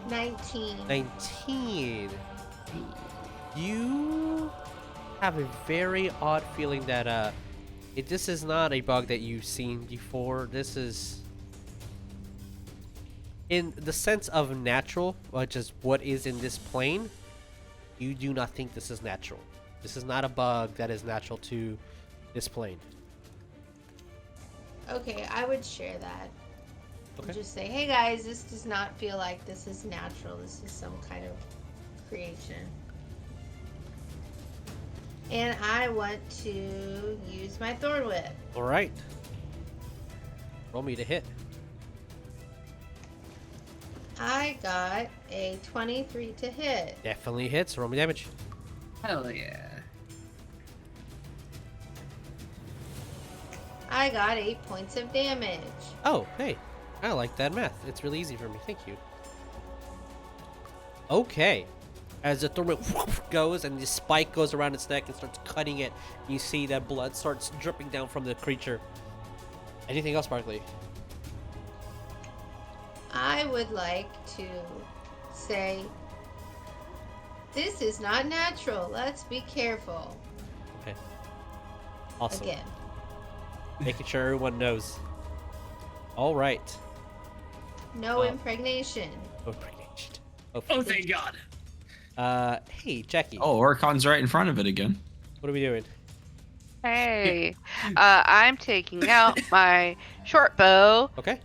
19. 19. You have a very odd feeling that this is not a bug that you've seen before. This is in the sense of natural, which is what is in this plane. You do not think this is natural. This is not a bug that is natural to this plane. Okay, I would share that. Okay. Just say, hey guys, this does not feel like this is natural. This is some kind of creation. And I want to use my Thorn Whip. All right. Roll me to hit. I got a 23 to hit. Definitely hits. Roll me damage. Hell yeah. I got 8 points of damage. Oh, hey. I like that math. It's really easy for me. Thank you. Okay. As the thorn whip goes and the spike goes around its neck and starts cutting it, you see that blood starts dripping down from the creature. Anything else, Barklee? I would like to say, this is not natural. Let's be careful. Okay. Awesome. Again. Making sure everyone knows. All right. No Oh. impregnation. Oh, pregnant. Oh, thank God. Hey, Jackie. Oh, Orekon's right in front of it again. What are we doing? Hey, I'm taking out my short bow Okay.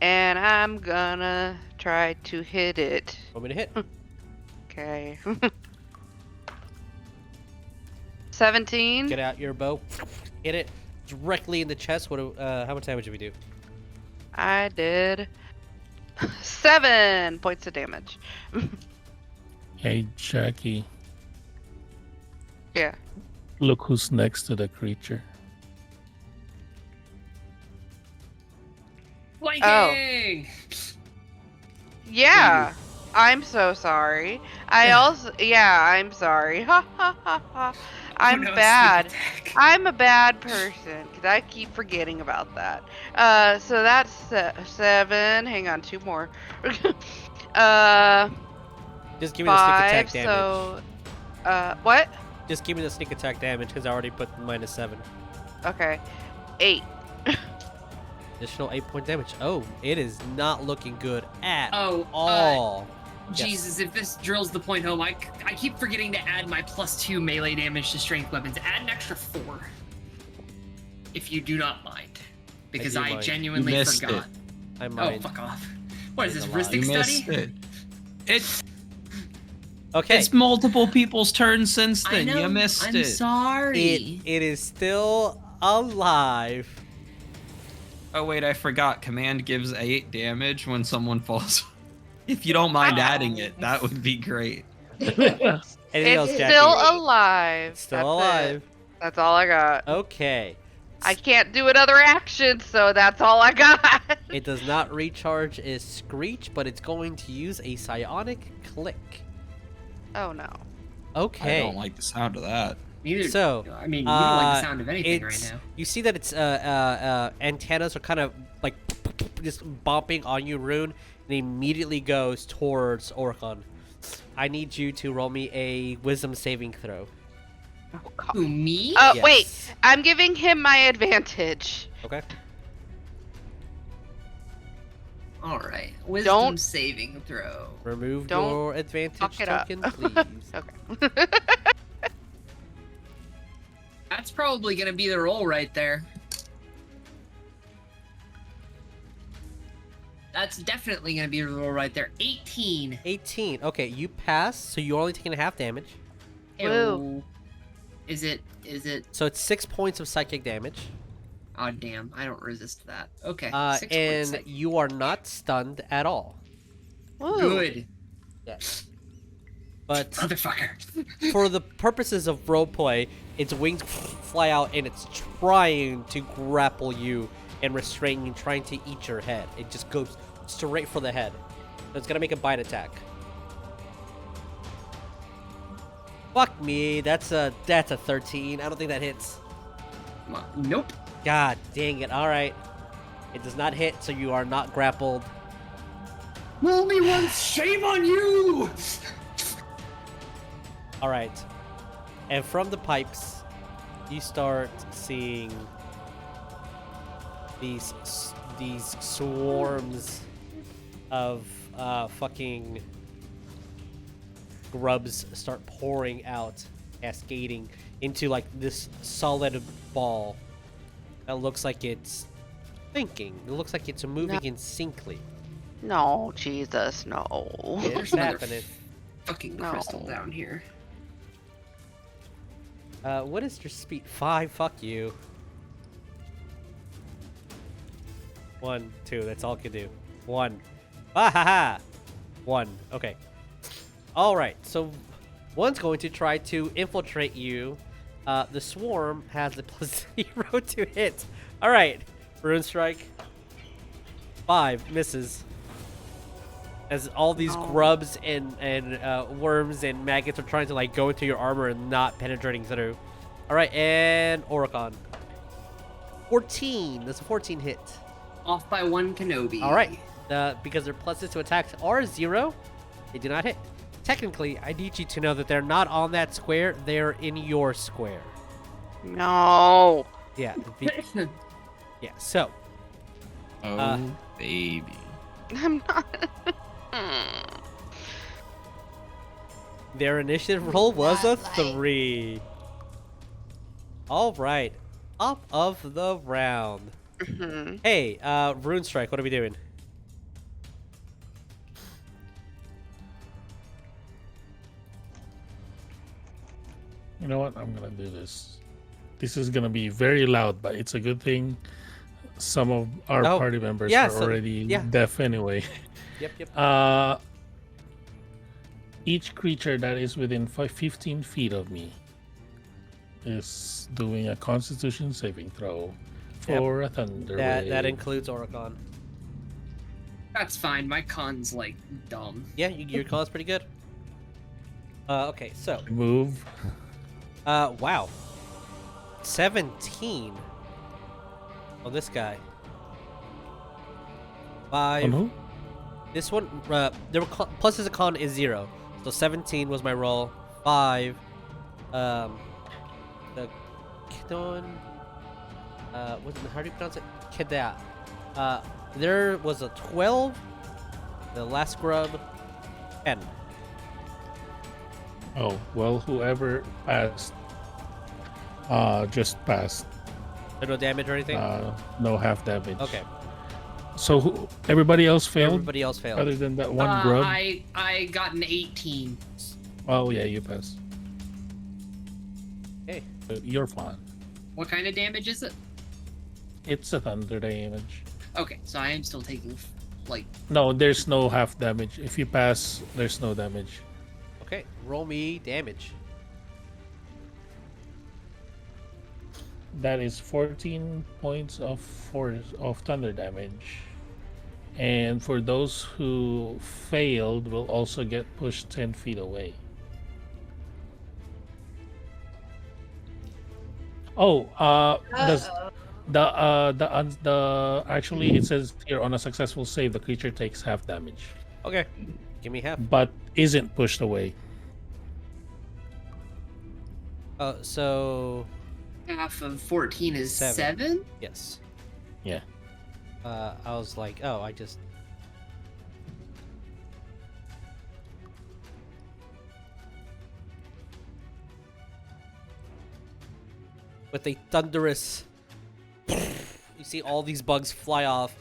and I'm gonna try to hit it. Want me to hit? Okay. 17. Get out your bow. Hit it directly in the chest. How much damage did we do? I did 7 points of damage. Hey, Jackie, Yeah. look who's next to the creature. Flanking! Yeah. I'm so sorry. I'm sorry. Ha ha ha ha. I'm Oh, no, bad. sneak attack. I'm a bad person because I keep forgetting about that. So that's 7. Hang on, 2 more. Just give me the sneak 5. attack damage. So, what? Just give me the sneak attack damage because I already put -7. Okay, 8. Additional 8-point damage. Oh, it is not looking good at Oh, all. Jesus, if this drills the point home, I keep forgetting to add my +2 melee damage to strength weapons. Add an extra 4. If you do not mind. Because do I mind. genuinely You missed forgot. I Oh, mind. fuck off. What is There's this, a lot. Ristic You Study? missed it. It's Okay. it's multiple people's turns since I then. know, You missed I'm it. sorry. It is still alive. Oh wait, I forgot. Command gives 8 damage when someone falls. If you don't mind adding it, that would be great. Anything else, It's Jackie? still alive. It's still That's alive. It. That's all I got. Okay. I can't do another action, so that's all I got. It does not recharge its screech, but it's going to use a psionic click. Oh no. Okay. I don't like the sound of that. Neither, So, I mean, you don't like the sound of anything right it's, now. you see that its antennas are kind of like just bumping on you, Rune, and it immediately goes towards Orekon. I need you to roll me a wisdom saving throw. Oh, God. Who, me? Wait. Yes. I'm giving him my advantage. Okay. All right. Wisdom Don't- saving throw. Remove Don't your advantage fuck it up. token, please. Okay. That's probably going to be the roll right there. That's definitely going to be the roll right there. 18. 18. Okay, you pass, so you're only taking a half damage. Woo. Ew. Is it? So it's 6 points of psychic damage. Oh, damn. I don't resist that. Okay. 6 And points. you are not stunned at all. Woo. Good. Yes. But Motherfucker. for the purposes of roleplay, its wings fly out and it's trying to grapple you and restrain you, trying to eat your head. It just goes straight for the head. So it's gonna make a bite attack. Fuck me, that's a 13. I don't think that hits. Nope. God dang it. Alright. It does not hit, so you are not grappled. Roll me once. Shame on you. Alright. And from the pipes, you start seeing these swarms of fucking grubs start pouring out, cascading into like this solid ball that looks like it's thinking. It looks like it's moving in syncly. No, Jesus, no. It's There's another happening. fucking No. crystal down here. What is your speed? 5. Fuck you. 1, 2. That's all it can do. 1. Ah ha ha. 1. Okay. All right. So one's going to try to infiltrate you. The swarm has a +0 to hit. All right. Rune strike. 5 misses. As all these No. grubs and worms and maggots are trying to like go into your armor and not penetrating through. All right, and Orekon. 14. That's a 14 hit. Off by 1 Kenobi. All right. Because their pluses to attacks are 0, they do not hit. Technically, I need you to know that they're not on that square. They're in your square. No. Yeah. Yeah. So. Oh, baby. I'm not. Hmm. Their initiative roll was a Not like- 3. All right. Top of the round. Mhm. Hey, Rune Strike, what are we doing? You know what? I'm gonna do this. This is gonna be very loud, but it's a good thing. Some of our Oh, party members yeah, are so- already yeah. deaf anyway. Yep. Each creature that is within 15 feet of me is doing a Constitution saving throw for a thunder That wave. includes Orekon. That's fine. My con's like dumb. Yeah, your call is pretty good. Okay, so Move. wow. 17 on this guy. 5. On who? This one, there were pluses. A con is 0, so 17 was my roll. 5. The Kidon. How do you pronounce it? Keda. There was a 12. The last grub. 10. Oh, well, whoever passed, just passed. No damage or anything? No half damage. Okay. So everybody else failed? Everybody else failed. Other than that one grub? I got an 18. Oh, yeah, you passed. Okay. You're fine. What kind of damage is it? It's a thunder damage. Okay, so I am still taking, like... No, there's no half damage. If you pass, there's no damage. Okay, roll me damage. That is 14 points of force of thunder damage. And for those who failed, will also get pushed 10 feet away. Oh, the actually it says here on a successful save, the creature takes half damage, Okay, give me half. but isn't pushed away. So Half of 14 is 7. 7? yes. Yeah. I was like, oh, I just. With a thunderous, you see all these bugs fly off.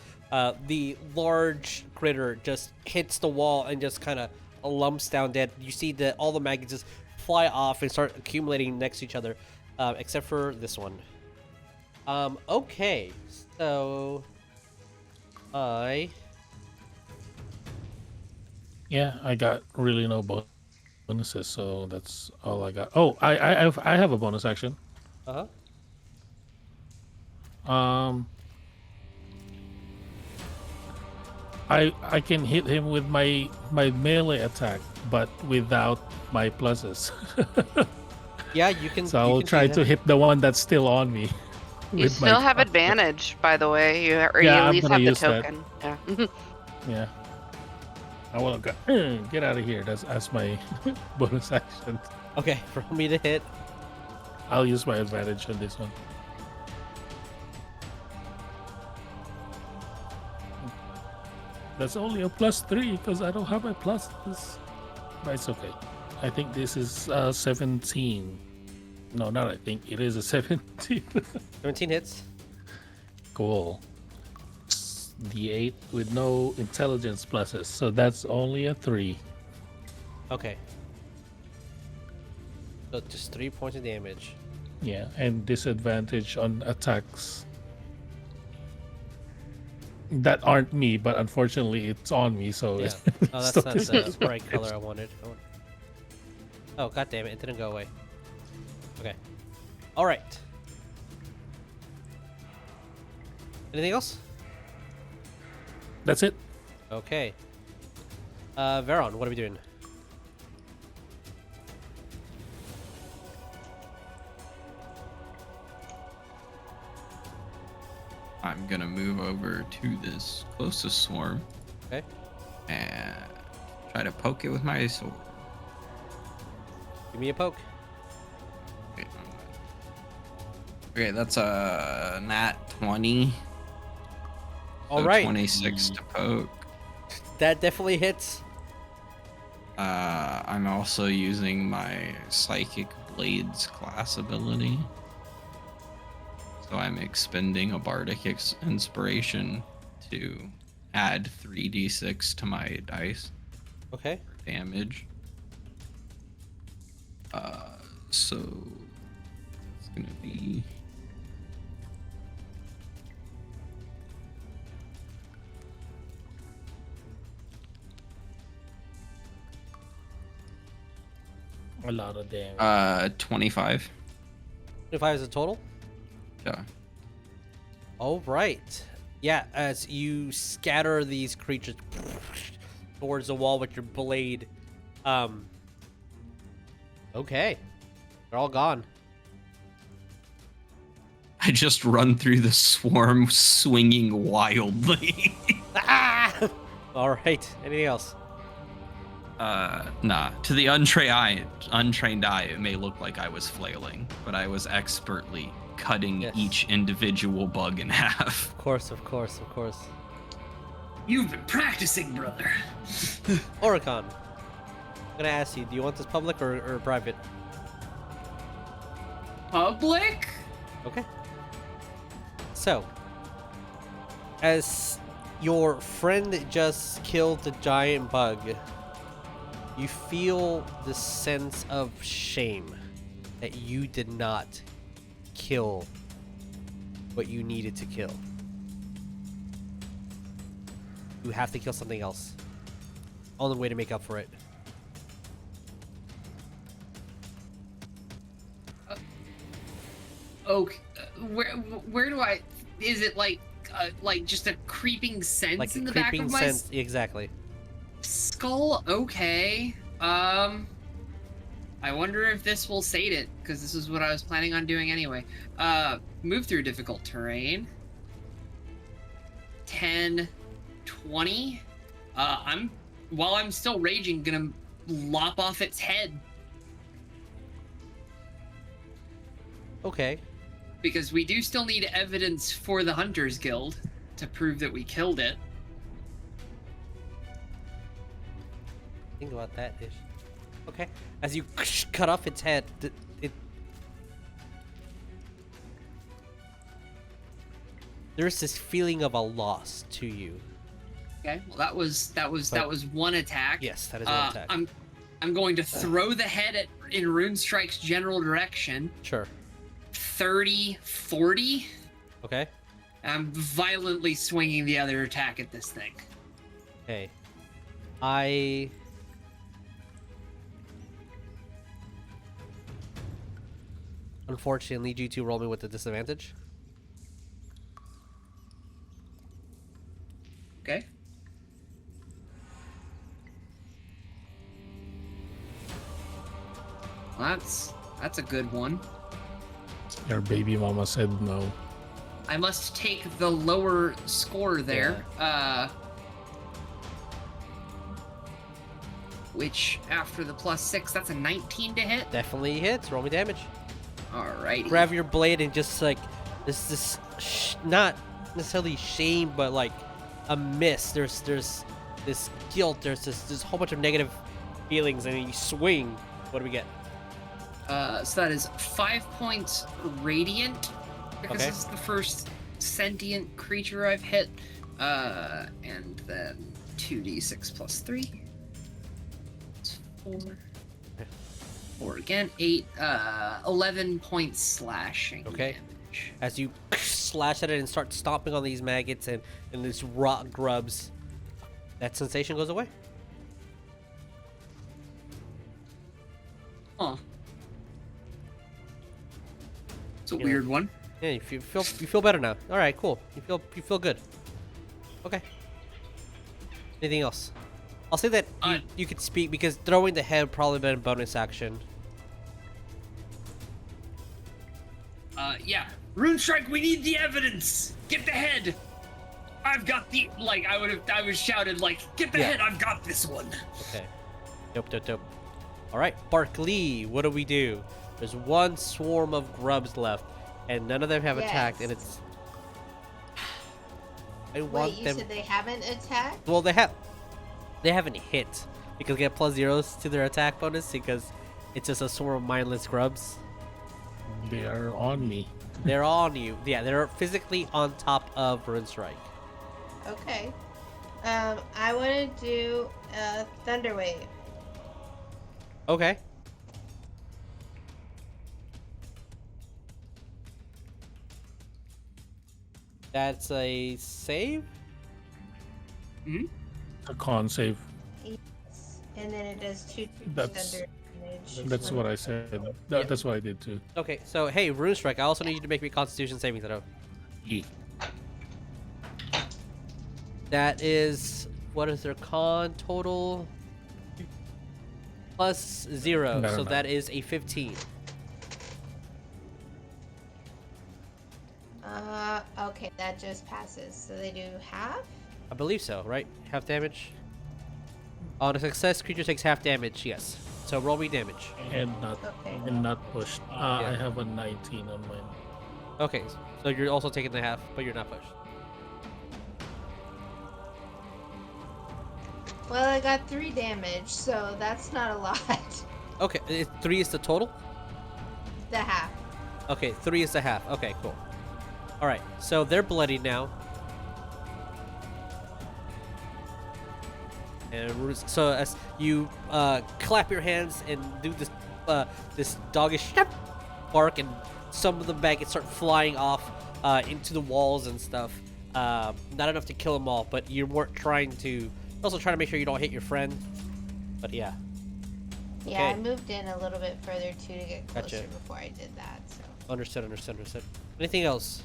The large critter just hits the wall and just kind of lumps down dead. You see that all the maggots just fly off and start accumulating next to each other, except for this one. Okay, so Yeah, I got really no bonuses, so that's all I got. Oh, I have a bonus action. uh-huh. I can hit him with my melee attack, but without my pluses. Yeah, you can. So I you will can try do to that. hit the one that's still on me. You with my still have plus. advantage, by the way. You or Yeah, you at I'm least gonna have the use that. token. Yeah. Yeah. I will go. Get out of here. That's my bonus action. Okay, for me to hit. I'll use my advantage on this one. That's only a +3 because I don't have my pluses. But it's okay. I think this is 17. No, not I think. It is a 17. 17 hits. Cool. D8 with no intelligence pluses. So that's only a 3. Okay. So just 3 points of damage. Yeah, and disadvantage on attacks that aren't me, but unfortunately it's on me, so Yeah. it's Oh, that's still not the disadvantage. right color I wanted. Oh, god damn it! It didn't go away. Okay. All right. Anything else? That's it. Okay. Vearon, what are we doing? I'm gonna move over to this closest swarm. Okay. And try to poke it with my sword. Give me a poke. Okay, that's a nat 20. All so right. 26 to poke. That definitely hits. I'm also using my Psychic Blades class ability. So I'm expending a Bardic Inspiration to add 3d6 to my dice Okay. for damage. So it's gonna be A lot of damage. 25. 25 is a total. Yeah. All right. Yeah, as you scatter these creatures towards the wall with your blade. Okay. They're all gone. I just run through the swarm swinging wildly. Ah! All right. Anything else? Nah. To the untrained eye, it may look like I was flailing, but I was expertly cutting Yes. each individual bug in half. Of course, of course, of course. You've been practicing, brother. Orekon. gonna ask you, do you want this public or private? Public? Okay. So, as your friend just killed the giant bug, you feel the sense of shame that you did not kill what you needed to kill. You have to kill something else. Only way to make up for it. Okay, where do I? Is it like just a creeping sense Like in a the back creeping of my sense, exactly. skull? Okay. I wonder if this will sate it, because this is what I was planning on doing anyway. Move through difficult terrain. 10, 20. While I'm still raging, gonna lop off its head. Okay. Because we do still need evidence for the Hunters Guild to prove that we killed it. Think about that ish. Okay. As you cut off its head, there's this feeling of a loss to you. Okay, well that was one attack. Yes, that is one attack. I'm going to throw the head in Rune Strike's general direction. Sure. 30, 40. Okay. I'm violently swinging the other attack at this thing. Okay. I unfortunately need you to roll me with the disadvantage. Okay. Well, that's a good one. Your baby mama said no. I must take the lower score there. Which, after the +6, that's a 19 to hit. Definitely hits. Roll me damage. Alrighty. Grab your blade and just like this not necessarily shame, but like a miss. There's this guilt. There's this whole bunch of negative feelings, and you swing. What do we get? So that is 5 points radiant, because Okay. this is the first sentient creature I've hit. And then 2d6 plus 3. It's 4. 4 again. 8. 11 points slashing Okay. damage. As you slash at it and start stomping on these maggots and these rot grubs, that sensation goes away. Huh. It's a Yeah. weird one. Yeah, you feel better now. All right, cool. You feel good. Okay. Anything else? I'll say that you could speak because throwing the head probably been a bonus action. Yeah. Rune Strike, we need the evidence! Get the head! I've got the, like, I was shouted, like, get the Yeah. head, I've got this one! Okay. Dope. All right, Barklee, what do we do? There's one swarm of grubs left, and none of them have attacked, and Yes. it's. I want Wait, you them. said they haven't attacked? Well, they haven't hit because they get +0s to their attack bonus because it's just a swarm of mindless grubs. They are on me. They're on you. Yeah, they're physically on top of Rune Strike. Okay. I want to do Thunder Wave. Okay. That's a save? Hmm? A con save. Yes. And then it does 2 That's- thunder damage. That's what I said. That's what I did too. Okay, so hey, Rune Strike, I also need you to make me Constitution saving throw. Yeah. That is, what is their con total? +0, No, so no. that is a 15. Okay, that just passes. So they do half? I believe so, right? Half damage? On a success, creature takes half damage, yes. So roll me damage. And Okay. not pushed. I have a 19 on mine. Okay, so you're also taking the half, but you're not pushed. Well, I got 3 damage, so that's not a lot. Okay, 3 is the total? The half. Okay, 3 is the half. Okay, cool. Alright, so they're bloody now. And so as you clap your hands and do this doggish bark, and some of the maggots start flying off into the walls and stuff. Not enough to kill them all, but you weren't trying to. Also trying to make sure you don't hit your friend. But yeah. Yeah, Okay. I moved in a little bit further too to get closer Gotcha. before I did that. So Understood. Anything else?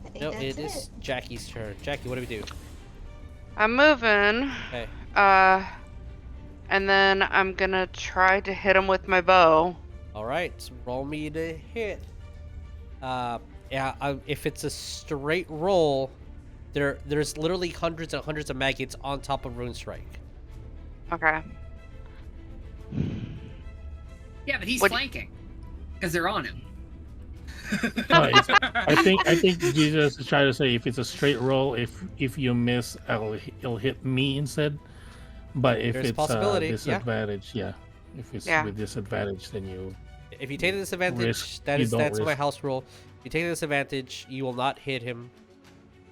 I think No, that's it is Jackie's turn. Jackie, what do we do? I'm moving. Okay. And then I'm gonna try to hit him with my bow. All right, so roll me to hit. If it's a straight roll, there's literally hundreds and hundreds of maggots on top of Rune Strike. Okay. Yeah, but he's What- flanking because they're on him. No, I think Jesus is trying to say if it's a straight roll, if you miss, it'll hit me instead. But if There's a it's possibility, yeah. disadvantage, If it's Yeah. with disadvantage, then you. If you take the disadvantage, Risk. that's You don't my risk. house rule. If you take the disadvantage, you will not hit him.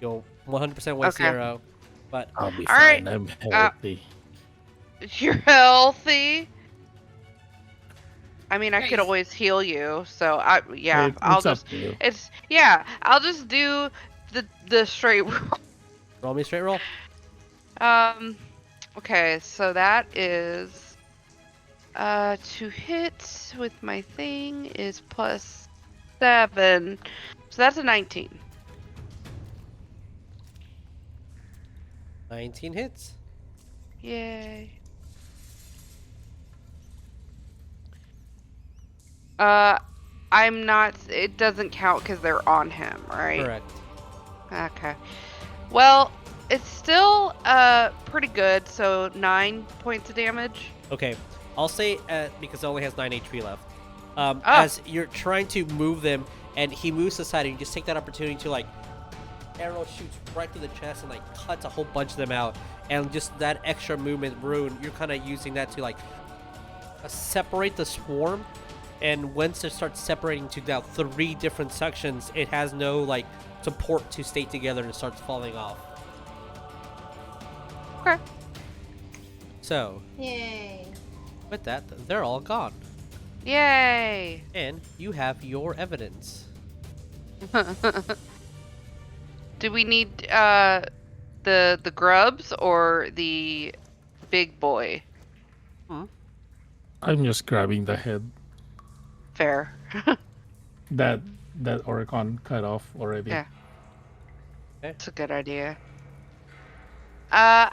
You'll 100% waste the Okay. arrow. But I'll be All fine. right. I'm healthy. You're healthy. I mean, I could Nice. always heal you. So It's I'll up just. to you. I'll just do the straight roll. roll me a straight roll. Okay, so that is to hit with my thing is +7. So that's a 19. 19 hits. Yay. I'm not, it doesn't count because they're on him, right? Correct. Okay. Well, it's still pretty good, so 9 points of damage. Okay, I'll say because it only has 9 HP left. Oh. As you're trying to move them, and he moves aside, and you just take that opportunity to like arrow shoots right to the chest and like cuts a whole bunch of them out, and just that extra movement, Rune, you're kind of using that to like separate the swarm. And once it starts separating to now 3 different sections, it has no like support to stay together and it starts falling off. Okay. So Yay. with that, they're all gone, Yay. and you have your evidence. Do we need the grubs or the big boy? I'm just grabbing the head Fair. that Orekon cut off already. Yeah. Okay. That's a good idea. I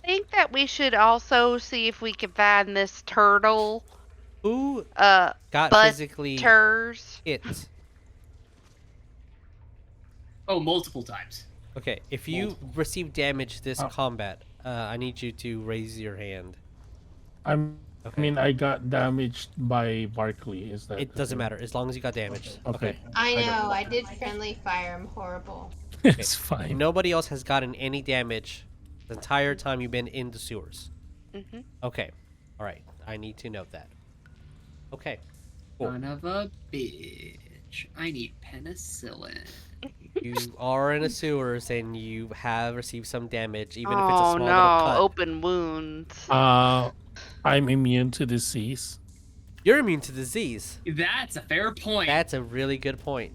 think that we should also see if we can find this turtle. Who Got got physically Butters. hit? Oh, multiple times. Okay, if you receive damage this Oh. combat, I need you to raise your hand. I mean, I got damaged by Barklee. Is that? It doesn't matter as long as you got damaged. Okay. I got know. I did friendly fire. I'm horrible. It's fine. Nobody else has gotten any damage the entire time you've been in the sewers. Mhm. Okay. All right. I need to note that. Okay. Cool. Son of a bitch. I need penicillin. You are in a sewers and you have received some damage, even if it's a Oh small no, little cut. open wounds. I'm immune to disease. You're immune to disease. That's a fair point. That's a really good point.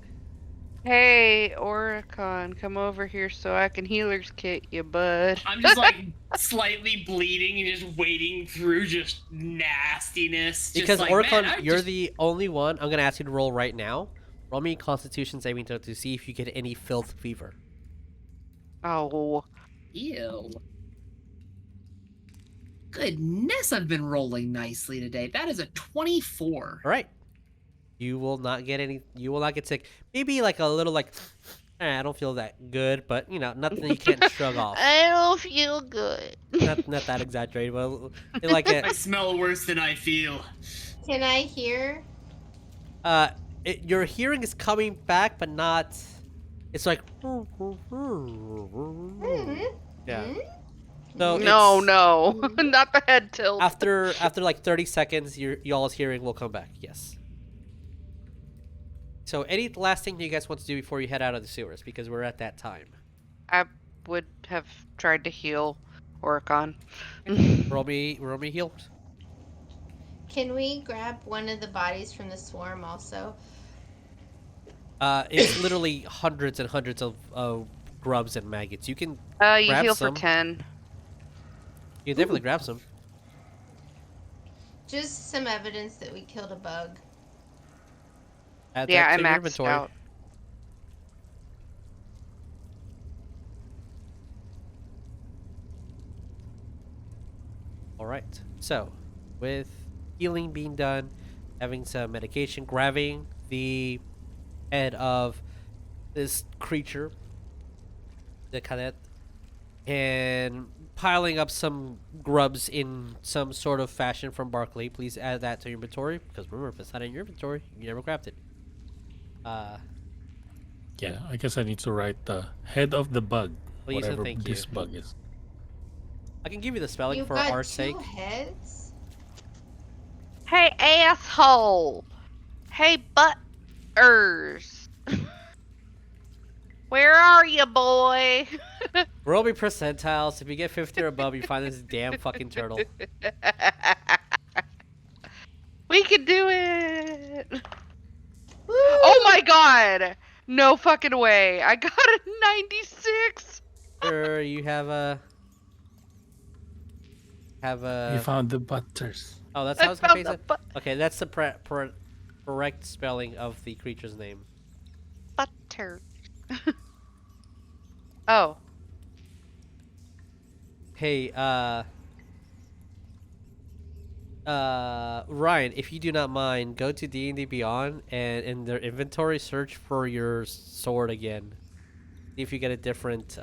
Hey, Orekon, come over here so I can healer's kit you, bud. I'm just like slightly bleeding and just wading through just nastiness. Just Because like, Orekon, man, I you're just- the only one. I'm gonna ask you to roll right now. Roll me a Constitution saving throw to see if you get any filth fever. Oh, Ew. Goodness, I've been rolling nicely today. That is a 24. All right. You will not get any. You will not get sick. Maybe like a little like. I don't feel that good, but you know, nothing you can't shrug off. I don't feel good. Not that exaggerated, but like I smell worse than I feel. Can I hear? your hearing is coming back, but not. It's like. Hmm? Yeah. Hmm? So No, it's- no, not the head tilt. After like 30 seconds, y'all's hearing will come back. Yes. So any last thing you guys want to do before you head out of the sewers? Because we're at that time. I would have tried to heal Orekon. Roll me heal. Can we grab one of the bodies from the swarm also? It's literally hundreds and hundreds of grubs and maggots. You can You grab heal some. for 10. You can definitely grab some. Just some evidence that we killed a bug. Add Yeah, that I to your maxed inventory. out. All right. So, with healing being done, having some medication, grabbing the head of this creature, the cadet, and piling up some grubs in some sort of fashion from Barklee. Please add that to your inventory, because remember, if it's not in your inventory, you never grabbed it. Yeah, I guess I need to write the head of the bug, Please and whatever thank this you. bug is. I can give you the spelling You've for got our 2 sake. heads? Hey, asshole! Hey, butters! Where are you, boy? Roll me percentiles. If you get 50 or above, you find this damn fucking turtle. We can do it! Woo! Oh my god! No fucking way! I got a 96! Sure, you have a... You found the butters. Oh, that's how it's gonna found face the it? Okay, that's the correct spelling of the creature's name. butter. Oh. Hey, Ryan, if you do not mind, go to D&D Beyond and in their inventory, search for your sword again. See if you get a different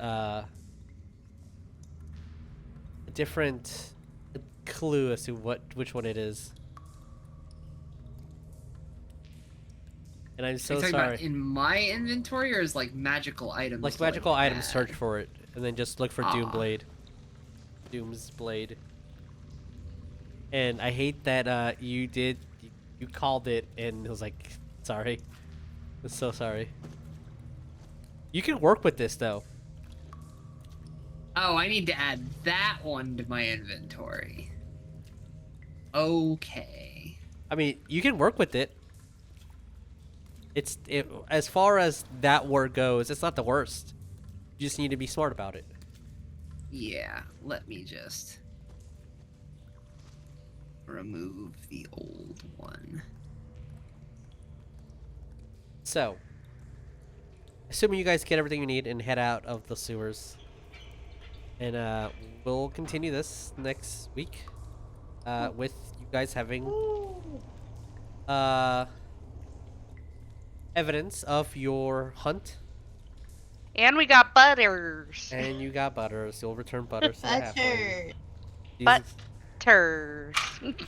clue as to which one it is. And I'm Are so you talking sorry. about in my inventory or is like magical items? Like to, magical items, add? search for it, and then just look for Aw. Doomblade. Doom's Blade. And I hate that you called it and it was like, sorry. I'm so sorry. You can work with this though. Oh, I need to add that one to my inventory. Okay. I mean, you can work with it. As far as that word goes, it's not the worst. You just need to be smart about it. Yeah, let me just remove the old one. So, assuming you guys get everything you need and head out of the sewers, and we'll continue this next week with you guys having evidence of your hunt, And we got butters. and you got butters. You'll return butters to the halfling. Butter. But- Jesus. Butters.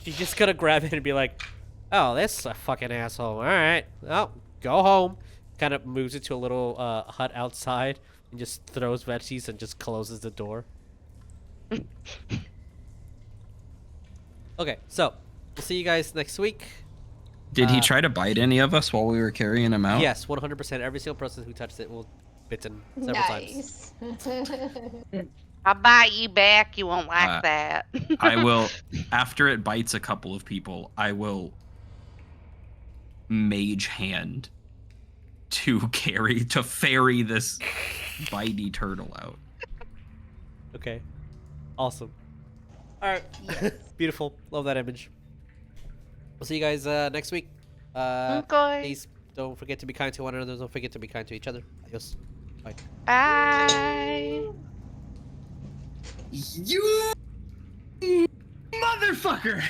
She's just gonna grab it and be like, "Oh, this a fucking asshole. All right, well, go home." Kind of moves it to a little hut outside and just throws veggies and just closes the door. Okay, so we'll see you guys next week. Did he try to bite any of us while we were carrying him out? Yes, 100%. Every single person who touched it will bitten several times. Nice. I'll bite you back. You won't like Uh, that. I will, after it bites a couple of people, I will mage hand to ferry this bitey turtle out. Okay, awesome. All right, Yes. beautiful. Love that image. We'll see you guys next week. Okay. Please don't forget to be kind to one another. Don't forget to be kind to each other. Adios. Bye. Bye. You motherfucker!